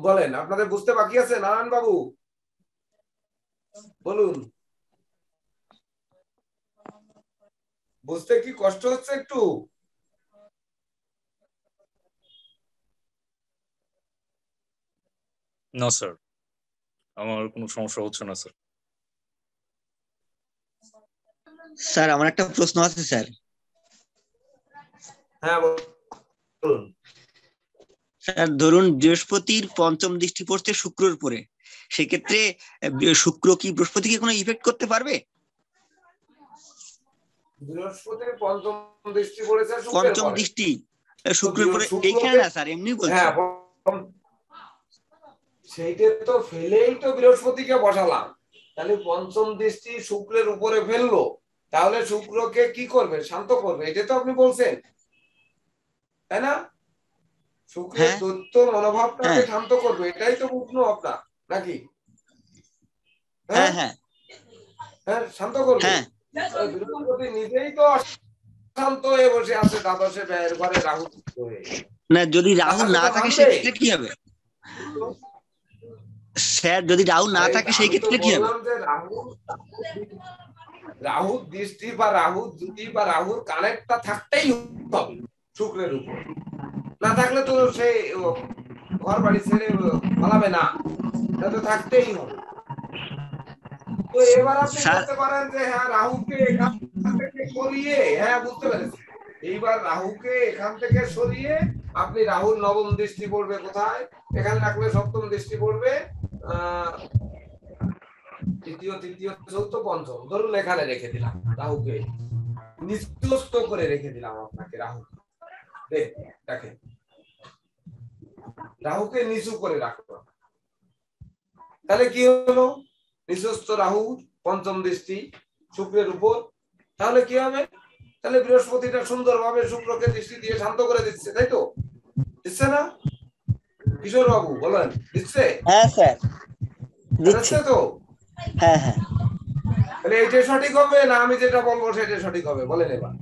Speaker 2: বলেন আপনাদের বুঝতে বাকি আছে? নারায়ণ বাবু বলুন, বুঝতে কি কষ্ট হচ্ছে একটু?
Speaker 5: না স্যার, আমার কোনো সমস্যা হচ্ছে না স্যার।
Speaker 4: স্যার আমার একটা প্রশ্ন আছে স্যার।
Speaker 2: হ্যাঁ বলুন।
Speaker 4: স্যার ধরুন বৃহস্পতির পঞ্চম দৃষ্টি পড়ছে শুক্রের উপরে, সেক্ষেত্রে শুক্র কি বৃহস্পতিকে কোনো ইফেক্ট করতে পারবে?
Speaker 2: বৃহস্পতির পঞ্চম দৃষ্টি পড়েছে শুক্রের
Speaker 4: পঞ্চম
Speaker 2: পরে।
Speaker 4: দৃষ্টি শুক্রের পরে,
Speaker 2: শুক্রকে-
Speaker 4: এইখানে না স্যার এমনি বলছি।
Speaker 2: হ্যাঁ সেইটা তো ফেলেই তো বৃহস্পতিকে বসালাম, তাহলে পঞ্চম দৃষ্টি শুক্রের উপরে ফেললো, তাহলে শুক্রকে কি করবে? শান্ত করবে, এটা তো আপনি বলছেন, তাই না? শুক্রের
Speaker 4: হ্যাঁ।
Speaker 2: দৈত্য মনোভাবটাকে
Speaker 4: হ্যাঁ।
Speaker 2: শান্ত করবে, এটাই তো প্রশ্ন আপনার নাকি?
Speaker 4: হ্যাঁ হ্যাঁ
Speaker 2: হ্যাঁ, শান্ত করবে।
Speaker 4: হ্যাঁ।
Speaker 2: তাহলে বৃহস্পতি নিজেই তো শান্ত হয়ে বসে আছে দ্বাদশে ব্যয়ের ঘরে রাহু হয়ে।
Speaker 4: না, যদি রাহু
Speaker 2: তাহলে
Speaker 4: না
Speaker 2: তো
Speaker 4: থাকে
Speaker 2: ভাঙবে।
Speaker 4: সেক্ষেত্রে কি হবে স্যার? যদি রাহু না থাকে সেই
Speaker 2: আমি তো
Speaker 4: ক্ষেত্রে কি হবে?
Speaker 2: বললাম যে রাহুর দৃষ্টি বা রাহুর জ্যোতি বা রাহুর কানেক্টটা থাকতেই হবে শুক্রের উপর, না থাকলে তো সে ঘর বাড়ি ছেড়ে পালাবে না, তা তো থাকতেই হবে। তো এবার আপনি
Speaker 4: স্যার-
Speaker 2: বলতে পারেন যে হ্যাঁ রাহুকে এখান থেকে সরিয়ে, হ্যাঁ বুঝতে পেরেছি, এইবার রাহুকে এখান থেকে সরিয়ে আপনি রাহুর নবম দৃষ্টি পড়বে কোথায়? এখানে রাখলে সপ্তম দৃষ্টি পড়বে তৃতীয়, তৃতীয়, চতুর্থ, পঞ্চম, ধরুন এখানে রেখে দিলাম রাহুকে, নিচস্থ করে রেখে দিলাম আপনাকে রাহু, দেখেন রাহুকে নিচু করে রাখবো, তাহলে কি হলো? নিচস্থ রাহু পঞ্চম দৃষ্টি শুক্রের উপর, তাহলে কি হবে? তাহলে বৃহস্পতিটা সুন্দরভাবে শুক্রকে দৃষ্টি দিয়ে শান্ত করে দিচ্ছে, তাই তো? দিচ্ছে না কিশোর বাবু, বলেন দিচ্ছে?
Speaker 4: হ্যাঁ স্যার দিচ্ছে।
Speaker 2: দিচ্ছে তো?
Speaker 4: হ্যাঁ হ্যাঁ।
Speaker 2: তাহলে এইটা সঠিক হবে না আমি যেটা বলবো সেটা সঠিক হবে? বলেন এবার।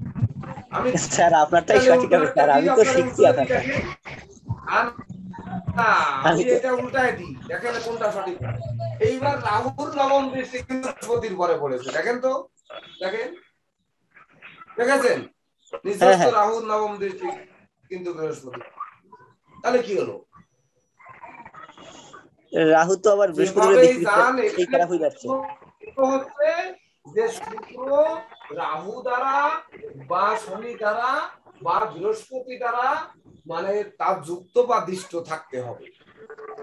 Speaker 2: আমি
Speaker 4: স্যার আপনারটাই সঠিক হবে স্যার, আমি তো শিখছি আপনার কাছে।
Speaker 2: আমি এটা উল্টায় দিই, দেখেন কোনটা সঠিক। এইবার রাহুর নবম দৃষ্টি বৃহস্পতির পরে পড়েছে, দেখেন তো, দেখেন, দেখেছেন নিজস্ব রাহুর নবম দৃষ্টি কিন্তু বৃহস্পতি, তাহলে কি হলো?
Speaker 4: রাহু তো আবার বৃহস্পতির দিক খারাপ হয়ে যাচ্ছে।
Speaker 2: হচ্ছে যে শুক্র রাহু দ্বারা বা শনি দ্বারা বা বৃহস্পতি দ্বারা মানে তার যুক্ত বা দৃষ্ট থাকতে হবে,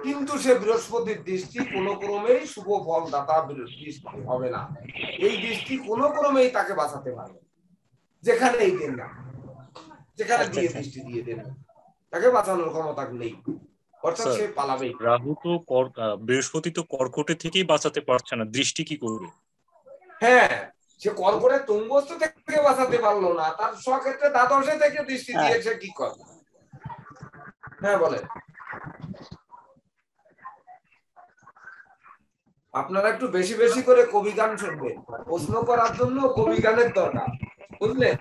Speaker 2: কিন্তু সে বৃহস্পতির দৃষ্টি কোনো ক্রমেই শুভ ফল দাতা দৃষ্টি হবে না। এই দৃষ্টি কোনো ক্রমেই তাকে বাঁচাতে পারবে, যেখানেই দেন না, যেখানে দিয়ে দৃষ্টি দিয়ে দেন, তাকে বাঁচানোর ক্ষমতা নেই, অর্থাৎ সে পালাবেই।
Speaker 5: রাহু তো বৃহস্পতি তো কর্কটে থেকেই বাঁচাতে পারছে না, দৃষ্টি কি করবে?
Speaker 2: হ্যাঁ, সে কর্কটের তুঙ্গস্থ থেকে বাঁচাতে পারলো না, তার স্বক্ষেত্রে দ্বাদশে থেকে দৃষ্টি দিয়েছে, কি করবে? হ্যাঁ বলেন। আপনারা একটু বেশি বেশি করে কবি গান শুনবেন, প্রশ্ন করার জন্য কবি গানের দরকার, বুঝলেন?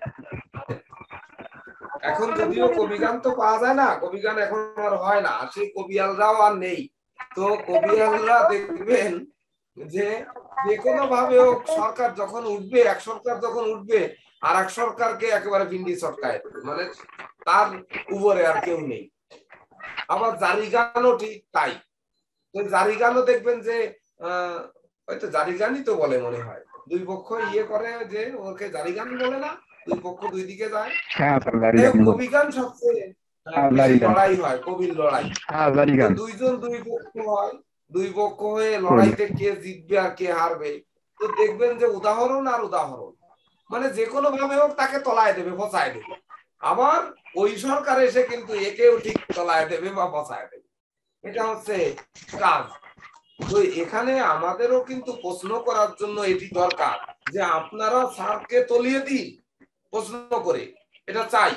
Speaker 2: এখন যদিও কবি গান তো পাওয়া যায় না, কবি গান এখন আর হয় না, সেই কবিয়ালরাও আর নেই, তো কবিয়ালরা দেখবেন যে যে কোনো ভাবে সরকার যখন উঠবে, এক সরকার যখন উঠবে আর এক সরকারকে একেবারে পিন্ডি চটকায়, মানে তার উপরে আর কেউ নেই। আবার জারি গানও ঠিক তাই, তো জারি গানও দেখবেন যে হয়তো জারি গানই তো বলে মনে হয়, দুই পক্ষ ইয়ে করে যে ওকে জারি গান বলে না, দুই পক্ষ দুই দিকে যায়। কবি গান সবচেয়ে লড়াই হয়, কবির লড়াই, দুইজন দুই পক্ষ হয়, দুই পক্ষ হয়ে লড়াইতে কে জিতবে আর কে হারবে, তো দেখবেন যে উদাহরণ আর উদাহরণ, মানে যে কোনো ভাবে হোক তাকে তলায় দেবে, ফসায় দেবে, আবার ওই সরকার এসে কিন্তু একেও ঠিক তলায় দেবে বা ফসায় দেবে, এটা হচ্ছে কাজ। তো এখানে আমাদেরও কিন্তু প্রশ্ন করার জন্য এটি দরকার যে আপনারা স্যারকে তলিয়ে দিন প্রশ্ন করে, এটা চাই,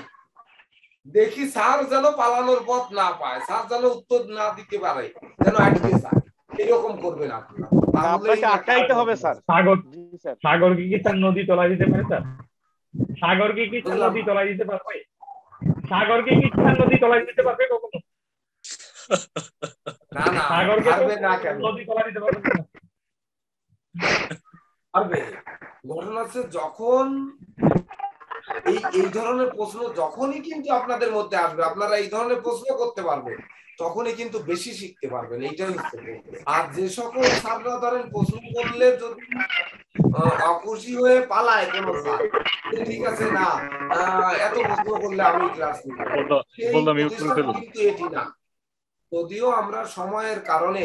Speaker 2: দেখি স্যার যেন পালানোর পথ না পায়, স্যার যেন উত্তর না দিতে পারে, যেন আটকে যায়, এরকম করবেন আপনারা,
Speaker 1: আপনাকে আটকাইতে হবে স্যার।
Speaker 7: সাগর কি স্যার নদী তলায় দিতে পারে স্যার? সাগর কি স্যার নদী তলায় দিতে পারবে? সাগর কি স্যার নদী তলায় দিতে পারবে কখনো?
Speaker 2: না না,
Speaker 7: সাগরকে
Speaker 2: পারবে না কেন?
Speaker 7: নদী তলায় দিতে পারবে না,
Speaker 2: পারবে। ঘটনা হচ্ছে যখন এই ধরনের প্রশ্ন যখনই কিন্তু আপনাদের মধ্যে আসবে, আপনারা এই ধরনের প্রশ্ন করতে পারবেন, তখনই কিন্তু বেশি শিখতে পারবেন, এইটাই হচ্ছে। আর যে সকল ছাত্ররা ধরেন প্রশ্ন করলে যদি অখুশি হয়ে পালায় কোনো স্যার, ঠিক আছে না এত প্রশ্ন করলে আমি ক্লাস নিব, কিন্তু এটি না। যদিও আমরা সময়ের কারণে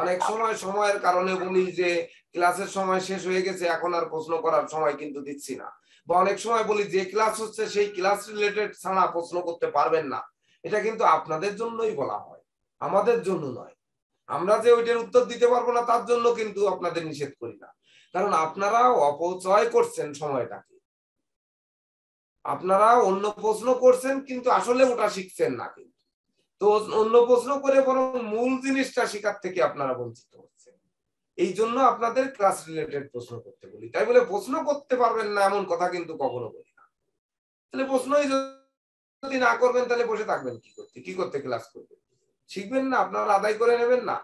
Speaker 2: অনেক সময়ের কারণে বলি যে ক্লাসের সময় শেষ হয়ে গেছে, এখন আর প্রশ্ন করার সময় কিন্তু দিচ্ছি না, বা অনেক সময় বলি যে ক্লাস হচ্ছে সেই ক্লাস রিলেটেড ছাড়া প্রশ্ন করতে পারবেন না, এটা কিন্তু আপনাদের জন্যই বলা হয়, আমাদের জন্য নয়। আমরা যে ওইটার উত্তর দিতে পারবো না তার জন্য কিন্তু আপনাদের নিষেধ করি না, কারণ আপনারা অপচয় করছেন সময়টাকে, আপনারা অন্য প্রশ্ন করছেন কিন্তু আসলে ওটা শিখছেন না, কিন্তু তো অন্য প্রশ্ন করে বরং মূল জিনিসটা শেখার থেকে আপনারা বঞ্চিত হচ্ছেন। এই জন্য আপনাদের ক্লাস রিলেটেড প্রশ্ন করতে বলি। তাই বলে প্রশ্ন করতে পারবেন না এমন কথা কিন্তু কখনো বলি না। তাহলে প্রশ্নই যদি না করবেন তাহলে বসে থাকবেন কি করতে ক্লাস করবেন? শিখবেন না, আপনারা আদায় করে নেবেন না।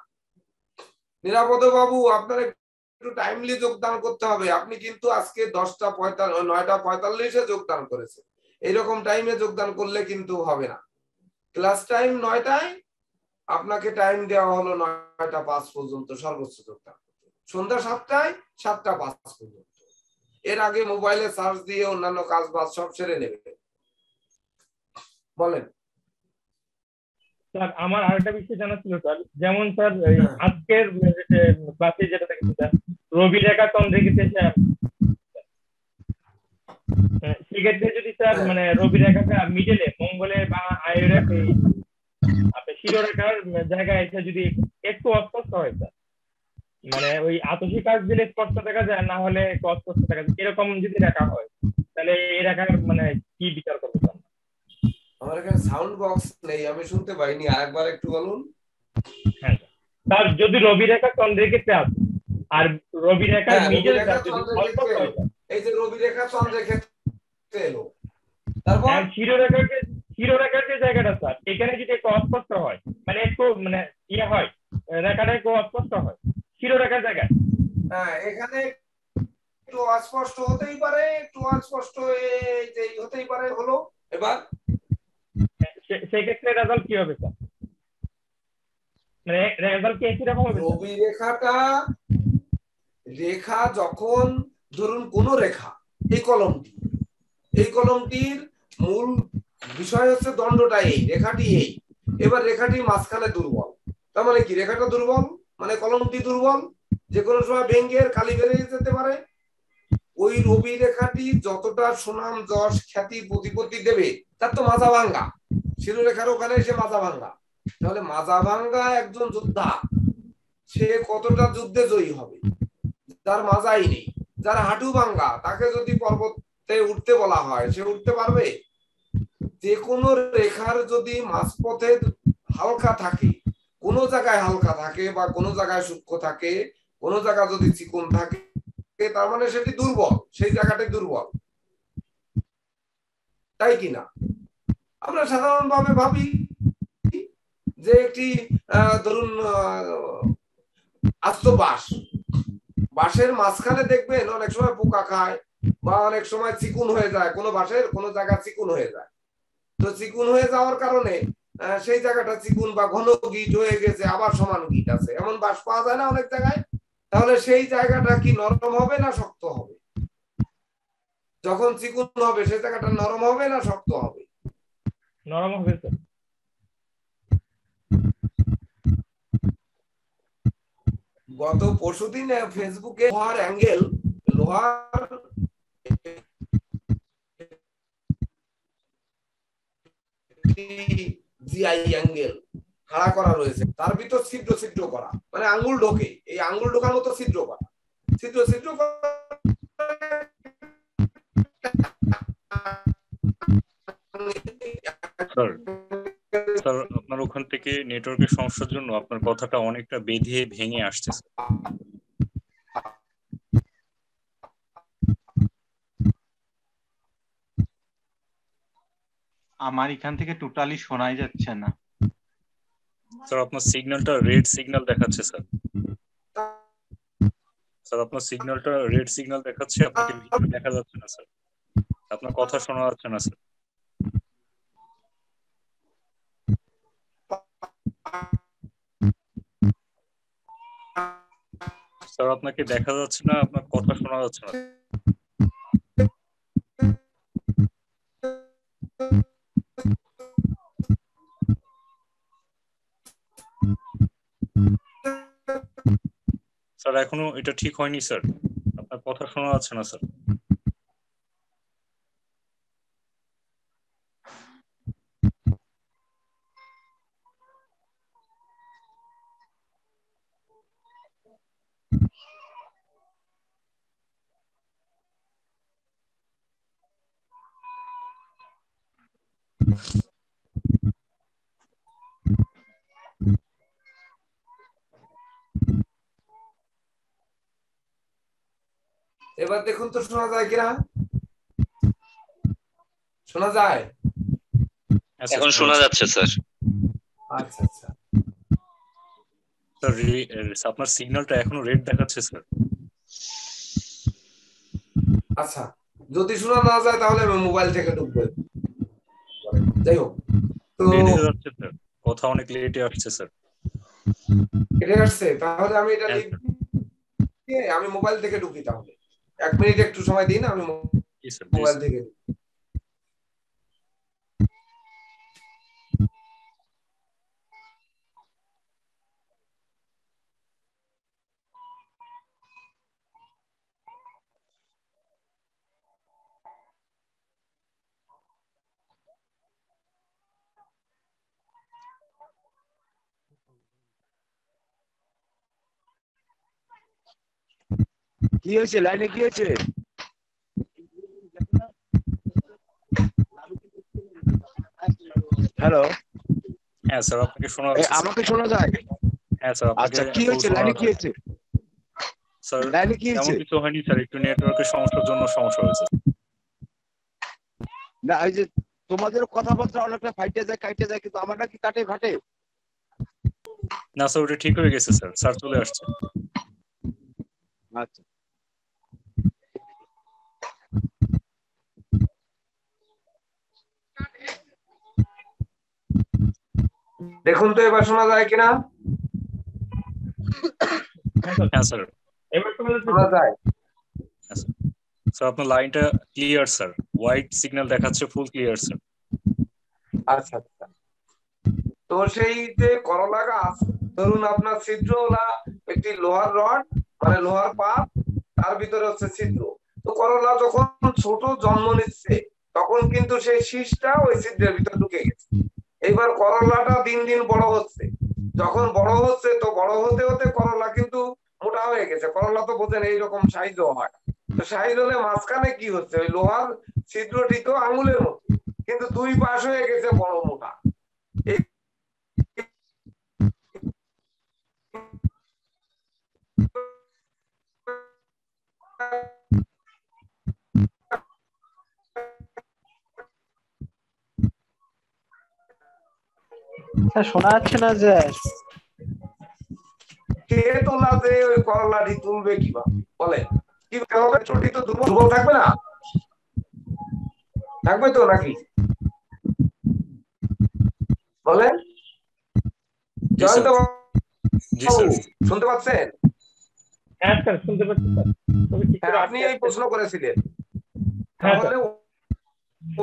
Speaker 2: নিরাপদ বাবু, আপনার একটু টাইমলি যোগদান করতে হবে। আপনি কিন্তু আজকে 9:45 যোগদান করেছেন, এইরকম টাইমে যোগদান করলে কিন্তু হবে না। ক্লাস টাইম 9টায়, আপনাকে টাইম দেওয়া হলো 9:05 পর্যন্ত সর্বোচ্চ যোগদান করতে, সন্ধ্যা 7টায় 7:05 পর্যন্ত। এর আগে মোবাইলে সার্চ দিয়ে অন্যান্য কাজ বাজ সব সেরে নেবে। বলেন
Speaker 7: স্যার। আমার আরেকটা বিষয় জানা ছিল স্যার, যেমন স্যার আজকের ক্লাসে যেটা দেখেছি স্যার, রবি রেখা চন্দ্রকেতে স্যার, সেক্ষেত্রে যদি স্যার মানে রবি রেখাটা মিডলে মঙ্গলে বা আয়ুরেখ আপনার শিরোরেখার জায়গায় এসে যদি একটু অস্পষ্ট হয় স্যার, মানে ওই আতসী কাজ দিলে স্পষ্ট দেখা যায়, না হলে একটু অস্পষ্ট দেখা যায়, এরকম যদি রেখা হয় তাহলে এই রেখার মানে কি বিচার করবো স্যার?
Speaker 2: আমার এখানে সাউন্ড বক্স নেই, আমি শুনতে পাইনি, আরেকবার একটু বলুন।
Speaker 7: হ্যাঁ স্যার, যদি রবি রেখা চন্দ্রকেতে আছে আর রবি রেখার মিডল
Speaker 2: এই যে রবি রেখা চন্দ্রক্ষেত্রে এলো, তারপর
Speaker 7: শিরোরেখার যে জায়গাটা স্যার, এখানে যদি একটু অস্পষ্ট হয়, মানে একটু মানে ইয়ে হয়, রেখাটা একটু অস্পষ্ট হয় শিরোরেখার জায়গায়,
Speaker 2: হ্যাঁ এখানে একটু অস্পষ্ট হতেই পারে, একটু অস্পষ্ট হতেই পারে, হলো। এবার
Speaker 7: সেক্ষেত্রে রেজাল্ট কি হবে স্যার? মানে রেজাল্ট কি একই রকম হবে?
Speaker 2: রবি রেখা যখন ধরুন কোন রেখা, এই কলমটির মূল বিষয় হচ্ছে দণ্ডটা, এই রেখাটি এই, এবার রেখাটি মাঝখানে দুর্বল, তার মানে কি রেখাটা দুর্বল মানে কলমটি দুর্বল, যে কোনো সময় ভেঙ্গের কালি বেরিয়ে যেতে পারে। ওই রবি রেখাটি যতটা সুনাম যশ খ্যাতি প্রতিপত্তি দেবে তার তো মাজা ভাঙ্গা, শিরোরেখার ওখানে এসে মাজা ভাঙ্গা, তাহলে মাজা ভাঙ্গা একজন যোদ্ধা, সে কতটা যুদ্ধে জয়ী হবে? যার মাজাই নেই, যার হাঁটু ভাঙ্গা, তাকে যদি পর্বতে উঠতে বলা হয় সে উঠতে পারবে? যে কোনো রেখার যদি মাঝপথে হালকা থাকে, কোন জায়গায় হালকা থাকে বা কোন জায়গায় সূক্ষ্ম থাকে, কোন জায়গা যদি চিকন থাকে, তার মানে সেটি দুর্বল, সেই জায়গাটি দুর্বল, তাই কিনা? আমরা সাধারণভাবে ভাবি যে একটি ধরুন আস্ত বাঁশের মাঝখানে দেখবেন অনেক সময় পোকা খায় বা অনেক সময় চিকুন হয়ে যায়, কোনো বাঁশের কোনো জায়গা চিকুন হয়ে যায়, তো চিকুন হয়ে যাওয়ার কারণে সেই জায়গাটা চিকুন বা ঘন গিট হয়ে গেছে, আবার সমান গিট আছে, এমন বাঁশ পাওয়া যায় না অনেক জায়গায়। তাহলে সেই জায়গাটা কি নরম হবে না শক্ত হবে? যখন চিকুন হবে সেই জায়গাটা নরম হবে না শক্ত হবে?
Speaker 7: নরম হবে স্যার।
Speaker 2: গত পরশুদিন ফেসবুকে লোহার জিআই অ্যাঙ্গেল খাড়া করা রয়েছে, তার ভিতর ছিদ্র করা, মানে আঙ্গুল ঢোকে, এই আঙ্গুল ঢোকার মতো ছিদ্র করা, ছিদ্র
Speaker 5: স্যার আপনার ওখান থেকে নেটওয়ার্কের সমস্যার জন্য আপনার কথাটা অনেকটা বেঁধে ভেঙে আসছে।
Speaker 3: আমার এখান থেকে টোটালি শোনাই যাচ্ছে না
Speaker 5: স্যার। আপনার সিগন্যালটা রেড সিগন্যাল দেখাচ্ছে স্যার। স্যার আপনার সিগন্যালটা রেড সিগন্যাল দেখাচ্ছে, আপনাকে ভিডিও দেখা যাচ্ছে না স্যার, আপনার কথা শোনা যাচ্ছে না স্যার। স্যার আপনাকে দেখা যাচ্ছে না, আপনার কথা শোনা যাচ্ছে না। স্যার এখনো এটা ঠিক হয়নি স্যার, আপনার কথা শোনা যাচ্ছে না স্যার।
Speaker 2: এবার দেখুন তো শোনা যায় কিনা? শোনা যায়?
Speaker 9: এখন শোনা যাচ্ছে স্যার।
Speaker 2: আচ্ছা আচ্ছা
Speaker 5: স্যার আপনার সিগন্যালটা এখনো রেড দেখাচ্ছে স্যার।
Speaker 2: আচ্ছা, যদি শোনা না যায় তাহলে আমি মোবাইল থেকে ঢুকবো। যাই হোক, তো
Speaker 5: যাচ্ছে স্যার, কথা অনেক লেটে আসছে স্যার।
Speaker 2: এটা আসছে, তাহলে আমি এটা লিখে আমি মোবাইল থেকে ঢুকি। তাহলে 1 মিনিট একটু সময় দিন, আমি মোবাইল থেকে
Speaker 10: কি হয়েছে? লাইনে কি হয়েছে? হ্যালো,
Speaker 5: হ্যাঁ স্যার, আপনাকে শোনা যাচ্ছে।
Speaker 10: আমাকে শোনা যায়?
Speaker 5: হ্যাঁ স্যার।
Speaker 10: আচ্ছা, কি হয়েছে? লাইনে কি হয়েছে?
Speaker 5: স্যার
Speaker 10: লাইনে কি হয়েছে?
Speaker 5: তেমন কিছু হয়নি স্যার, একটু নেটওয়ার্কের সমস্যার জন্য সমস্যা হয়েছে।
Speaker 10: না, এই যে তোমাদের কথাবার্তা অনেকটা ফাইটে যায় কাটে যায়, কিন্তু আমারটা কি কাটে ঘাটে?
Speaker 5: না স্যার, ওটা ঠিক হয়ে গেছে স্যার, স্যার চলে আসছে।
Speaker 10: আচ্ছা,
Speaker 2: দেখুন তো এবার শোনা যায় কিনা?
Speaker 5: হ্যাঁ স্যার,
Speaker 7: এবার
Speaker 2: শোনা যায়।
Speaker 5: স্যার আপনার লাইনটা ক্লিয়ার স্যার, হোয়াইট সিগন্যাল দেখাচ্ছে, ফুল ক্লিয়ার স্যার।
Speaker 2: আচ্ছা আচ্ছা, তো সেই যে করলা গাছ, ধরুন আপনার ছিদ্রওয়ালা একটি লোহার রড, মানে লোহার পাত, তার ভিতরে হচ্ছে ছিদ্র। তো করলা যখন ছোট জন্ম নিচ্ছে, তখন কিন্তু সেই শীষটা ওই ছিদ্রের ভিতরে ঢুকে গেছে। এইবার করলাটা দিন দিন বড় হচ্ছে, যখন বড় হচ্ছে তো বড় হতে হতে করলা কিন্তু মোটা হয়ে গেছে। করলা তো বোঝেন এইরকম সাইজও হয়। তো সাইজ হলে মাঝখানে কি হচ্ছে, ওই লোহার ছিদ্রটি তো আঙুলের মতো, কিন্তু দুই পাশ হয়ে গেছে বড় মোটা।
Speaker 8: শোনা যাচ্ছে না যে
Speaker 2: কে তোলা যে ওই করলাটি তুলবে কিভাবে বলেন? কিভাবে হবে? চটি তো দুর্বল থাকবে না, থাকবে তো নাকি বলেন? জয়ন্ত বাবু শুনতে পাচ্ছেন?
Speaker 7: হ্যাঁ স্যার, শুনতে পাচ্ছি স্যার।
Speaker 2: আপনি এই প্রশ্ন করেছিলেন, তাহলে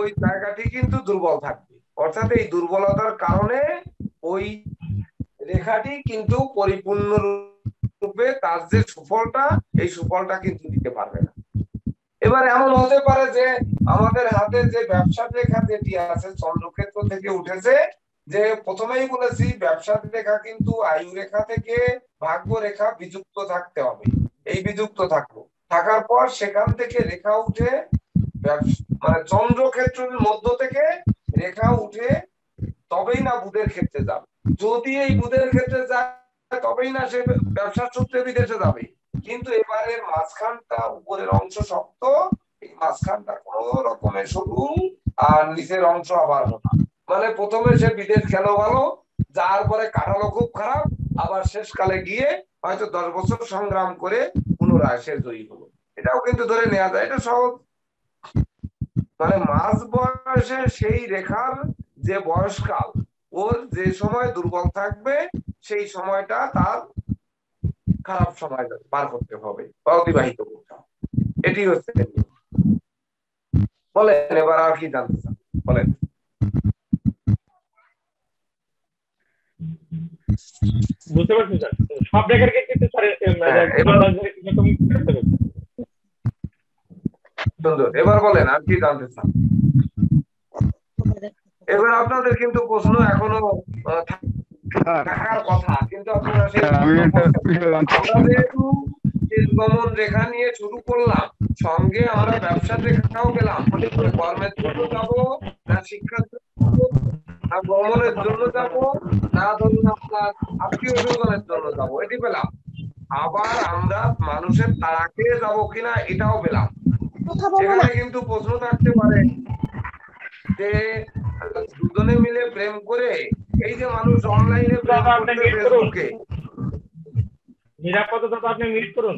Speaker 2: ওই জায়গাটি কিন্তু দুর্বল থাকবে, অর্থাৎ এই দুর্বলতার কারণে ওই রেখাটি কিন্তু পরিপূর্ণ রূপে তার যে সুফলটা, এই সুফলটা কিন্তু দিতে পারবে না। এবার এমন হতে পারে যে আমাদের হাতে যে ব্যবসার রেখা যেটি আছে চন্দ্রক্ষেত্র থেকে উঠেছে, যে প্রথমেই বলেছি ব্যবসার রেখা কিন্তু আয়ু রেখা থেকে ভাগ্য রেখা বিযুক্ত থাকতে হবে। এই বিযুক্ত থাকার পর সেখান থেকে রেখা উঠে, মানে চন্দ্রক্ষেত্রের মধ্য থেকে রেখা উঠে তবেই না বুধের ক্ষেত্রে যাবে। যদি এই বুধের ক্ষেত্রে যায় তবেই না সে ব্যবসার সূত্রে বিদেশে যাবে। কিন্তু এবারের মাঝখানটা, উপরের অংশ শক্ত, এই মাঝখানটা কোন রকমের সরু, আর নিচের অংশ আবার মোটা। মানে প্রথমে সে বিদেশ গেল ভালো, যার পরে কাটালো খুব খারাপ, আবার শেষকালে গিয়ে হয়তো 10 বছর সংগ্রাম করে পুনরায় সে জয়ী হলো। এটাও কিন্তু ধরে নেওয়া যায়, এটা সহজ। মানে মাঝ বয়সে সেই রেখার যে বয়সকাল, ওর যে সময় দুর্বল থাকবে সেই সময়টা তার খারাপ সময় পার করতে হবে বা অতিবাহিত করতে হবে। এটি হচ্ছে বলেন। এবার আর কি জানতে চান বলেন?
Speaker 7: বুঝতে পারছি স্যার, সব রেখার ক্ষেত্রে স্যার
Speaker 2: সুন্দর। এবার বলেন আর কি জানতে চান? এবার আপনাদের কিন্তু প্রশ্ন এখনো থাকার কথা, কিন্তু আপনারা যেহেতু গমন রেখা নিয়ে শুরু করলাম, সঙ্গে আমরা ব্যবসার রেখাও গেলাম, কর্মের জন্য যাবো না শিক্ষার জন্য ভ্রমণের জন্য যাব, না ধরুন আপনার আত্মীয় স্বজনের জন্য যাব, এটি পেলাম। আবার আমরা মানুষের তাড়া খেয়ে যাবো কিনা এটাও পেলাম। এখানে কিন্তু প্রশ্ন থাকতে পারে যে দুজনে মিলে প্রেম করে, এই যে মানুষ অনলাইনে প্রেম করছে ফেসবুকে,
Speaker 7: নিরাপত্তা তো আপনি মিট করুন।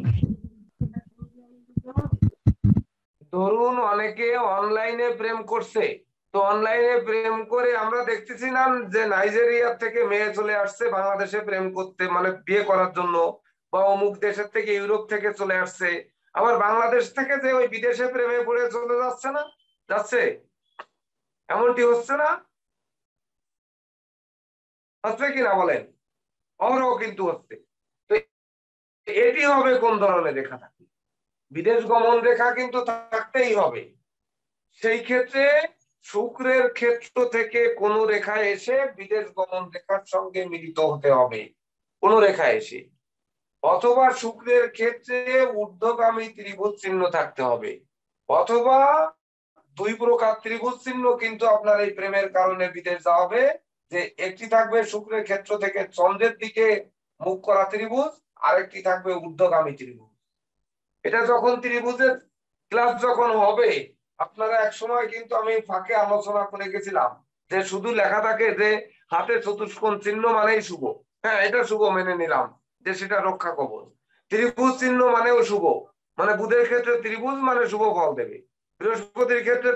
Speaker 2: ধরুন অনেকে অনলাইনে প্রেম করছে, তো অনলাইনে প্রেম করে আমরা দেখতেছি না যে নাইজেরিয়া থেকে মেয়ে চলে আসছে বাংলাদেশে প্রেম করতে, মানে বিয়ে করার জন্য, বা অমুক দেশের থেকে ইউরোপ থেকে চলে আসছে, আবার বাংলাদেশ থেকে যে ওই বিদেশে প্রেমে পড়ে চলে যাচ্ছে না, যাচ্ছে, এমনটি হচ্ছে না, হচ্ছে কিনা বলেন? অহরহ কিন্তু হচ্ছে। তো এটি হবে কোন ধরনের রেখা থাকে? বিদেশ গমন রেখা কিন্তু থাকতেই হবে। সেই ক্ষেত্রে শুক্রের ক্ষেত্র থেকে কোন রেখা এসে বিদেশ গমন রেখার সঙ্গে মিলিত হতে হবে, কোন রেখা এসে, অথবা শুক্রের ক্ষেত্রে ঊর্ধ্বগামী ত্রিভুজ চিহ্ন থাকতে হবে, অথবা দুই প্রকার ত্রিভুজ চিহ্ন কিন্তু আপনার এই প্রেমের কারণে বিদেশ যাওয়া হবে। যে একটি থাকবে শুক্রের ক্ষেত্র থেকে চন্দ্রের দিকে মুখ করা ত্রিভুজ, আরেকটি থাকবে ঊর্ধ্বগামী ত্রিভুজ। এটা যখন ত্রিভুজের ক্লাস যখন হবে, আপনারা এক সময় কিন্তু আমি ফাঁকে আলোচনা করে গেছিলাম যে শুধু লেখা থাকে যে হাতে চতুষ্কোণ চিহ্ন মানেই শুভ। হ্যাঁ, এটা শুভ মেনে নিলাম যে সেটা রক্ষা কবচ। ত্রিভুজ চিহ্ন মানেও শুভ, মানে বুধের ক্ষেত্রে ত্রিভুজ মানে শুভ ফল দেবে, বৃহস্পতির ক্ষেত্রে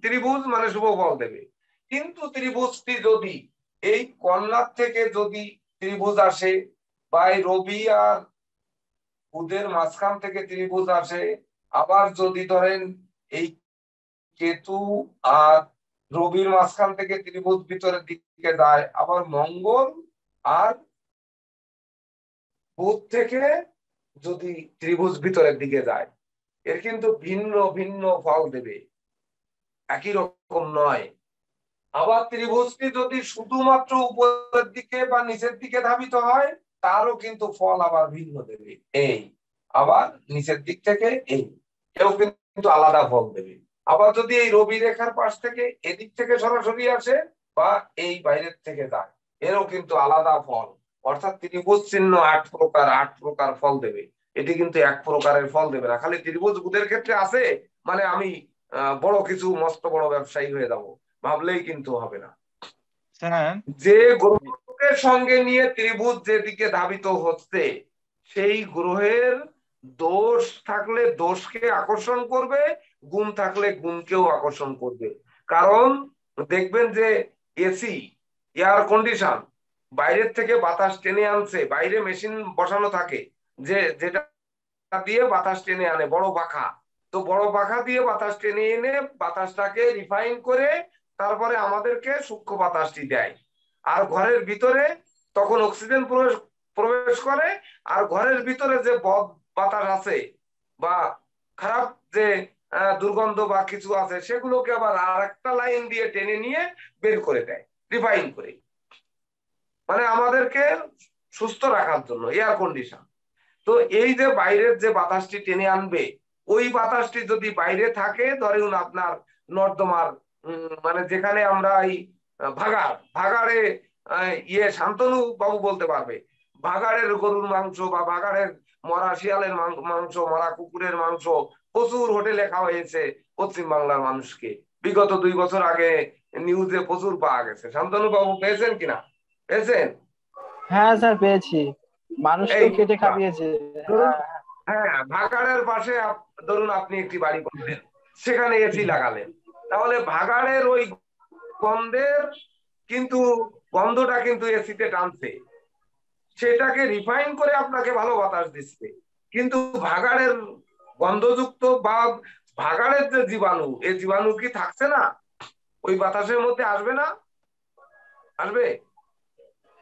Speaker 2: ত্রিভুজ মানে শুভ ফল দেবে। কিন্তু ত্রিভুজটি যদি এই কন্যার থেকে যদি ত্রিভুজ আসে, বা এই রবি আর বুধের মাঝখান থেকে ত্রিভুজ আসে, আবার যদি ধরেন এই কেতু আর রবির মাঝখান থেকে ত্রিভুজ ভিতরের দিকে যায়, আবার মঙ্গল আর বুধ থেকে যদি ত্রিভুজ ভিতরের দিকে যায়, এর কিন্তু ভিন্ন ভিন্ন ফল দেবে, একই রকম নয়। আবার ত্রিভুজটি যদি শুধুমাত্র উপরের দিকে বা নিচের দিকে ধাবিত হয়, তারও কিন্তু ফল আবার ভিন্ন দেবে। এই আবার নিচের দিক থেকে এও কিন্তু আলাদা ফল দেবে। আবার যদি এই রবি রেখার পাশ থেকে এদিক থেকে সরাসরি আসে, বা এই বাইরের থেকে যায়, এরও কিন্তু আলাদা ফল। অর্থাৎ ত্রিভুজ চিহ্ন 8 প্রকার ফল দেবে, এটি কিন্তু এক প্রকারের ফল দেবে না। খালি ত্রিভুজ বুধের ক্ষেত্রে আছে মানে আমি বড় কিছু মস্ত বড় ব্যবসায়ী হয়ে যাব ভাবলেই কিন্তু হবে না। যে গ্রহের সঙ্গে নিয়ে ত্রিভুজ যেদিকে ধাবিত হচ্ছে, সেই গ্রহের দোষ থাকলে দোষকে আকর্ষণ করবে, গুণ থাকলে গুণকেও আকর্ষণ করবে। কারণ দেখবেন যে এসি, এয়ার কন্ডিশন বাইরের থেকে বাতাস টেনে আনছে, বাইরে মেশিন বসানো থাকে যে যেটা দিয়ে বাতাস টেনে আনে, বড় পাখা, তো বড় পাখা দিয়ে বাতাস টেনে এনে বাতাসটাকে রিফাইন করে তারপরে আমাদেরকে সূক্ষ্ম বাতাসটি দেয়। আর ঘরের ভিতরে তখন অক্সিজেন প্রবেশ করে, আর ঘরের ভিতরে যে বদ বাতাস আছে বা খারাপ যে দুর্গন্ধ বা কিছু আছে, সেগুলোকে আবার আরেকটা লাইন দিয়ে টেনে নিয়ে বের করে দেয় রিফাইন করে, মানে আমাদেরকে সুস্থ রাখার জন্য এয়ার কন্ডিশন। তো এই যে বাইরের যে বাতাসটি টেনে আনবে, ওই বাতাসটি যদি বাইরে থাকে, ধরুন আপনার নর্দমার মানে যেখানে আমরা এই ভাগাড়ে শান্তনু বাবু বলতে পারবে, ভাগাড়ের গরুর মাংস বা ভাগাড়ের মরা শিয়ালের মাংস, মরা কুকুরের মাংস প্রচুর হোটেলে খাওয়া হয়েছে পশ্চিম বাংলার মানুষকে। বিগত 2 বছর আগে নিউজে প্রচুর পাওয়া গেছে। শান্তনু বাবু পেয়েছেন কিনা? পেয়েছেন?
Speaker 8: হ্যাঁ স্যার পেয়েছি, মানুষ তো কেটে খাইয়েছে।
Speaker 2: হ্যাঁ, ভাগাড়ের পাশে ধরুন আপনি একটি বাড়ি করলেন, সেখানে এসি লাগালেন, তাহলে ভাগাড়ের ওই গন্ধের কিন্তু গন্ধটা কিন্তু এসিতে টানছে, সেটাকে রিফাইন করে আপনাকে ভালো বাতাস দিচ্ছে। কিন্তু ভাগাড়ের গন্ধযুক্ত বা ভাগাড়ের যে জীবাণু, এই জীবাণু কি থাকছে না ওই বাতাসের মধ্যে? আসবে না? আসবে?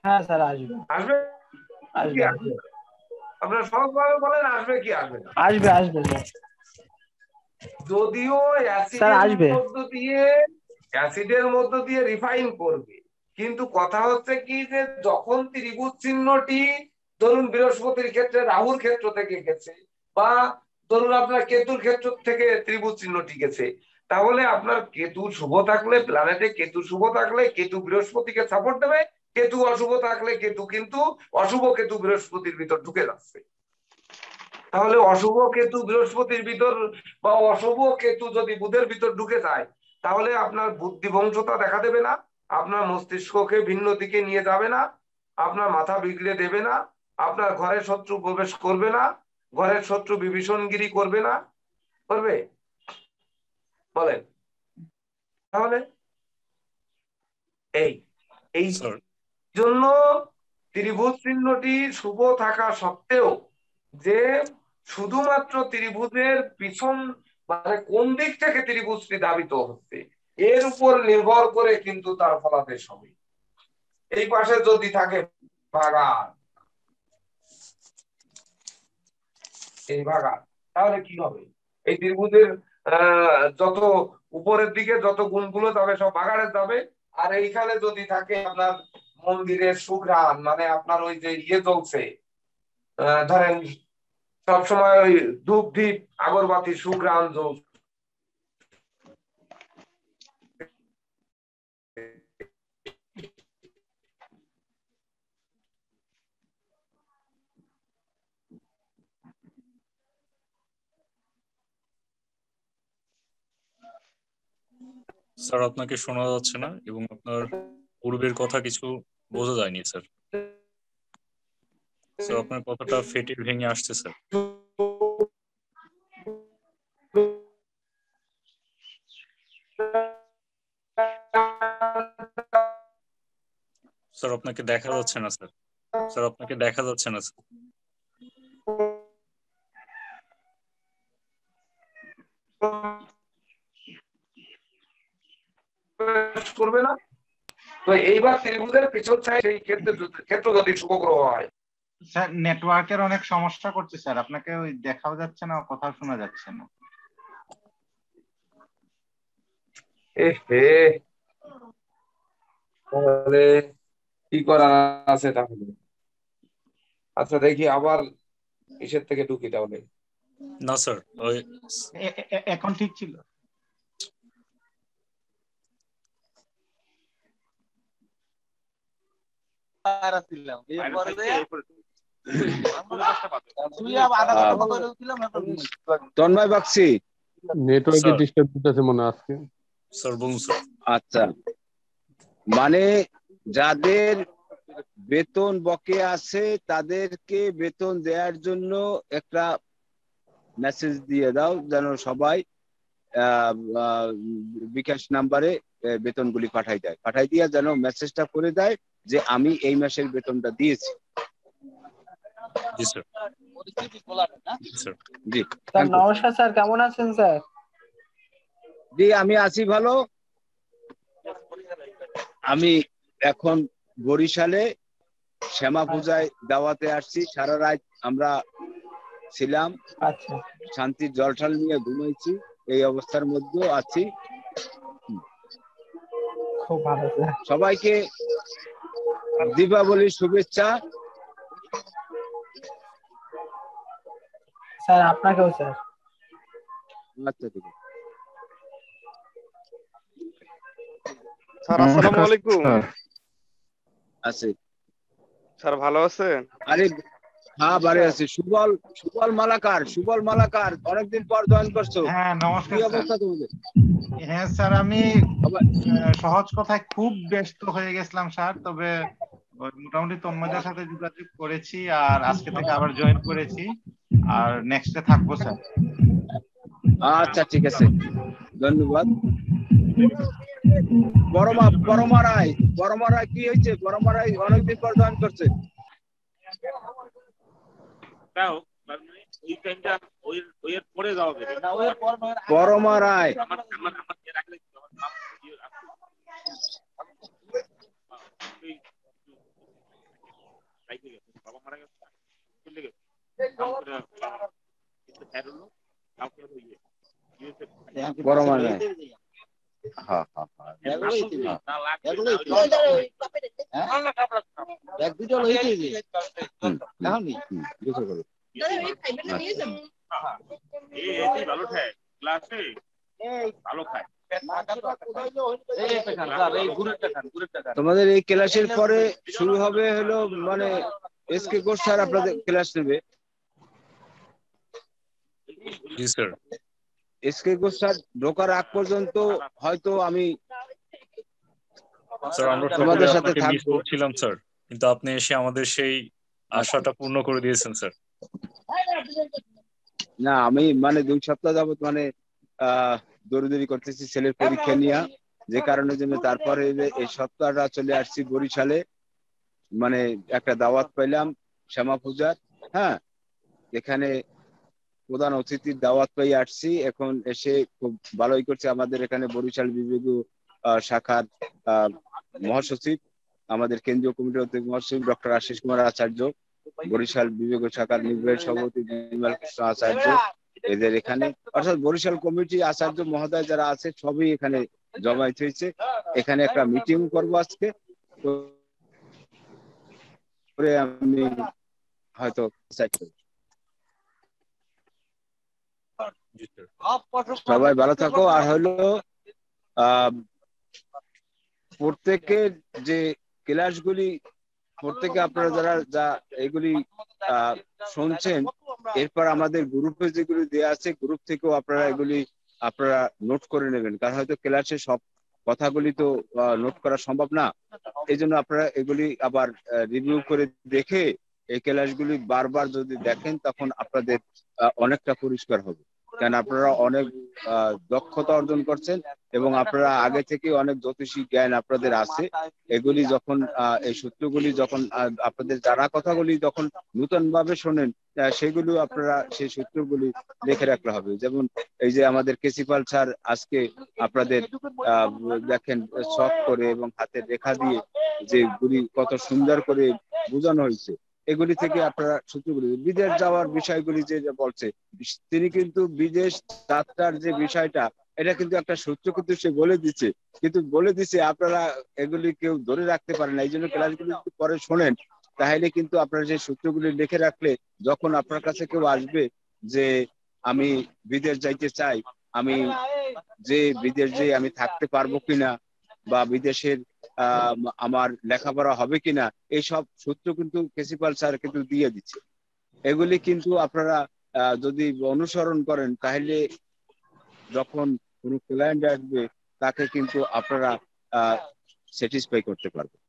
Speaker 8: হ্যাঁ স্যার আসবে।
Speaker 2: আসবে কি আসবে? আপনারা সহজভাবে বলেন, আসবে কি আসবে না?
Speaker 8: আসবে আসবে স্যার।
Speaker 2: যদিও অ্যাসিডের মধ্য দিয়ে রিফাইন করবে, কিন্তু কথা হচ্ছে কি যে যখন ত্রিভুজ চিহ্নটি ধরুন বৃহস্পতির ক্ষেত্রে রাহুর ক্ষেত্র থেকে গেছে, বা ধরুন আপনার কেতুর ক্ষেত্র থেকে ত্রিভুজ চিহ্নটি গেছে, তাহলে আপনার কেতু শুভ থাকলে, প্ল্যানেটে কেতু শুভ থাকলে কেতু বৃহস্পতিকে সাপোর্ট দেবে, কেতু অশুভ থাকলে কেতু কিন্তু অশুভ কেতু বৃহস্পতির ভিতর ঢুকে যাচ্ছে। তাহলে অশুভ কেতু বৃহস্পতির ভিতর বা অশুভ কেতু যদি বুধের ভিতর ঢুকে যায়, তাহলে আপনার বুদ্ধিভংসতা দেখা দেবে না, আপনার মস্তিষ্ককে ভিন্ন দিকে নিয়ে যাবে না, আপনার মাথা বিগড়ে দেবে না, আপনার ঘরে শত্রু প্রবেশ করবে না, ঘরের শত্রু বিভীষণগিরি করবে না, করবে? বলেন। তাহলে এই জন্য ত্রিভুজ চিহ্নটি শুভ থাকা সত্ত্বেও যে শুধুমাত্র ত্রিভুজের পিছন মানে কোন দিক থেকে ত্রিভুজটি ধাবিত হচ্ছে এর উপর নির্ভর করে কিন্তু তার ফলাদেশ হবে। এই পাশে যদি থাকে ভাগার, এই ভাগার, তাহলে কি হবে? এই ত্রিভুজের যত উপরের দিকে যত গুণগুলো যাবে সব ভাগাড়ে যাবে। আর এইখানে যদি থাকে আপনার মন্দিরের সুঘ্রাণ, মানে আপনার ওই যে ইয়ে জ্বলছে, ধরেন সবসময় ওই ধূপ দ্বীপ আগরবাতি সুঘ্রাণ জ্বলছে,
Speaker 5: স্যার আপনাকে শোনা যাচ্ছে না এবং আপনার পূর্বের কথা কিছু বোঝা যায়নি স্যার। স্যার আপনার কথাটা ফেটে ভেঙে আসছে স্যার। স্যার আপনাকে দেখা যাচ্ছে না স্যার। স্যার আপনাকে দেখা যাচ্ছে না স্যার।
Speaker 2: করবে না। তো এইবার ত্রিভুজের পিছন সাইড এই ক্ষেত্র যদি শুভ গ্রহ হয়।
Speaker 3: স্যার নেটওয়ার্কের অনেক সমস্যা করছে স্যার, আপনাকে ওই দেখাও যাচ্ছে না, কথাও শোনা যাচ্ছে না।
Speaker 2: তাহলে কি করার আছে তাহলে? আচ্ছা দেখি আবার কিসের থেকে ঢুকি তাহলে।
Speaker 5: না স্যার ওই
Speaker 3: এখন ঠিক ছিল।
Speaker 10: তন্ময় বাগচি,
Speaker 1: নেটওয়ার্কে ডিস্টার্ব দিতেছে মনে আজকে।
Speaker 5: স্যার বলুন স্যার।
Speaker 10: আচ্ছা, মানে যাদের বেতন বকেয়া আছে তাদেরকে বেতন দেওয়ার জন্য একটা মেসেজ দিয়ে দাও, যেন সবাই বিকাশ নাম্বারে বেতনগুলি পাঠাই দিয়ে যেন মেসেজটা করে দেয় যে আমি এই মাসের বেতনটা দিয়েছি।
Speaker 5: জি স্যার।
Speaker 10: জি
Speaker 8: স্যার নমস্কার স্যার, কেমন আছেন স্যার?
Speaker 10: জি আমি আছি ভালো। আমি এখন বরিশালে শ্যামা পূজায় দাওয়াতে আসছি, সারা রাত আমরা ছিলাম, শান্তির জলঠাল নিয়ে ঘুমাইছি, এই অবস্থার মধ্যেও আছি।
Speaker 8: খুব ভালো স্যার।
Speaker 10: সবাইকে দীপাবলির শুভেচ্ছা।
Speaker 8: স্যার আপনাকেও স্যার।
Speaker 10: আচ্ছা ঠিক আছে
Speaker 1: স্যার আসসালামু আলাইকুম।
Speaker 10: আছে
Speaker 1: স্যার ভালো আছেন?
Speaker 10: আরে হ্যাঁ বাড়ি আছি। সুবল মালাকার অনেকদিন পর জয়েন করছো।
Speaker 3: হ্যাঁ নমস্কার
Speaker 10: কি অবস্থা তোমাদের?
Speaker 3: হ্যাঁ স্যার আমি সহজ কথায় খুব ব্যস্ত হয়ে গেছিলাম স্যার, তবে মোটামুটি তন্ময়দার সাথে যোগাযোগ করেছি আর আজকে থেকে আবার জয়েন করেছি, আর নেক্সটে থাকবো স্যার।
Speaker 10: আচ্ছা ঠিক আছে, ধন্যবাদ। বড়মারায় কি হয়েছে? বড়মারায় অনেকদিন পর জয়েন করছে। বড়মারায় বড়মারায় হ্যাঁ হ্যাঁ তোমাদের এই ক্লাসের পরে শুরু হবে হলো মানে এসকে কোর্স স্যার আপনাদের ক্লাস নেবে।
Speaker 5: জি স্যার।
Speaker 10: এসকে কোর্স স্যার ঢোকার আগ পর্যন্ত হয়তো আমি
Speaker 5: স্যার আমরা
Speaker 10: তোমাদের
Speaker 5: সকলে
Speaker 10: সাথে
Speaker 5: আপনাকে মিস
Speaker 10: থাকবো।
Speaker 5: করছিলাম স্যার, কিন্তু আপনি এসে আমাদের সেই আশাটা পূর্ণ করে দিয়েছেন স্যার।
Speaker 10: না আমি মানে 2 সপ্তাহ যাবত মানে দৌড়দৌড়ি করতেছি ছেলের পরীক্ষা নিয়ে, যে কারণে জন্য তারপরে এই সপ্তাহটা চলে আসছি বরিশালে, মানে একটা দাওয়াত পাইলাম শ্যামা পূজার। হ্যাঁ, এখানে প্রধান অতিথির দাওয়াত পেয়ে আসছি। এখন এসে খুব ভালোই করছে আমাদের এখানে বরিশাল বিভাগীয় শাখার মহাসচিব, আমাদের কেন্দ্রীয় কমিটির অধ্যক্ষ মহাসচিব ডক্টর আশিস কুমার আচার্য, বরিশাল বিভাগীয় শাখার নির্বাহী সভাপতি বিমল কৃষ্ণ আচার্য, এদের এখানে অর্থাৎ বরিশাল কমিটি আচার্য মহোদয় যারা আছে সবই এখানে জমায়েত হয়েছে। এখানে একটা মিটিং করবো আজকে, আমি হয়তো সবাই ভালো থাকো। আর হলো প্রত্যেকের যে ক্লাসগুলি প্রত্যেকে আপনারা যারা যা এগুলি শুনছেন, এরপর আমাদের গ্রুপে যেগুলি দেওয়া আছে গ্রুপ থেকেও আপনারা এগুলি আপনারা নোট করে নেবেন, কারণ হয়তো ক্লাসে সব কথাগুলি তো নোট করা সম্ভব না। এই জন্য আপনারা এগুলি আবার রিভিউ করে দেখে এই ক্লাসগুলি বারবার যদি দেখেন তখন আপনাদের অনেকটা পরিষ্কার হবে, কারণ আপনারা অনেক দক্ষতা অর্জন করছেন এবং আপনারা আগে থেকে অনেক জ্যোতিষী জ্ঞান আপনাদের আছে। এগুলি যখন এই সূত্রগুলি যখন আপনাদের জানা কথাগুলি যখন নতুন ভাবে শোনেন, সেগুলো আপনারা সেই সূত্রগুলি লিখে রাখতে হবে। যেমন এই যে আমাদের কেসিপাল স্যার আজকে আপনাদের দেখেন শখ করে এবং হাতের রেখা দিয়ে যে গুলি কত সুন্দর করে বোঝানো হয়েছে, এগুলি থেকে আপনারা সূত্রগুলি বিদেশ যাওয়ার বিষয়গুলি যে বলছে, তিনি কিন্তু বিদেশ যাত্রার যে বিষয়টা এটা কিন্তু একটা সূত্র কিন্তু সে বলে দিচ্ছে, কিন্তু বলে দিচ্ছে আপনারা এগুলি কেউ ধরে রাখতে পারেন না। এই জন্য ক্লাসগুলি যদি পরে শোনেন তাহলে কিন্তু আপনারা যে সূত্রগুলি লিখে রাখলে যখন আপনার কাছে কেউ আসবে যে আমি বিদেশ যাইতে চাই, আমি যে বিদেশ যে আমি থাকতে পারবো কিনা বা বিদেশের আমার লেখাপড়া হবে কিনা, এইসব সূত্র কিন্তু প্রিন্সিপাল স্যার কিন্তু দিয়ে দিচ্ছে। এগুলি কিন্তু আপনারা যদি অনুসরণ করেন তাহলে যখন কোনো ক্লায়েন্ট আসবে তাকে কিন্তু আপনারা স্যাটিসফাই করতে পারবেন।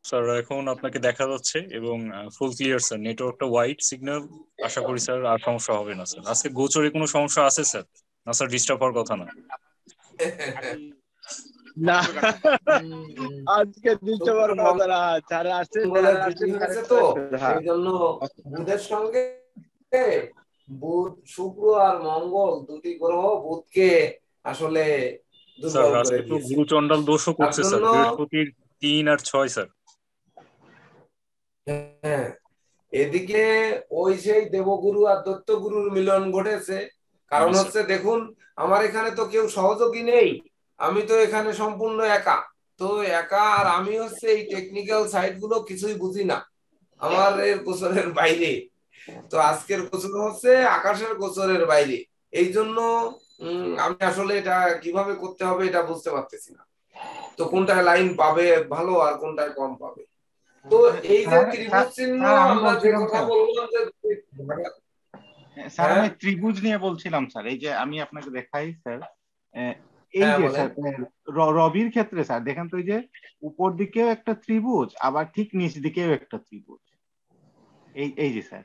Speaker 5: স্যার এখন আপনাকে দেখা যাচ্ছে এবং ফুল ক্লিয়ার স্যার, নেটওয়ার্কটা হোয়াইট সিগন্যাল, আশা করি স্যার আর সমস্যা হবে না স্যার। আজকে গোচরে কোনো সমস্যা আছে স্যার? না স্যার, ডিস্টার্ব হওয়ার কথা না।
Speaker 10: না আজকে ডিস্টার্ব হওয়ার কথা না, যারা আসছে
Speaker 2: তো এই জন্য বুধের সঙ্গে বুধ শুক্র আর মঙ্গল দুটি গ্রহ বুধকে আসলে দুর্বল করে দিয়েছে।
Speaker 5: গুরুচণ্ডাল দোষও করছে স্যার, বৃহস্পতির 3 আর 6 স্যার।
Speaker 2: হ্যাঁ, এদিকে ওই সেই দেবগুরু আর দত্তগুরুর মিলন ঘটেছে। কারণ হচ্ছে দেখুন আমার এখানে তো কেউ সহযোগী নেই, আমি তো এখানে সম্পূর্ণ একা। তো একা আর আমি হচ্ছে এই টেকনিক্যাল সাইড গুলো কিছুই বুঝি না, আমার এর গোচরের বাইরে। তো আজকের গোচর হচ্ছে আকাশের গোচরের বাইরে, এই জন্য আমি আসলে এটা কিভাবে করতে হবে এটা বুঝতে পারতেছি না। তো কোনটায় লাইন পাবে ভালো আর কোনটায় কম পাবে। তো এই যে ত্রিভুজ চিহ্ন আমরা যে কথা বললাম যে
Speaker 3: স্যার, আমি ত্রিভুজ নিয়ে বলছিলাম স্যার। এই যে আমি আপনাকে দেখাই স্যার, এই যে স্যার রবির ক্ষেত্রে স্যার দেখেন তো, এই যে উপর দিকেও একটা ত্রিভুজ আবার ঠিক নিচ দিকেও একটা ত্রিভুজ। এই যে স্যার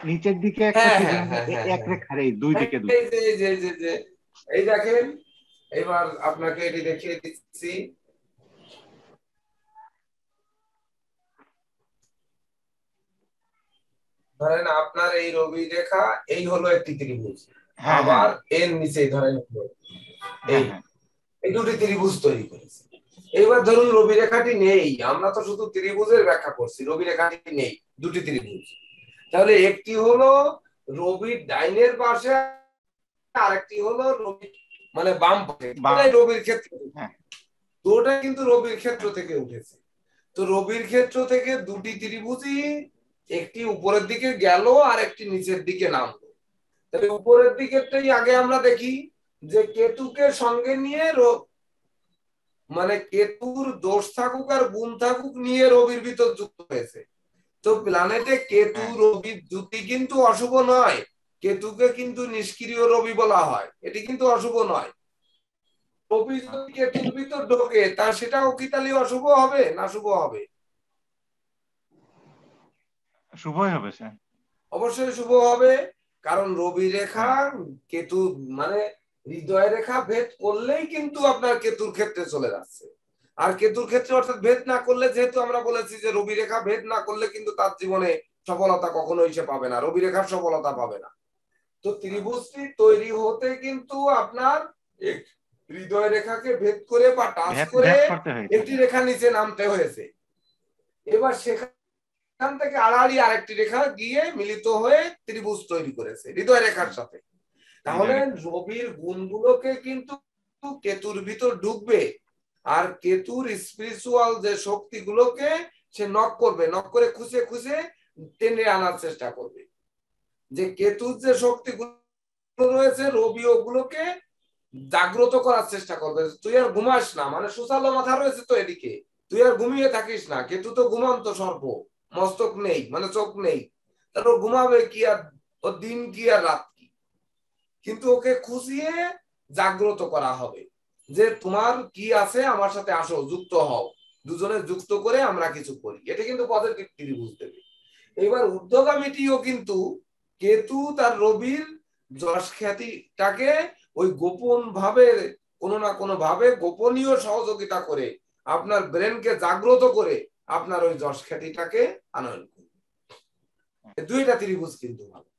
Speaker 3: নিচের দিকে একটা এক রেখার এই দুই দিকে দুই।
Speaker 2: এই দেখেন এবার আপনাকে এটি দেখিয়ে দিচ্ছি। ধরেন আপনার এই রবি রেখা এই হলো একটি ত্রিভুজ, আবার এর নিচে ধরেন এই দুটি ত্রিভুজ তৈরি করেছে। এইবার ধরুন রবি রেখাটি নেই, আমরা তো শুধু ত্রিভুজের ব্যাখ্যা করছি, রবি রেখাটি নেই, দুটি ত্রিভুজ। তাহলে একটি হলো রবির ডাইনের পাশে আরেকটি হলো রবি মানে বাম পাশে, রবির ক্ষেত্র, দুটোটা কিন্তু রবির ক্ষেত্র থেকে উঠেছে। তো রবির ক্ষেত্র থেকে দুটি ত্রিভুজই একটি উপরের দিকে গেল আর একটি নিচের দিকে নামলো। তাহলে উপরের দিকেরটাই আগে আমরা দেখি যে কেতুকে সঙ্গে নিয়ে মানে কেতুর দোষ থাকুক আর গুণ থাকুক নিয়ে রবির ভিতর যুক্ত হয়েছে। তো প্ল্যানেটে কেতু রবির জুতি কিন্তু অশুভ নয়, কেতুকে কিন্তু নিষ্ক্রিয় রবি বলা হয়, এটি কিন্তু অশুভ নয়। রবি যদি কেতুর ভিতর ঢোকে তা সেটাও কি তাহলে অশুভ হবে না শুভ হবে?
Speaker 3: শুভই হবে স্যার।
Speaker 2: অবশ্যই শুভ হবে, কারণ রবি রেখা কেতু মানে হৃদয় রেখা ভেদ করলেই কিন্তু আপনার কেতুর ক্ষেত্রে চলে যাচ্ছে। আর কেতুর ক্ষেত্রে অর্থাৎ ভেদ না করলে, যেহেতু আমরা বলেছি যে রবি রেখা ভেদ না করলে কিন্তু তার জীবনে সফলতা কখনোই সে পাবে না, রবি রেখার সফলতা পাবে না। তো ত্রিভুজটি তৈরি হতে কিন্তু আপনার হৃদয় রেখাকে ভেদ করে বা টাচ করে একটি রেখা নিচে নামতে হয়েছে। এবার সেখান থেকে আড়াআড়ি আরেকটি রেখা গিয়ে মিলিত হয়ে ত্রিভুজ তৈরি করেছে হৃদয় রেখার সাথে। তাহলে রবির গুণগুলোকে কিন্তু কেতুর ভিতর ঢুকবে, আর কেতুর স্পিরিচুয়াল যে শক্তিগুলোকে সে নক করবে, নক করে খুঁজে খুঁজে টেনে আনার চেষ্টা করবে। যে কেতুর যে শক্তিগুলো রয়েছে রবি ওগুলোকে জাগ্রত করার চেষ্টা করবে। তুই আর ঘুমাস না, মানে সুচালো মাথা রয়েছে তো এদিকে, তুই আর ঘুমিয়ে থাকিস না। কেতু তো ঘুমান্ত সর্প, মস্তক নেই মানে চোখ নেই, তার ঘুমাবে কি আর, ও দিন কি আর রাত কি, কিন্তু ওকে খুঁজিয়ে জাগ্রত করা হবে যে তোমার কি আছে, আমার সাথে আসো, যুক্ত হও, দুজনে যুক্ত করে আমরা কিছু করি। এটা কিন্তু পজিটিভ ত্রিভুজ দেবে। এবার ঊর্ধ্বগামীটিও কিন্তু কেতু তার রবির যশ খ্যাতিটাকে ওই গোপন ভাবে কোনো না কোনো ভাবে গোপনীয় সহযোগিতা করে আপনার ব্রেনকে জাগ্রত করে আপনার ওই যশ খ্যাতিটাকে আনয়ন করবে। দুইটা ত্রিভুজ কিন্তু ভালো।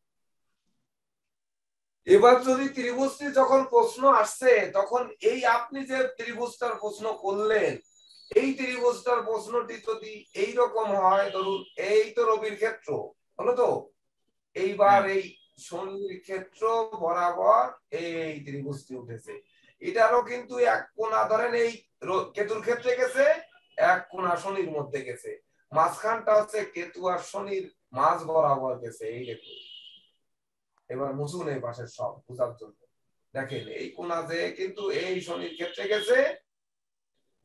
Speaker 2: এবার যদি ত্রিভুজটি যখন প্রশ্ন আসছে তখন এই আপনি যে ত্রিভুজটার প্রশ্ন করলেন, এই ত্রিভুজটার প্রশ্নটি যদি এইরকম হয়, ধরুন এই তো রবির ক্ষেত্র হলো তো, এইবার এই শনির ক্ষেত্র বরাবর এই ত্রিভুজটি উঠেছে, এটারও কিন্তু এক কোণা ধরেন এই কেতুর ক্ষেত্রে গেছে, এক কোণা শনির মধ্যে গেছে, মাঝখানটা হচ্ছে কেতু আর শনির মাঝ বরাবর গেছে। এই দেখুন, এবার মুছুন এই পাশের সব বোঝার জন্য। দেখেন এই কোণা যে কিন্তু এই শনির ক্ষেত্রে গেছে,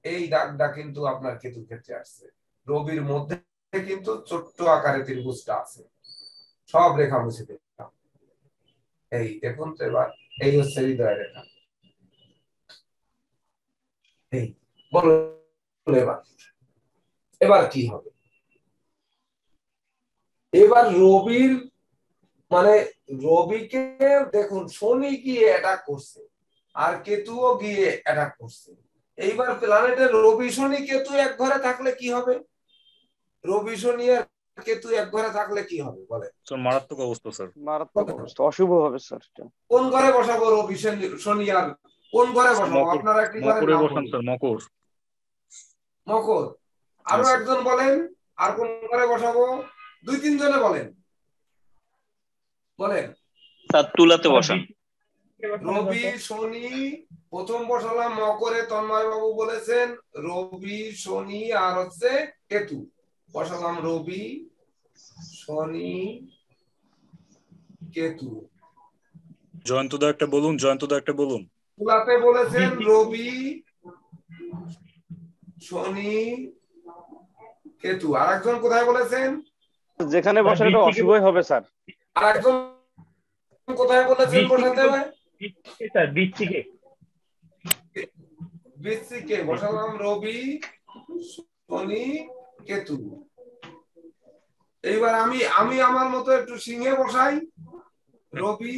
Speaker 2: এই দাগটা কিন্তু আপনার কেতুর ক্ষেত্রে আসছে। রবির মধ্যে কিন্তু ছোট্ট আকারে ত্রিভুজটা আছে, সব রেখা মুছে দিলাম। এই দেখুন তো, এবার এই হচ্ছে হৃদয় রেখা। এই বলো এবার এবার কি হবে? এবার রবির মানে রবিকে দেখুন, শনি গিয়ে অ্যাটাক করছে আর কেতুও গিয়ে অ্যাটাক করছে। এইবার প্ল্যানেটের রবি শনি কেতু এক ঘরে থাকলে কি হবে? রবি শনি আর কেতু এক ঘরে থাকলে কি হবে বলে?
Speaker 5: মারাত্মক অবস্থা স্যার,
Speaker 1: মারাত্মক অবস্থা, অশুভ হবে স্যার।
Speaker 2: কোন ঘরে বসাবো রবি শনি আর কোন ঘরে বসাবো? আপনারা একটি ঘরে
Speaker 5: বসান স্যার, মকর।
Speaker 2: মকর। আরো একজন বলেন আর কোন ঘরে বসাবো? দুই তিন জনে বলেন, বলেন।
Speaker 9: স্যার তুলাতে বসান।
Speaker 2: রবি শনি প্রথম বসালাম মকরে, তন্ময় বাবু বলেছেন রবি শনি আর হচ্ছে কেতু, বসালাম রবি শনি কেতু।
Speaker 5: জয়ন্তদা একটা বলুন, জয়ন্তদা একটা বলুন।
Speaker 2: তুলাতে বলেছেন রবি শনি কেতু। আর একজন কোথায় বলেছেন?
Speaker 1: যেখানে বসালে এটা অশুভই হবে স্যার।
Speaker 2: আর একজন কোথায় বলেছেন বসাতে হবে?
Speaker 7: স্যার বৃশ্চিকে।
Speaker 2: বৃশ্চিকে বসালাম রবি শনি কেতু। এইবার আমি আমার মতো একটু সিংহে বসাই, রবি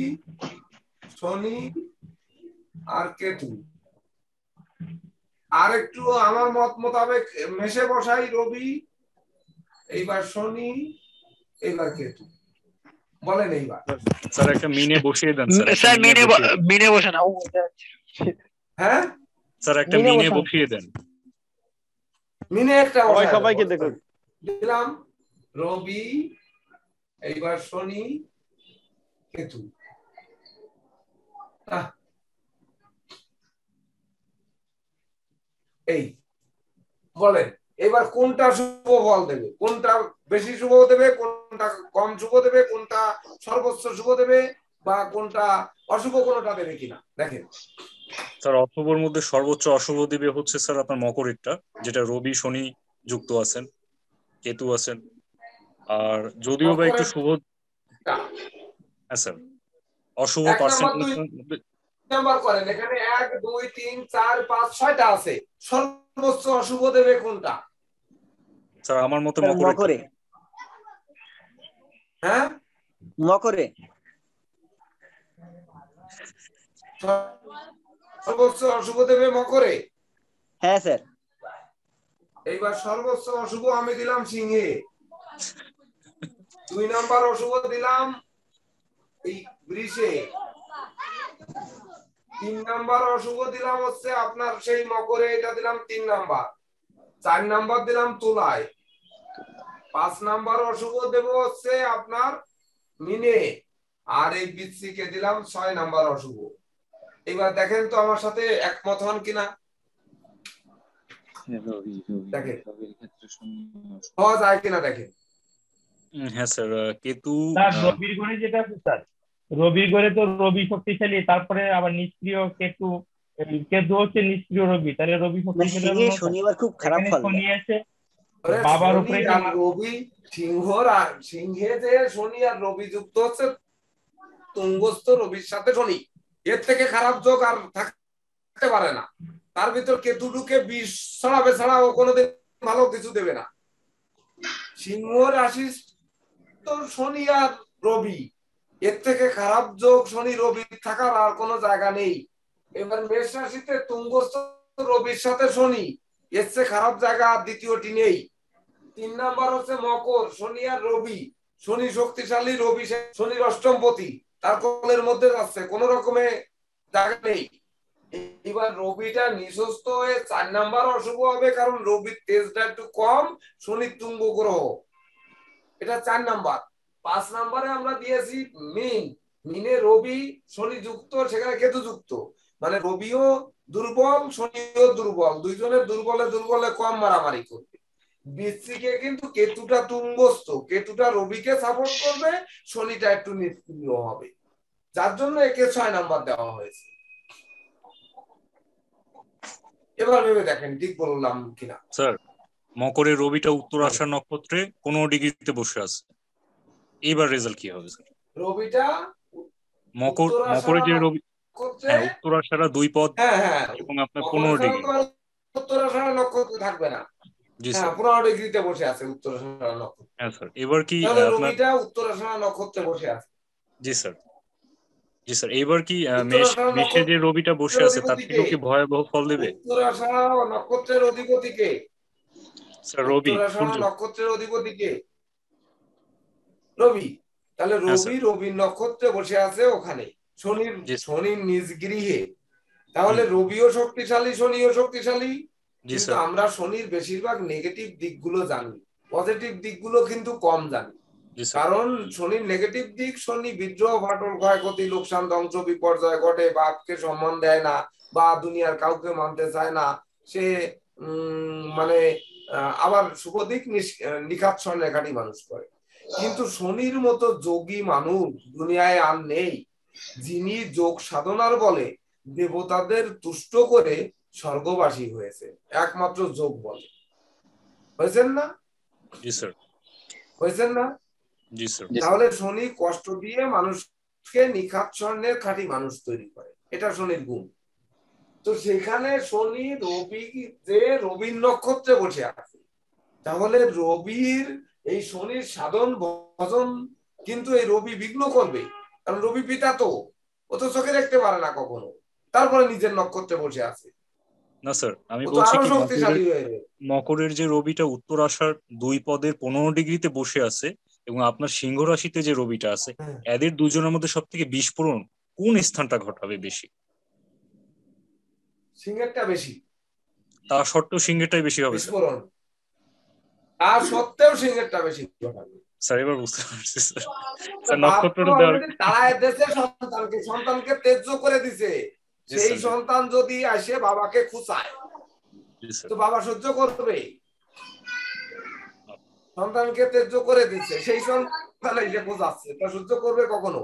Speaker 2: শনি আর কেতু। আর একটু আমার মত মোতাবেক মেশে বসাই, রবি এইবার শনি এইবার কেতু। বলেন এইবার
Speaker 5: স্যার একটা মিনে বসিয়ে দেন
Speaker 8: স্যার, মিনে বসান।
Speaker 2: হ্যাঁ
Speaker 5: স্যার একটা মিনে বসিয়ে দেন।
Speaker 2: মিনে একটা
Speaker 1: সবাইকে দেখুন
Speaker 2: দিলাম, রবি এইবার শনি কেতু। এই বলেন এবার কোনটা শুভ ফল দেবে, কোনটা বেশি শুভ দেবে, কোনটা কম শুভ দেবে, কোনটা সর্বোচ্চ শুভ দেবে, বা কোনটা অশুভ কোনটা দেবে কিনা দেখেন।
Speaker 5: স্যার অশুভর মধ্যে সর্বোচ্চ অশুভ দিবে হচ্ছে স্যার আপনার মকরেরটা, যেটা রবি শনি যুক্ত আছেন, কেতু আছেন। আর যদিও বা একটু শুভ, হ্যাঁ স্যার, অশুভ
Speaker 2: এক নাম্বার দুই
Speaker 5: পার্সেন্টেজ
Speaker 2: নাম্বার করেন, এখানে 1 2 3 4 5 6টা আছে, সর্বোচ্চ অশুভ দেবে কোনটা?
Speaker 5: স্যার আমার মতে
Speaker 4: মকরে।
Speaker 2: হ্যাঁ
Speaker 4: মকরে
Speaker 2: সর্বোচ্চ অশুভ দেবে মকরে।
Speaker 4: হ্যাঁ স্যার।
Speaker 2: এইবার সর্বোচ্চ অশুভ আমি দিলাম সিংহে, 2 নাম্বার অশুভ দিলাম এই বৃষে, 3 নাম্বার অশুভ দিলাম হচ্ছে আপনার সেই মকরে, এটা দিলাম 3 নাম্বার, 4 নাম্বার দিলাম তুলায়, 5 নাম্বার অশুভ দেব হচ্ছে আপনার মিনে, আর এই বৃশ্চিকে দিলাম 6 নাম্বার অশুভ। এবার দেখেন তো আমার সাথে একমত হন কিনা, দেখেন হওয়া যায় কিনা দেখেন।
Speaker 5: হ্যাঁ স্যার, কেতু
Speaker 7: রবির ঘরে যেটা আছে স্যার, রবির ঘরে তো রবি শক্তিশালী, তারপরে আবার নিষ্ক্রিয় কেতু, কেতু হচ্ছে নিষ্ক্রিয় রবি, তাহলে রবি শক্তিশালী,
Speaker 4: শনিবার খুব খারাপ ফল
Speaker 7: শনি আছে বাবার উপরে,
Speaker 2: রবি সিংহে যে শনি আর রবি যুক্ত হচ্ছে তুঙ্গস্থ রবির সাথে শনি, এর থেকে খারাপ যোগ আর থাকতে পারে না। তার ভিতর কেতু ঢুকে বিষ ছড়াবে ছাড়া ও কোনোদিন ভালো কিছু দেবে না। সিংহ রাশি তো শনি আর রবি, এর থেকে খারাপ যোগ শনি রবি থাকার আর কোনো জায়গা নেই। এবার মেষ রাশিতে তুঙ্গস্থ রবির সাথে শনি, এর চেয়ে খারাপ জায়গা আর দ্বিতীয়টি নেই। 3 নাম্বার হচ্ছে মকর, শনি আর রবি, শনি শক্তিশালী, রবি শনির অষ্টমপতি, তার কোলের মধ্যে যাচ্ছে, কোন রকমে জায়গা নেই। এবার রবিটা নিঃস্ত হয়ে 4 নাম্বার অশুভ হবে, কারণ রবির তেজটা একটু কম, শনি তুঙ্গ গ্রহ, এটা 4 নাম্বার। 5 নাম্বারে আমরা দিয়েছি মিন, মিনে রবি শনি যুক্ত, সেখানে কেতু যুক্ত, মানে রবিও দুর্বল শনিও দুর্বল, দুইজনের দুর্বলে দুর্বলে কম মারামারি করবে। বৃশ্চিকে কিন্তু কেতুটা তুঙ্গস্থ, কেতুটা রবিকে সাপোর্ট করবে, শনিটা একটু নিষ্ক্রিয় হবে, যার জন্য একে 6 নাম্বার দেওয়া হয়েছে। এবার ভেবে দেখেন ঠিক বললাম কিনা।
Speaker 5: স্যার মকরের রবিটা উত্তর আষাঢ় নক্ষত্রে 15 ডিগ্রিতে বসে আছে, এইবার রেজাল্ট কি হবে স্যার?
Speaker 2: রবিটা
Speaker 5: মকরে যে রবি, হ্যাঁ উত্তর আষাঢ় 2 পদ, এবং আপনার 15 ডিগ্রি
Speaker 2: উত্তর আষাঢ় নক্ষত্র থাকবে না, হ্যাঁ 15 ডিগ্রিতে বসে আছে উত্তর আষাঢ় নক্ষত্র।
Speaker 5: হ্যাঁ স্যার, এবার কি
Speaker 2: রবিটা উত্তর আষাঢ় নক্ষত্রে বসে আছে।
Speaker 5: জি স্যার, জি স্যার, এবার কি মেষে যে রবিটা বসে আছে তার থেকেও কি ভয়াবহ ফল দেবে?
Speaker 2: উত্তর আষাঢ় নক্ষত্রের অধিপতি কে?
Speaker 5: স্যার রবি,
Speaker 2: উত্তর আষাঢ় নক্ষত্রের অধিপতি কে? রবি। তাহলে রবির নক্ষত্রে বসে আছে ওখানে, শনির নিজ গৃহে, তাহলে রবিও শক্তিশালী শনিও শক্তিশালী। কিন্তু আমরা শনির বেশিরভাগ নেগেটিভ দিকগুলো জানি, পজিটিভ দিকগুলো কিন্তু কম জানি। কারণ শনির নেগেটিভ দিক, শনি বিদ্রোহ, ফাটল, ক্ষয়ক্ষতি, লোকসান, ধ্বংস, বিপর্যয় ঘটে, বাপকে সম্মান দেয় না, বা দুনিয়ার কাউকে মানতে চায় না, সে মানে আবার শুভ দিক নিখাত স্বর্ণেঘাটি মানুষ করে। কিন্তু শনির মতো যোগী মানুষ দুনিয়ায় আর নেই, যিনি যোগ সাধনার বলে দেবতাদের তুষ্ট করে স্বর্গবাসী হয়েছে, একমাত্র যোগ বলে। হয়েছেন না?
Speaker 5: জি স্যার,
Speaker 2: হয়েছেন না?
Speaker 5: জি স্যার।
Speaker 2: তাহলে শনি কষ্ট দিয়ে মানুষকে নিখাত স্বর্ণের খাঁটি মানুষ তৈরি করে, এটা শনির গুণ। তো সেখানে শনি রবি যে রবির নক্ষত্রে বসে আছে, তাহলে রবির এই শনির সাধন ভজন কিন্তু এই রবি বিঘ্ন করবে, কারণ রবি পিতা তো, ও তো চোখে দেখতে পারে না কখনো, তারপরে নিজের নক্ষত্রে বসে আছে।
Speaker 5: না স্যার, আমি বলছি কি মকরের যে রবিটা উত্তর আষাঢ় 2 পদের 15 ডিগ্রিতে বসে আছে, এবং আপনার সিংহ রাশিতে যে রবিটা আছে, এদের দুজনের মধ্যে সব থেকে বিস্ফোরণ কোন স্থানটা ঘটাবে বেশি?
Speaker 2: সিংহেরটা বেশি।
Speaker 5: তা সত্ত্বেও সিংহেরটাই বেশি হবে
Speaker 2: বিস্ফোরণ, তার সত্ত্বেও সিংহেরটা বেশি ঘটাবে।
Speaker 5: স্যার এবার বুঝতে পারছি স্যার। স্যার নক্ষত্রটা
Speaker 2: তারায় দেশে সন্তানকে তেজ্য করে দিছে, সেই সন্তান যদি আসে বাবাকে খুঁচায় তো বাবা সহ্য করবে? সন্তানকে ত্যায্য করে দিচ্ছে, সেই সন্তান এসে বোঝাচ্ছে, তা সহ্য করবে কখনো?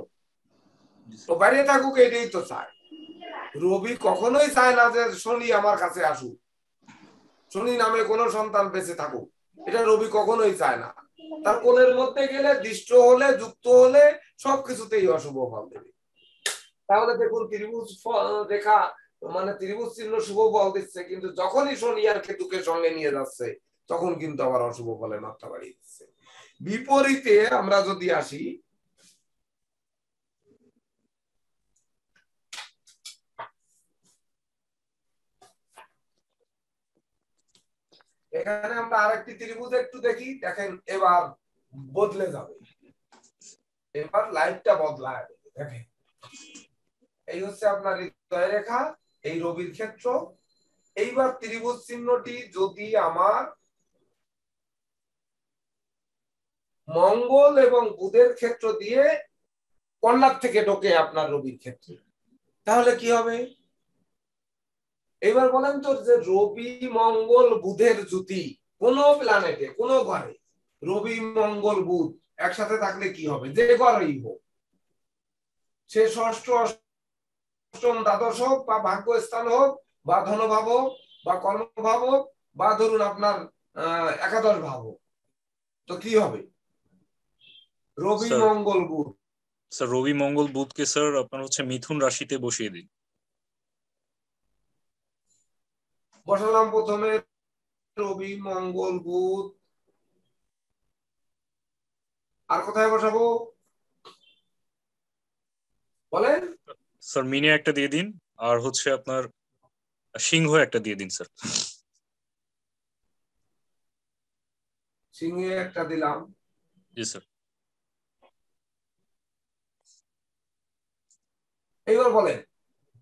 Speaker 2: তো বাইরে থাকুক, এটাই তো চায়। রবি কখনোই চায় না যে শনি আমার কাছে আসুক, শনি নামে কোনো সন্তান বেঁচে থাকুক, এটা রবি কখনোই চায় না। তার কোলের মধ্যে গেলে, দৃষ্ট হলে, যুক্ত হলে সবকিছুতেই অশুভ ফল দেবে। তাহলে দেখুন ত্রিভুজ রেখা মানে ত্রিভুজ চিহ্ন শুভ ফল দিচ্ছে, কিন্তু যখনই শনি আর কেতুকে সঙ্গে নিয়ে যাচ্ছে তখন কিন্তু আবার অশুভ ফলের মাত্রা বাড়িয়ে দিচ্ছে। বিপরীতে আমরা যদি আসি, এখানে আমরা আরেকটি ত্রিভুজ একটু দেখি, দেখেন এবার বদলে যাবে, এবার লাইটটা বদলায় দেখেন। এই হচ্ছে আপনার হৃদয় রেখা, এই রবির ক্ষেত্র। এইবার ত্রিভুজ চিহ্নটি যদি আমার মঙ্গল এবং বুধের ক্ষেত্র দিয়ে কন্যার থেকে ঢোকে আপনার রবির ক্ষেত্রে, তাহলে কি হবে? এবার বলেন তো, যে রবি মঙ্গল বুধের জুতি কোন প্ল্যানেটে, কোন ঘরে রবি মঙ্গল বুধ একসাথে থাকলে কি হবে? যে ঘরেই হোক, সে ষষ্ঠ, অষ্টম, দ্বাদশ হোক, বা ভাগ্যস্থান হোক, বা ধনভাব হোক, বা কর্মভাব হোক, বা ধরুন আপনার একাদশ ভাব হোক, তো কি হবে? রবি মঙ্গল বুধ।
Speaker 5: স্যার রবি মঙ্গল বুধকে স্যার আপনার হচ্ছে মিথুন রাশিতে বসিয়ে দিন।
Speaker 2: বসালাম প্রথমে রবি মঙ্গল বুধ, আর কোথায় বসাবো বলেন?
Speaker 5: স্যার মিনে একটা দিয়ে দিন, আর হচ্ছে আপনার সিংহ একটা দিয়ে দিন স্যার।
Speaker 2: সিংহে একটা দিলাম।
Speaker 5: জি স্যার।
Speaker 2: এইবার বলেন,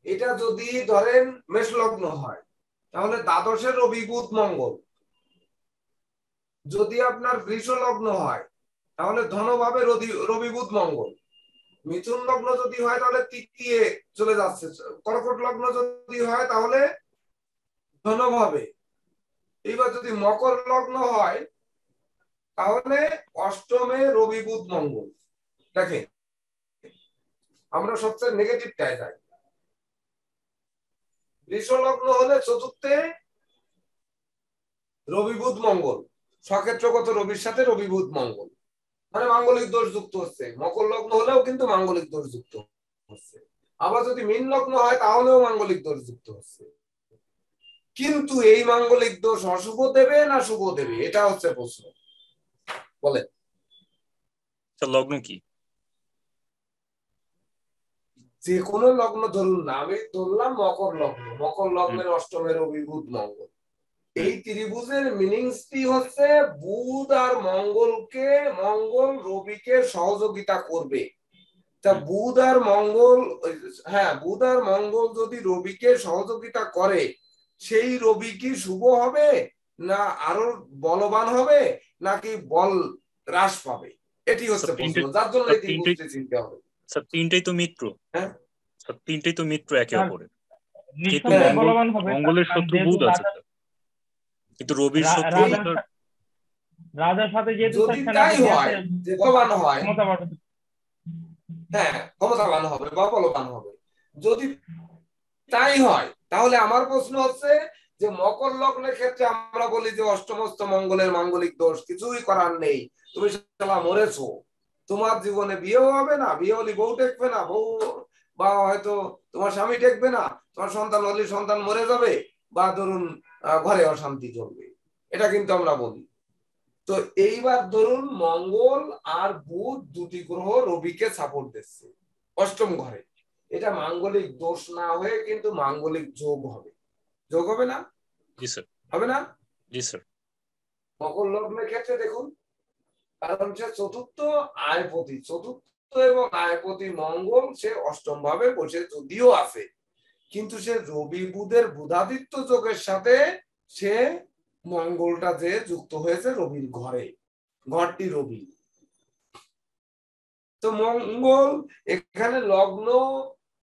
Speaker 2: এটা যদি ধরেন মেষ লগ্ন হয় তাহলে দ্বাদশের রবি বুধ মঙ্গল। যদি আপনার বৃষ লগ্ন হয় তাহলে ধনভাবে রবি বুধ মঙ্গল। মিথুন লগ্ন যদি হয় তাহলে তৃতীয় চলে যাচ্ছে। কর্কট লগ্ন যদি হয় তাহলে ধনভাবে। এইবার যদি মকর লগ্ন হয় তাহলে অষ্টমে রবি বুধ মঙ্গল। দেখেন আমরা সবচেয়ে নেগেটিভটায় যাই। বৃষ লগ্ন হলে চতুর্থে রবি বুধ মঙ্গল, স্বক্ষেত্রগত রবির সাথে রবি বুধ মঙ্গল, মানে মাঙ্গলিক দোষ যুক্ত হচ্ছে। মকর লগ্ন হলেও কিন্তু মাঙ্গলিক দোষ যুক্ত হচ্ছে। আবার যদি মীন লগ্ন হয় তাহলেও মাঙ্গলিক দোষ যুক্ত হচ্ছে। কিন্তু এই মাঙ্গলিক দোষ অশুভ দেবে না শুভ দেবে, এটা হচ্ছে প্রশ্ন। বলে
Speaker 5: লগ্ন কি?
Speaker 2: যে কোনো লগ্ন ধরুন না, আমি ধরলাম মকর লগ্ন, মকর লগ্নের অষ্টমের রবি বুধ মঙ্গল। এই ত্রিভুজের মিনিংসটি হচ্ছে বুধ আর মঙ্গলকে, মঙ্গল রবিকে সহযোগিতা করবে। তা বুধ আর মঙ্গল, হ্যাঁ বুধ আর মঙ্গল যদি রবিকে সহযোগিতা করে, সেই রবি কি শুভ হবে না আরো বলবান হবে নাকি বল হ্রাস পাবে? এটি হচ্ছে প্রশ্ন, যার জন্য এই ত্রিভুজটি চিনতে হবে।
Speaker 5: স্যার তিনটেই তো মিত্র।
Speaker 2: হ্যাঁ
Speaker 5: স্যার তিনটেই তো মিত্র একে অপরের। কিন্তু
Speaker 7: মঙ্গলের
Speaker 5: শত্রু বুধ আছে কিন্তু রবির শত্রু
Speaker 7: রাজার সাথে যেহেতু
Speaker 2: যদি তাই হয় যে বলবান হয়, হ্যাঁ ক্ষমতাবান হবে বা বলবান হবে। যদি তাই হয় তাহলে আমার প্রশ্ন হচ্ছে যে মকর লগ্নের ক্ষেত্রে আমরা বলি যে অষ্টমস্ত মঙ্গলের মাঙ্গলিক দোষ, কিছুই করার নেই, তুমি শালা মরেছো, তোমার জীবনে বিয়েও হবে না, বিয়ে হলে বউ টেকবে না, বউ বা হয়তো তোমার স্বামী টেকবে না, তোমার সন্তান হলে সন্তান মরে যাবে, বা ধরুন ঘরে অশান্তি চলবে, এটা কিন্তু আমরা বলি। তো এইবার ধরুন মঙ্গল আর বুধ দুটি গ্রহ রবিকে সাপোর্ট দিচ্ছে অষ্টম ঘরে, এটা মাঙ্গলিক দোষ না হয়ে কিন্তু মাঙ্গলিক যোগ হবে। যোগ হবে না?
Speaker 5: জি স্যার।
Speaker 2: হবে না?
Speaker 5: জি স্যার।
Speaker 2: মকর লগ্নের ক্ষেত্রে দেখুন, কারণ সে চতুর্থ আয়পতি, চতুর্থ এবং আয়পতি মঙ্গল সে অষ্টম ভাবে বসে যদিও আছে, কিন্তু সে রবি বুধের বুধাদিত্য যোগের সাথে সে মঙ্গলটা যে যুক্ত হয়েছে রবির ঘরে, ঘরটি রবি। তো মঙ্গল এখানে লগ্ন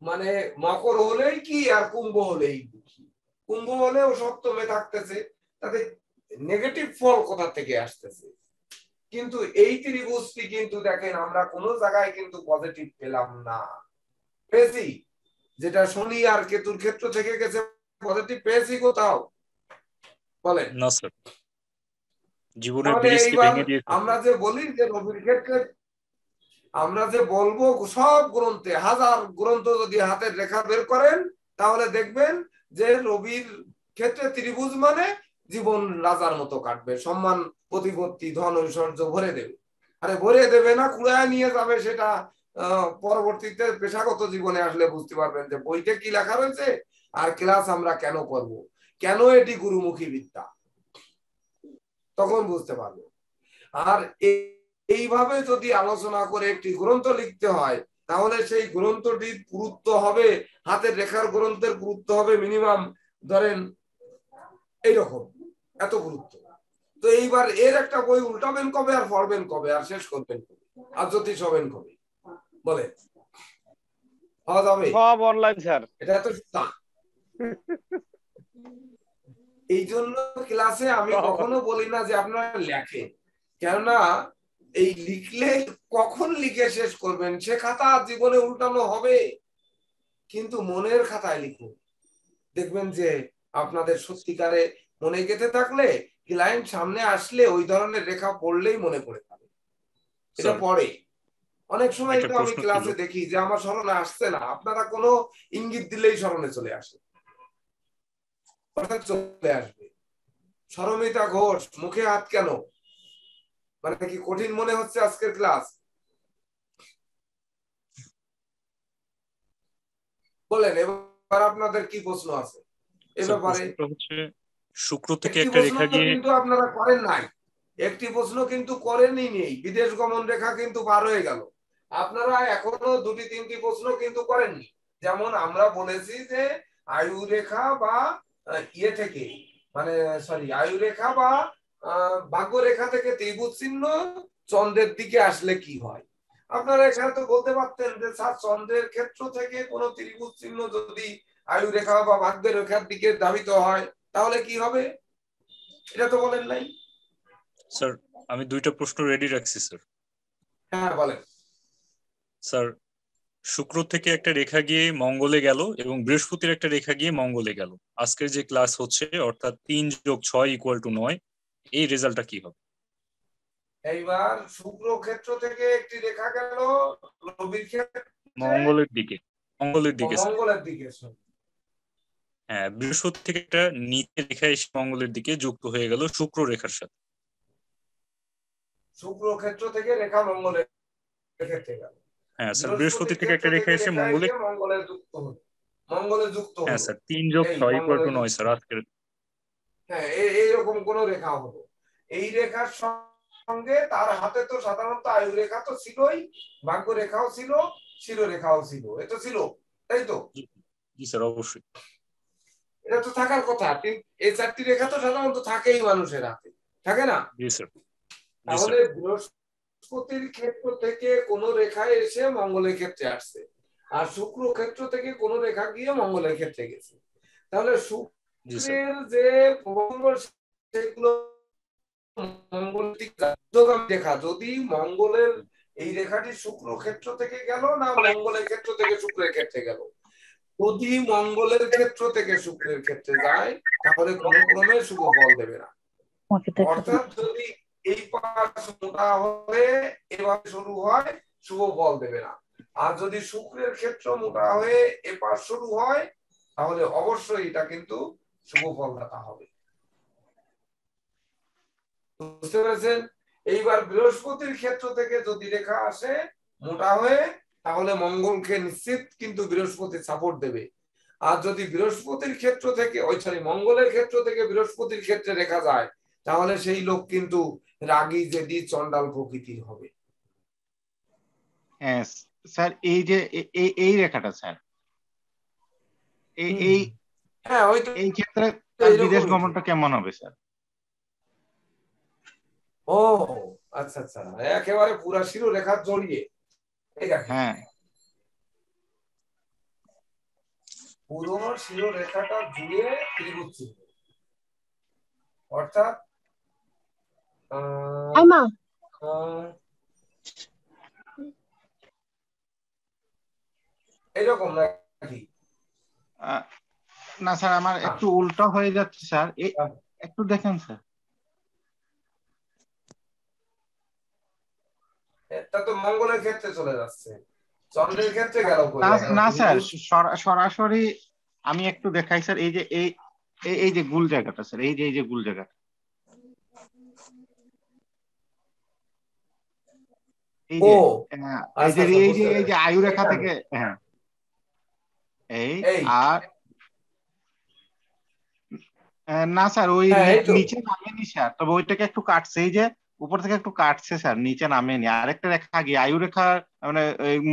Speaker 2: মানে মকর হলেই কি আর কুম্ভ হলেই কি, কুম্ভ হলেও সপ্তমে থাকতেছে, তাতে নেগেটিভ ফল কোথা থেকে আসতেছে? কিন্তু এই ত্রিভুজটি কিন্তু দেখেন আমরা কোনো জায়গায় কিন্তু পজিটিভ পেলাম না, পেয়েছি? যেটা শনি আর কেতুর ক্ষেত্র থেকে গেছে পজিটিভ পেয়েছি কোথাও? বলেন
Speaker 5: না স্যার, জীবনের
Speaker 2: তাহলে
Speaker 5: ব্রিজকে
Speaker 2: এইবার
Speaker 5: ভেঙে দিয়েছে।
Speaker 2: আমরা যে বলি যে রবির ক্ষেত্রে, আমরা যে বলবো সব গ্রন্থে, হাজার গ্রন্থ যদি হাতের রেখা বের করেন তাহলে দেখবেন যে রবির ক্ষেত্রে ত্রিভুজ মানে জীবন রাজার মতো কাটবে, সম্মান প্রতিপত্তি ধন ঐশ্বর্য ভরে দেবে। আরে ভরে দেবে না, কুড়ায় নিয়ে যাবে, সেটা পরবর্তীতে পেশাগত জীবনে আসলে বুঝতে পারবেন যে বইতে কি লেখা রয়েছে আর ক্লাস আমরা কেন করব, কেন এটি গুরুমুখী বিদ্যা, তখন বুঝতে পারবো। আর এইভাবে যদি আলোচনা করে একটি গ্রন্থ লিখতে হয় তাহলে সেই গ্রন্থটির গুরুত্ব হবে, হাতের রেখার গ্রন্থের গুরুত্ব হবে মিনিমাম ধরেন এইরকম, এত গুরুত্ব। তো এইবার এর একটা বই উল্টাবেন কবে আর পড়বেন কবে আর শেষ করবেন কবে আর জ্যোতিষ হবেন কবে? বলে হওয়া যাবে?
Speaker 1: সব অনলাইন স্যার।
Speaker 2: এটা এত সুবিধা। এই জন্য ক্লাসে আমি কখনো বলি না যে আপনারা লেখেন, কেননা এই লিখলে কখন লিখে শেষ করবেন? সে খাতা জীবনে উল্টানো হবে, কিন্তু মনের খাতায় লিখুন, দেখবেন যে আপনাদের সত্যিকারে মনে গেঁথে থাকলে ক্লায়েন্ট সামনে আসলে ওই ধরনের রেখা পড়লেই মনে পড়ে যাবে। এটা পড়ে অনেক সময় তো আমি ক্লাসে দেখি যে আমার স্মরণে আসছে না, আপনারা কোনো ইঙ্গিত দিলেই স্মরণে চলে আসে, অর্থাৎ চলে আসবে। সরমিতা ঘোষ, মুখে হাত কেন? মানে কি কঠিন মনে হচ্ছে আজকের ক্লাস? বলেন এবার আপনাদের কি প্রশ্ন আছে এ ব্যাপারে?
Speaker 5: শুক্র থেকে একটা রেখা গিয়ে,
Speaker 2: কিন্তু আপনারা করেন নাই, একটি প্রশ্ন কিন্তু করেনই নেই, বিদেশ গমন রেখা কিন্তু পার হয়ে গেল। আপনারা এখনো দুটি তিনটি প্রশ্ন কিন্তু করেননি। যেমন আমরা বলেছি যে আয়ু রেখা বা ইয়ে থেকে, মানে সরি আয়ু রেখা বা ভাগ্য রেখা থেকে ত্রিভুজ চিহ্ন চন্দ্রের দিকে আসলে কি হয়। আপনারা এখানে তো বলতে পারতেন যে স্যার চন্দ্রের ক্ষেত্র থেকে কোনো ত্রিভুজ চিহ্ন যদি আয়ু রেখা বা ভাগ্য রেখার দিকে ধাবিত হয় তাহলে কি হবে, এটা তো বলেন নাই।
Speaker 5: স্যার আমি দুইটা প্রশ্ন রেডি রাখছি স্যার।
Speaker 2: হ্যাঁ বলেন।
Speaker 5: স্যার শুক্র থেকে একটা রেখা গিয়ে মঙ্গলে গেল এবং বৃহস্পতির একটা রেখা গিয়ে মঙ্গলে গেল, আজকের যে ক্লাস হচ্ছে অর্থাৎ 3 + 6 = 9, এই রেজাল্টটা কি হবে?
Speaker 2: এইবার শুক্র ক্ষেত্র থেকে একটি রেখা গেল রবির ক্ষেত্রে
Speaker 5: মঙ্গলের দিকে, মঙ্গলের দিকে স্যার।
Speaker 2: মঙ্গলের দিকে।
Speaker 5: হ্যাঁ, বৃহস্পতি থেকে একটা নিচে রেখা এসে মঙ্গলের দিকে যুক্ত হয়ে গেল শুক্র রেখার সাথে।
Speaker 2: শুক্র ক্ষেত্র থেকে রেখা মঙ্গলের ক্ষেত্রে গেল।
Speaker 5: হ্যাঁ স্যার, বৃহস্পতি থেকে একটা রেখা এসে মঙ্গলে
Speaker 2: যুক্ত হলো, মঙ্গলে যুক্ত হলো।
Speaker 5: হ্যাঁ স্যার, 3 + 6 = 9 স্যার আজকের।
Speaker 2: হ্যাঁ এইরকম কোন রেখা হলো, এই রেখার সঙ্গে তার হাতে তো সাধারণত আয়ু রেখা তো ছিলই, ভাগ্য রেখাও ছিল, শিরোরেখাও ছিল, এ তো ছিল, তাই তো?
Speaker 5: জি স্যার অবশ্যই,
Speaker 2: এটা তো থাকার কথা। এই চারটি রেখা তো সাধারণত থাকেই মানুষের হাতে, থাকে না?
Speaker 5: জি স্যার।
Speaker 2: তাহলে বৃহস্পতির ক্ষেত্র থেকে কোন রেখা এসে মঙ্গলের ক্ষেত্রে আসছে, আর শুক্র ক্ষেত্র থেকে কোন রেখা গিয়ে মঙ্গলের ক্ষেত্রে গেছে। তাহলে শুক্রের যে সেগুলো রেখা, যদি মঙ্গলের এই রেখাটি শুক্র ক্ষেত্র থেকে গেল না মঙ্গলের ক্ষেত্র থেকে শুক্রের ক্ষেত্রে গেল, যদি মঙ্গলের ক্ষেত্র থেকে শুক্রের ক্ষেত্রে যায় তাহলে কোনো ক্রমে শুভ ফল দেবে না। অর্থাৎ যদি এই পাশ মোটা হয়ে এভাবে শুরু হয় শুভ ফল দেবে না, আর যদি শুক্রের ক্ষেত্র মোটা হয়ে এ পাশ শুরু হয় তাহলে অবশ্যই এটা কিন্তু শুভ ফলদাতা হবে। বুঝতে পেরেছেন? এইবার বৃহস্পতির ক্ষেত্র থেকে যদি রেখা আসে মোটা হয়ে তাহলে মঙ্গলকে নিশ্চিত কিন্তু বৃহস্পতি সাপোর্ট দেবে, আর যদি বৃহস্পতির ক্ষেত্র থেকে মঙ্গলের ক্ষেত্র থেকে বৃহস্পতির ক্ষেত্রে রেখা যায় তাহলে সেই লোক কিন্তু রাগী জেদি চন্ডাল প্রকৃতির হবে।
Speaker 3: হ্যাঁ স্যার, এই যে এই রেখাটা স্যার, এই
Speaker 2: হ্যাঁ
Speaker 3: এই ক্ষেত্রে বিদেশ গমনটা কেমন হবে স্যার?
Speaker 2: ও আচ্ছা আচ্ছা, একেবারে পুরা শিরোরেখা জড়িয়ে, হ্যাঁ পুরো শিরোরেখাটা জুড়ে ত্রিভুজ চিহ্ন, অর্থাৎ এরকম নাকি?
Speaker 3: না স্যার, আমার একটু উল্টা হয়ে যাচ্ছে স্যার, একটু দেখেন স্যার।
Speaker 2: এটা তো মঙ্গলের ক্ষেত্রে চলে যাচ্ছে, চন্দ্রের ক্ষেত্রে গেল কই?
Speaker 3: না স্যার, সরাসরি আমি একটু দেখাই স্যার। এই যে এই যে গুল জায়গাটা স্যার, এই যে গুল জায়গাটা, এই যে এই যে আয়ু রেখা থেকে, হ্যাঁ এই আর না স্যার, ওই নিচে নামেনি স্যার, তবে ওইটাকে একটু কাটছে, এই যে উপর থেকে একটু কাটছে স্যার, নিচে নামেনি। আরেকটা রেখা গিয়ে আয়ু রেখা, মানে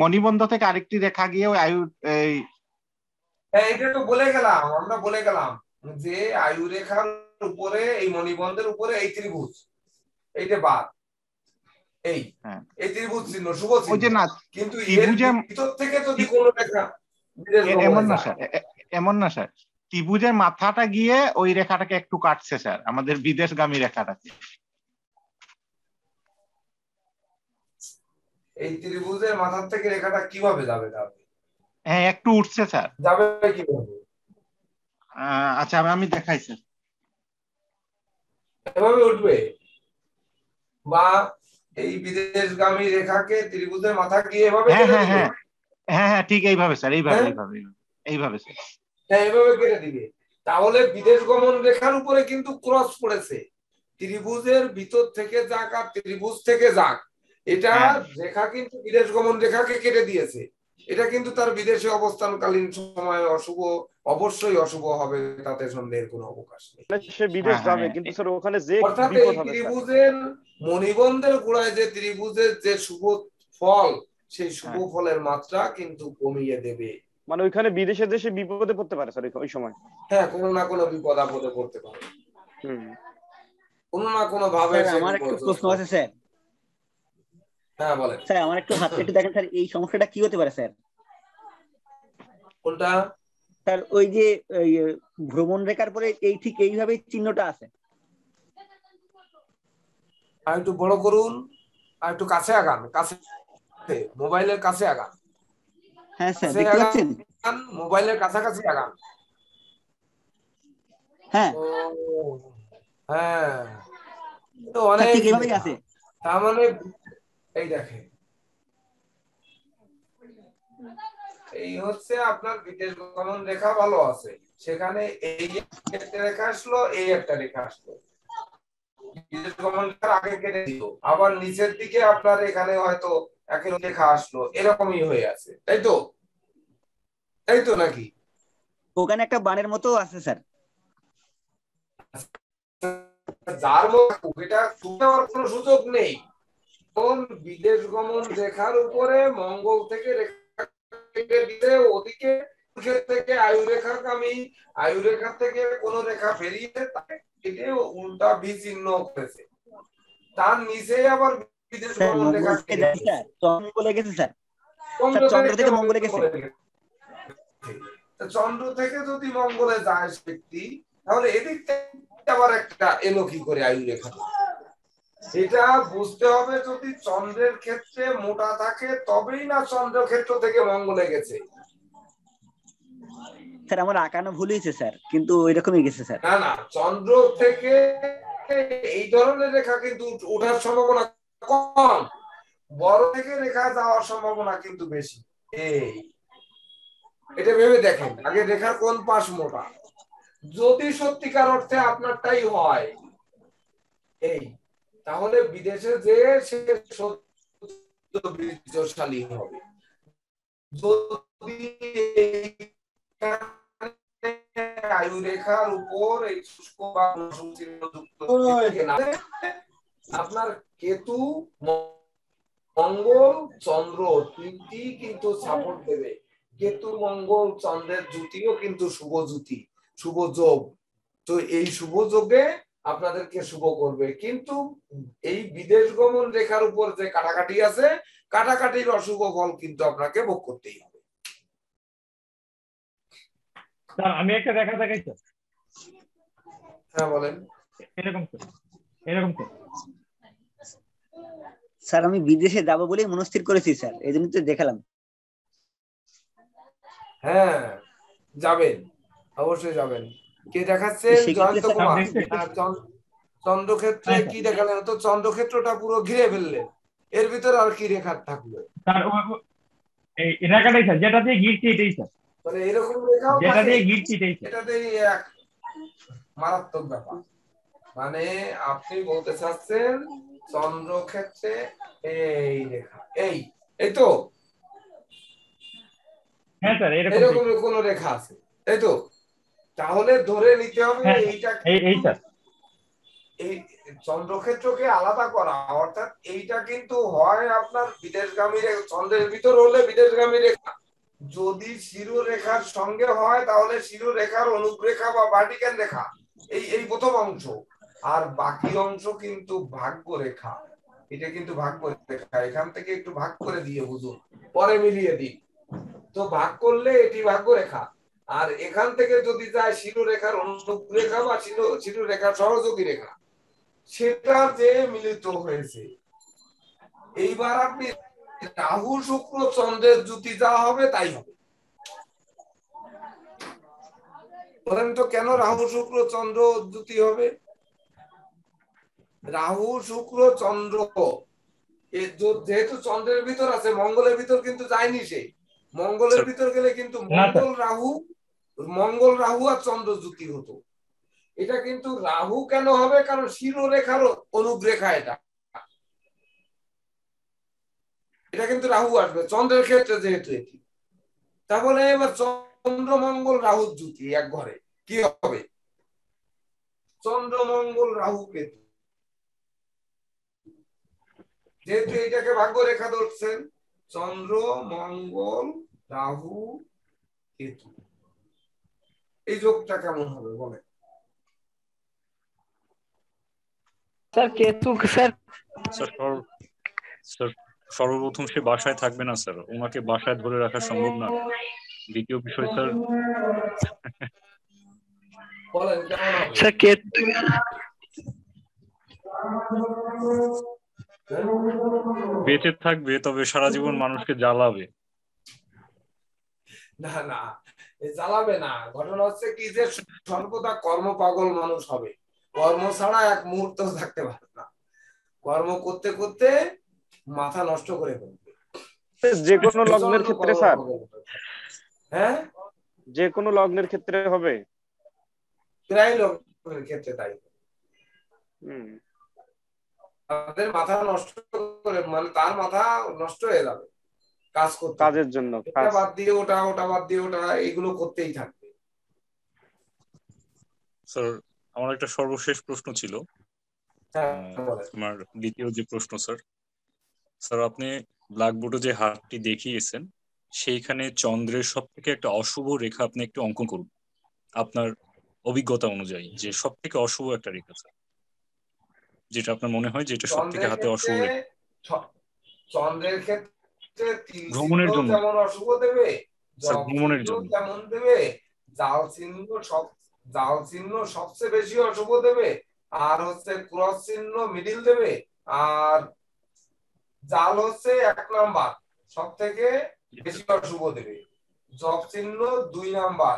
Speaker 3: মণিবন্ধ থেকে আরেকটি রেখা গিয়ে ওই আয়ু এই
Speaker 2: এটা তো বলে গেলাম, আমরা বলে গেলাম যে আয়ু রেখার উপরে, এই মণিবন্ধের উপরে এই ত্রিভুজ, এইটা বাদ, এই ত্রিভুজ চিহ্ন, শুভ চিহ্ন। কিন্তু এর ভিতর থেকে যদি কোনো রেখা
Speaker 3: এমন না স্যার, এমন না স্যার, ত্রিভুজের মাথাটা গিয়ে ওই রেখাটাকে একটু কাটছে স্যার, আমাদের বিদেশগামী রেখাটাকে।
Speaker 2: এই ত্রিভুজের মাথার থেকে রেখাটা কিভাবে যাবে?
Speaker 3: হ্যাঁ, একটু উঠছে স্যার।
Speaker 2: যাবে কিভাবে?
Speaker 3: আচ্ছা, আমি দেখাই স্যার।
Speaker 2: এভাবে উঠবে, বা এই বিদেশগামী রেখাকে ত্রিভুজের মাথা গিয়ে এভাবে কেটে দিবে।
Speaker 3: হ্যাঁ, ঠিক এইভাবে স্যার, এইভাবে স্যার,
Speaker 2: হ্যাঁ, এইভাবে কেটে দিবে। তাহলে বিদেশ গমন রেখার উপরে কিন্তু ক্রস পড়েছে, ত্রিভুজের ভিতর থেকে যাক আর ত্রিভুজ থেকে যাক, এটা রেখা কিন্তু বিদেশ গমন রেখাকে কেটে দিয়েছে। এটা কিন্তু তার বিদেশে অবস্থানকালীন সময় অশুভ, অবশ্যই অশুভ হবে, তাতে সন্দেহের কোনো অবকাশ নেই।
Speaker 1: সে বিদেশ যাবে, কিন্তু স্যার ওখানে যে
Speaker 2: অর্থাৎ এই
Speaker 1: বিপদ হবে
Speaker 2: ত্রিভুজের মণিবন্ধের গোড়ায় যে ত্রিভুজের যে শুভ ফল, সেই শুভ ফলের মাত্রা কিন্তু কমিয়ে দেবে।
Speaker 1: মানে ওইখানে বিদেশে দেশে বিপদে পড়তে পারে স্যার ওই সময়।
Speaker 2: হ্যাঁ, কোনো না কোনো বিপদ আপদে পড়তে পারে, কোনো না কোনো ভাবে।
Speaker 4: আমার একটু প্রশ্ন আছে স্যার।
Speaker 2: হ্যাঁ বলেন
Speaker 4: স্যার, আমার একটু হাতে একটু দেখেন স্যার, এই সমস্যাটা কি হতে পারে স্যার?
Speaker 2: কোনটা
Speaker 4: স্যার? ওই যে ভ্রমণ রেখার পরে এই ঠিক এইভাবে চিহ্নটা আছে।
Speaker 2: আর একটু বড় করুন, আর একটু কাছে আগান, কাছে, মোবাইলের কাছে আগান।
Speaker 4: হ্যাঁ স্যার, দেখতে পাচ্ছেন?
Speaker 2: মোবাইলের কাছাকাছি আগান।
Speaker 4: হ্যাঁ
Speaker 2: হ্যাঁ, তো অনেক
Speaker 4: ঠিক এইভাবেই আছে।
Speaker 2: তার মানে এই দেখেন, এই হচ্ছে আপনার বিদেশ গমন রেখা ভালো আছে, সেখানে এই একটা রেখা আসলো, এই একটা রেখা আসলো, বিদেশ গমন রেখার আগে কেটে দিল, আবার নিচের দিকে আপনার এখানে হয়তো একই রেখা আসলো, এরকমই হয়ে আছে, তাই তো? তাই তো নাকি?
Speaker 4: ওখানে একটা বানের মতো আছে স্যার।
Speaker 2: যার মধ্যে এটা নেওয়ার কোনো সুযোগ নেই, কোন বিদেশ গমন রেখার উপরে মঙ্গল থেকে রেখা কেটে দিলে ওদিকে থেকে আয়ু রেখাগামী, আয়ু রেখা থেকে কোন রেখা বেরিয়ে তাকে কেটে উল্টা ভি চিহ্ন করেছে, তার নিচে আবার বিদেশ গমন রেখা
Speaker 4: মঙ্গলে গেছে স্যার, চন্দ্র থেকে মঙ্গলে গেছে।
Speaker 2: চন্দ্র থেকে যদি মঙ্গলে যায় ব্যক্তি, তাহলে এদিক থেকে আবার একটা এলো কি করে আয়ু রেখা? এটা বুঝতে হবে, যদি চন্দ্রের ক্ষেত্রে মোটা থাকে তবেই না চন্দ্র ক্ষেত্র থেকে মঙ্গলে গেছে।
Speaker 4: স্যার, আমার আঁকানো ভুল হয়েছে স্যার, কিন্তু ওইরকমই গেছে স্যার।
Speaker 2: না না, চন্দ্র থেকে এই ধরনের রেখা কিন্তু ওঠার সম্ভাবনা কম, বড় থেকে রেখা যাওয়ার সম্ভাবনা কিন্তু বেশি। এটা ভেবে দেখেন আগে, রেখার কোন পাশ মোটা, যদি সত্যিকার অর্থে আপনারটাই হয় এই, তাহলে বিদেশে যে সে বীর্যশালী হবে। যদি আয়ু রেখার উপর এই শুষ্ক বা আপনার কেতু, মঙ্গল, চন্দ্র তিনটি কিন্তু সাপোর্ট দেবে। কেতু, মঙ্গল, চন্দ্রের জুতিও কিন্তু শুভ জুতি, শুভ যোগ। তো এই শুভ যোগে আপনাদেরকে শুভ করবে, কিন্তু এই বিদেশ গমন রেখার উপর যে কাটাকাটি আছে, কাটাকাটির অশুভ ফল কিন্তু আপনাকে ভোগ করতেই হবে।
Speaker 7: আমি একটা রেখা দেখাই তো।
Speaker 2: হ্যাঁ বলেন।
Speaker 7: এরকম তো, এরকম তো।
Speaker 4: স্যার আমি বিদেশে যাব বলে মনস্থির করেছি স্যার, এই জন্য তো দেখালাম।
Speaker 2: হ্যাঁ যাবেন, অবশ্যই যাবেন। কে দেখাচ্ছেন? জয়ন্ত কুমার। চন্দ্রক্ষেত্রে কি দেখালেন? তো চন্দ্রক্ষেত্রটা পুরো ঘিরে ফেললেন, এর ভিতর আর কি রেখা থাকলো?
Speaker 7: স্যার এই রেখাটাই স্যার, যেটা দিয়ে গিরছি এটাই স্যার,
Speaker 2: মানে এরকম রেখাও
Speaker 7: যেটা
Speaker 2: থাকে,
Speaker 7: দিয়ে গিরছি এটাই স্যার।
Speaker 2: এটাতেই এক মারাত্মক ব্যাপার। মানে আপনি বলতে চাচ্ছেন চন্দ্রক্ষেত্রে এই রেখা, এই এই তো
Speaker 7: হ্যাঁ স্যার,
Speaker 2: এরকম কোন রেখা আছে, তাই তো? তাহলে ধরে নিতে হবে এইটা
Speaker 7: এই স্যার,
Speaker 2: এই চন্দ্রক্ষেত্রকে আলাদা করা, অর্থাৎ এইটা কিন্তু হয় আপনার বিদেশগামী রেখা, চন্দ্রের ভিতর হলে বিদেশগামী রেখা, যদি শিরোরেখার সঙ্গে হয় তাহলে শিরোরেখার অনুরেখা বা ভার্টিক্যাল রেখা, এই প্রথম অংশ। আর বাকি অংশ কিন্তু ভাগ্য রেখা, এটা কিন্তু ভাগ্য রেখা। এখান থেকে একটু ভাগ করে দিয়ে বুঝুন, পরে মিলিয়ে দিন। তো ভাগ করলে এটি ভাগ্য রেখা, আর এখান থেকে যদি যায় শিরোরেখার অনুরেখা বা শিরোরেখার সহযোগী রেখা, সেটা যে মিলিত হয়েছে। এইবার আপনি রাহু শুক্র চন্দ্রের জুতি যা হবে তাই হবে। বলেন তো কেন রাহু শুক্র চন্দ্র জুতি হবে? রাহু শুক্র চন্দ্র যেহেতু চন্দ্রের ভিতর আছে, মঙ্গলের ভিতর কিন্তু যায়নি সে। মঙ্গলের ভিতর গেলে কিন্তু মঙ্গল রাহু আর চন্দ্র জুতি হতো। এটা কিন্তু রাহু কেন হবে? কারণ শিরোরেখার অনুরেখা, এটা কিন্তু রাহু আসবে চন্দ্রের ক্ষেত্রে যেহেতু এটি। তাহলে এবার চন্দ্র মঙ্গল রাহু জুতি এক ঘরে কি হবে? চন্দ্র মঙ্গল রাহু কেতু, যেহেতু এটাকে ভাগ্য রেখা ধরছেন, চন্দ্র মঙ্গল রাহু কেতু, এই যোগটা কেমন হবে বলে?
Speaker 8: স্যার কেতু স্যার
Speaker 5: সর্বপ্রথম সে বাসায় থাকবে না স্যার, ওনাকে বাসায় ধরে রাখা সম্ভব না। দ্বিতীয় বিষয় স্যার,
Speaker 2: বলেন কেমন হবে?
Speaker 8: স্যার কেতু
Speaker 5: বেঁচে থাকবে, তবে সারা জীবন মানুষকে জ্বালাবে।
Speaker 2: না না, জ্বালাবে না। ঘটনা হচ্ছে কি যে সর্বদা কর্মপাগল মানুষ হবে, কর্ম ছাড়া এক মুহূর্ত থাকতে পারবে না, কর্ম করতে করতে মাথা নষ্ট করে ফেলবে।
Speaker 1: যে কোনো লগ্নের ক্ষেত্রে স্যার,
Speaker 2: হ্যাঁ
Speaker 1: যে কোনো লগ্নের ক্ষেত্রে হবে,
Speaker 2: প্রায় লগ্নের ক্ষেত্রে তাই। তাদের মাথা নষ্ট করে, মানে তার মাথা নষ্ট হয়ে যাবে কাজ করতে,
Speaker 1: কাজের জন্য
Speaker 2: এটা বাদ দিয়ে ওটা, ওটা বাদ দিয়ে ওটা, এগুলো করতেই থাকবে।
Speaker 5: স্যার আমার একটা সর্বশেষ প্রশ্ন ছিল, আমার দ্বিতীয় যে প্রশ্ন স্যার, আপনি ব্ল্যাকবোর্ডে যে হাতটি দেখিয়েছেন সেইখানে চন্দ্রের সব থেকে একটা অশুভ রেখা আপনি একটু অঙ্কন করুন আপনার অভিজ্ঞতা অনুযায়ী, যে সব থেকে অশুভ একটা রেখা স্যার, যেটা আপনার মনে হয় যেটা সব থেকে হাতে অশুভ রেখা।
Speaker 2: চন্দ্রের ক্ষেত্রে
Speaker 5: ভ্রমণের জন্য
Speaker 2: যেমন অশুভ দেবে,
Speaker 5: ভ্রমণের জন্য
Speaker 2: যেমন দেবে, জাল চিহ্ন সবচেয়ে বেশি অশুভ দেবে, আর হচ্ছে ক্রস চিহ্ন মিডিল দেবে, আর জাল হচ্ছে 1 নাম্বার সব থেকে বেশি অশুভ দেবে, জব চিহ্ন 2 নাম্বার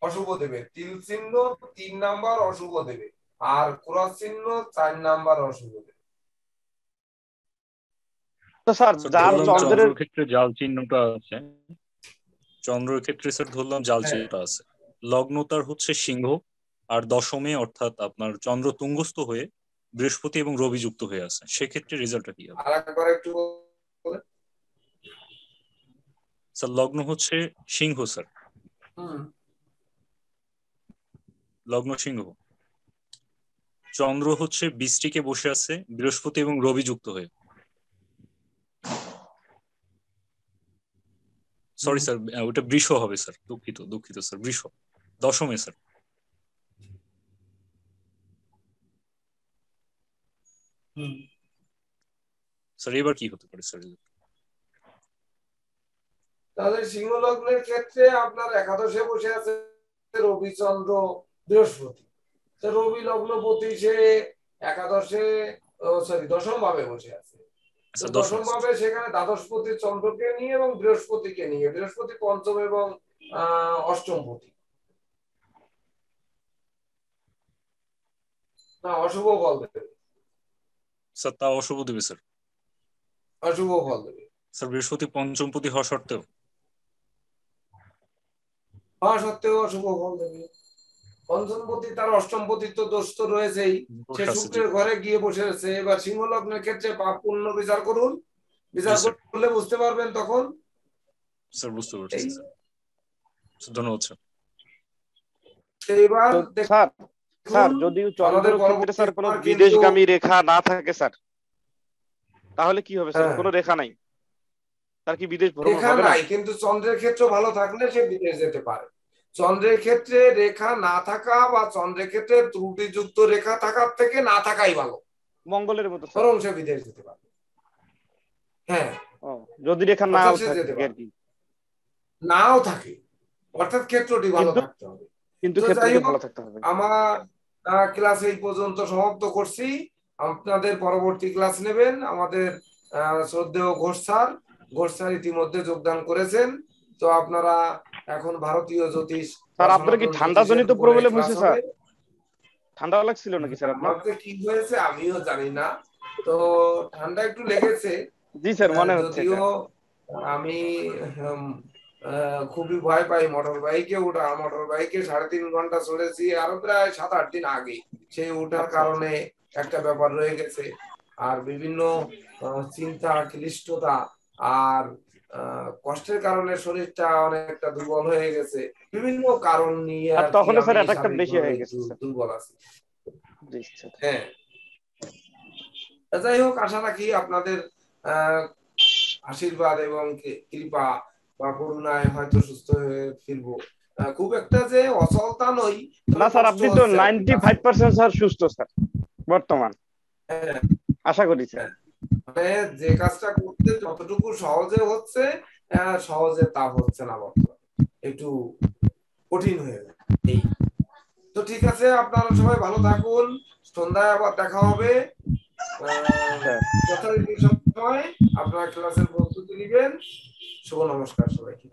Speaker 2: অশুভ দেবে, তিল চিহ্ন 3 নাম্বার অশুভ দেবে, আর ক্রস চিহ্ন 4 নাম্বার অশুভ দেবে।
Speaker 1: তো স্যার
Speaker 5: চন্দ্রের ক্ষেত্রে জাল চিহ্নটা আছে, চন্দ্রের ক্ষেত্রে স্যার ধরলাম জাল চিহ্নটা আছে, লগ্নতার হচ্ছে সিংহ, আর দশমে অর্থাৎ আপনার চন্দ্র তুঙ্গস্থ হয়ে বৃহস্পতি এবং রবি যুক্ত হয়ে আছে, সেক্ষেত্রে রেজাল্টটা কি হবে?
Speaker 2: আরেকবার একটু বলেন
Speaker 5: স্যার। লগ্ন হচ্ছে সিংহ স্যার, লগ্ন সিংহ, চন্দ্র হচ্ছে বৃষ্টিকে বসে আছে বৃহস্পতি এবং রবি যুক্ত হয়ে। সরি স্যার, ওটা বৃষ হবে স্যার, দুঃখিত স্যার, বৃষ দশমে স্যার। স্যার এবার কি হতে পারে স্যার?
Speaker 2: তাহলে সিংহ লগ্নের ক্ষেত্রে আপনার একাদশে বসে আছে রবি চন্দ্র বৃহস্পতি, তো রবি লগ্নপতি সে একাদশে দশম ভাবে বসে আছে,
Speaker 5: আচ্ছা,
Speaker 2: তো দশম ভাবে সেখানে দ্বাদশপতি চন্দ্রকে নিয়ে এবং বৃহস্পতিকে নিয়ে, বৃহস্পতি পঞ্চম এবং অষ্টম পতি। না, অশুভ ফল দেবে
Speaker 5: স্যার। তা অশুভ দেবে স্যার?
Speaker 2: অশুভ ফল দেবে
Speaker 5: স্যার। বৃহস্পতি পঞ্চমপতি হওয়া সত্ত্বেও
Speaker 2: অশুভ ফল দেবে। পঞ্চমপতি তার অষ্টমপতি তো দোষ তো রয়েছেই, সে শুক্রের ঘরে গিয়ে বসে আছে। এবার সিংহ লগ্নের ক্ষেত্রে পাপ পুণ্য বিচার করুন, বিচার করলে বুঝতে পারবেন তখন।
Speaker 5: স্যার বুঝতে পারছি স্যার, ধন্যবাদ স্যার।
Speaker 2: এবার
Speaker 1: স্যার, স্যার যদি চন্দ্রের ক্ষেত্রে স্যার কোনো বিদেশগামী রেখা না থাকে স্যার, তাহলে কি হবে স্যার? কোনো রেখা নাই, তার কি বিদেশ ভ্রমণ হবে না?
Speaker 2: কিন্তু চন্দ্রের ক্ষেত্র ভালো থাকলে সে বিদেশ যেতে পারে। চন্দ্রের ক্ষেত্রে রেখা না থাকা বা চন্দ্রের ক্ষেত্রে ত্রুটিযুক্ত রেখা থাকার থেকে না থাকাই ভালো।
Speaker 1: মঙ্গলের মতো
Speaker 2: বরং সে বিদেশ যেতে পারে। হ্যাঁ,
Speaker 1: যদি রেখা নাও থাকে আর কি,
Speaker 2: নাও থাকে, অর্থাৎ ক্ষেত্রটি ভালো থাকতে হবে।
Speaker 1: কিন্তু ক্ষেত্রটি ভালো থাকতে হবে।
Speaker 2: আমার ক্লাস এই পর্যন্ত সমাপ্ত করছি। আপনাদের পরবর্তী ক্লাস নেবেন আমাদের শ্রদ্ধেয় ঘোষ স্যার ইতিমধ্যে যোগদান করেছেন। তো আপনারা এখন ভারতীয় জ্যোতিষ।
Speaker 1: স্যার আপনার কি ঠান্ডা জনিত প্রবলেম হয়েছে স্যার? ঠান্ডা লাগছিল নাকি স্যার আপনার?
Speaker 2: আমাকে কি হয়েছে আমিও জানি না, তো ঠান্ডা একটু লেগেছে।
Speaker 1: জি স্যার, মনে হচ্ছে।
Speaker 2: যদিও আমি খুবই ভয় পাই মোটর বাইকে ওঠা। মোটর বাইকে 3.5 ঘন্টা চলেছি, আরো প্রায় 7-8 দিন আগে। সেই ওঠার কারণে একটা ব্যাপার রয়ে গেছে। আর বিভিন্ন চিন্তা, ক্লিষ্টতা আর কষ্টের কারণে শরীরটা অনেকটা দুর্বল হয়ে গেছে। বিভিন্ন কারণ নিয়ে আর
Speaker 1: তখন স্যার অ্যাটাকটা বেশি হয়ে গেছে,
Speaker 2: দুর্বল আছি।
Speaker 1: জি স্যার।
Speaker 2: হ্যাঁ, যাই হোক, আশা রাখি আপনাদের আশীর্বাদ এবং কৃপা বা করুণায় হয়তো সুস্থ হয়ে ফিরবো। খুব একটা যে অচল তা নই।
Speaker 1: না স্যার, আপনি তো 95% স্যার সুস্থ স্যার বর্তমান, আশা করি স্যার।
Speaker 2: মানে যে কাজটা করতে যতটুকু সহজে হচ্ছে, সহজে তা হচ্ছে না বর্তমানে, একটু কঠিন হয়ে যায়। এই তো ঠিক আছে, আপনারা সবাই ভালো থাকুন। সন্ধ্যায় আবার দেখা হবে যথারীতি সময়। আপনারা ক্লাসের প্রস্তুতি নেবেন। শুভ নমস্কার সবাইকে।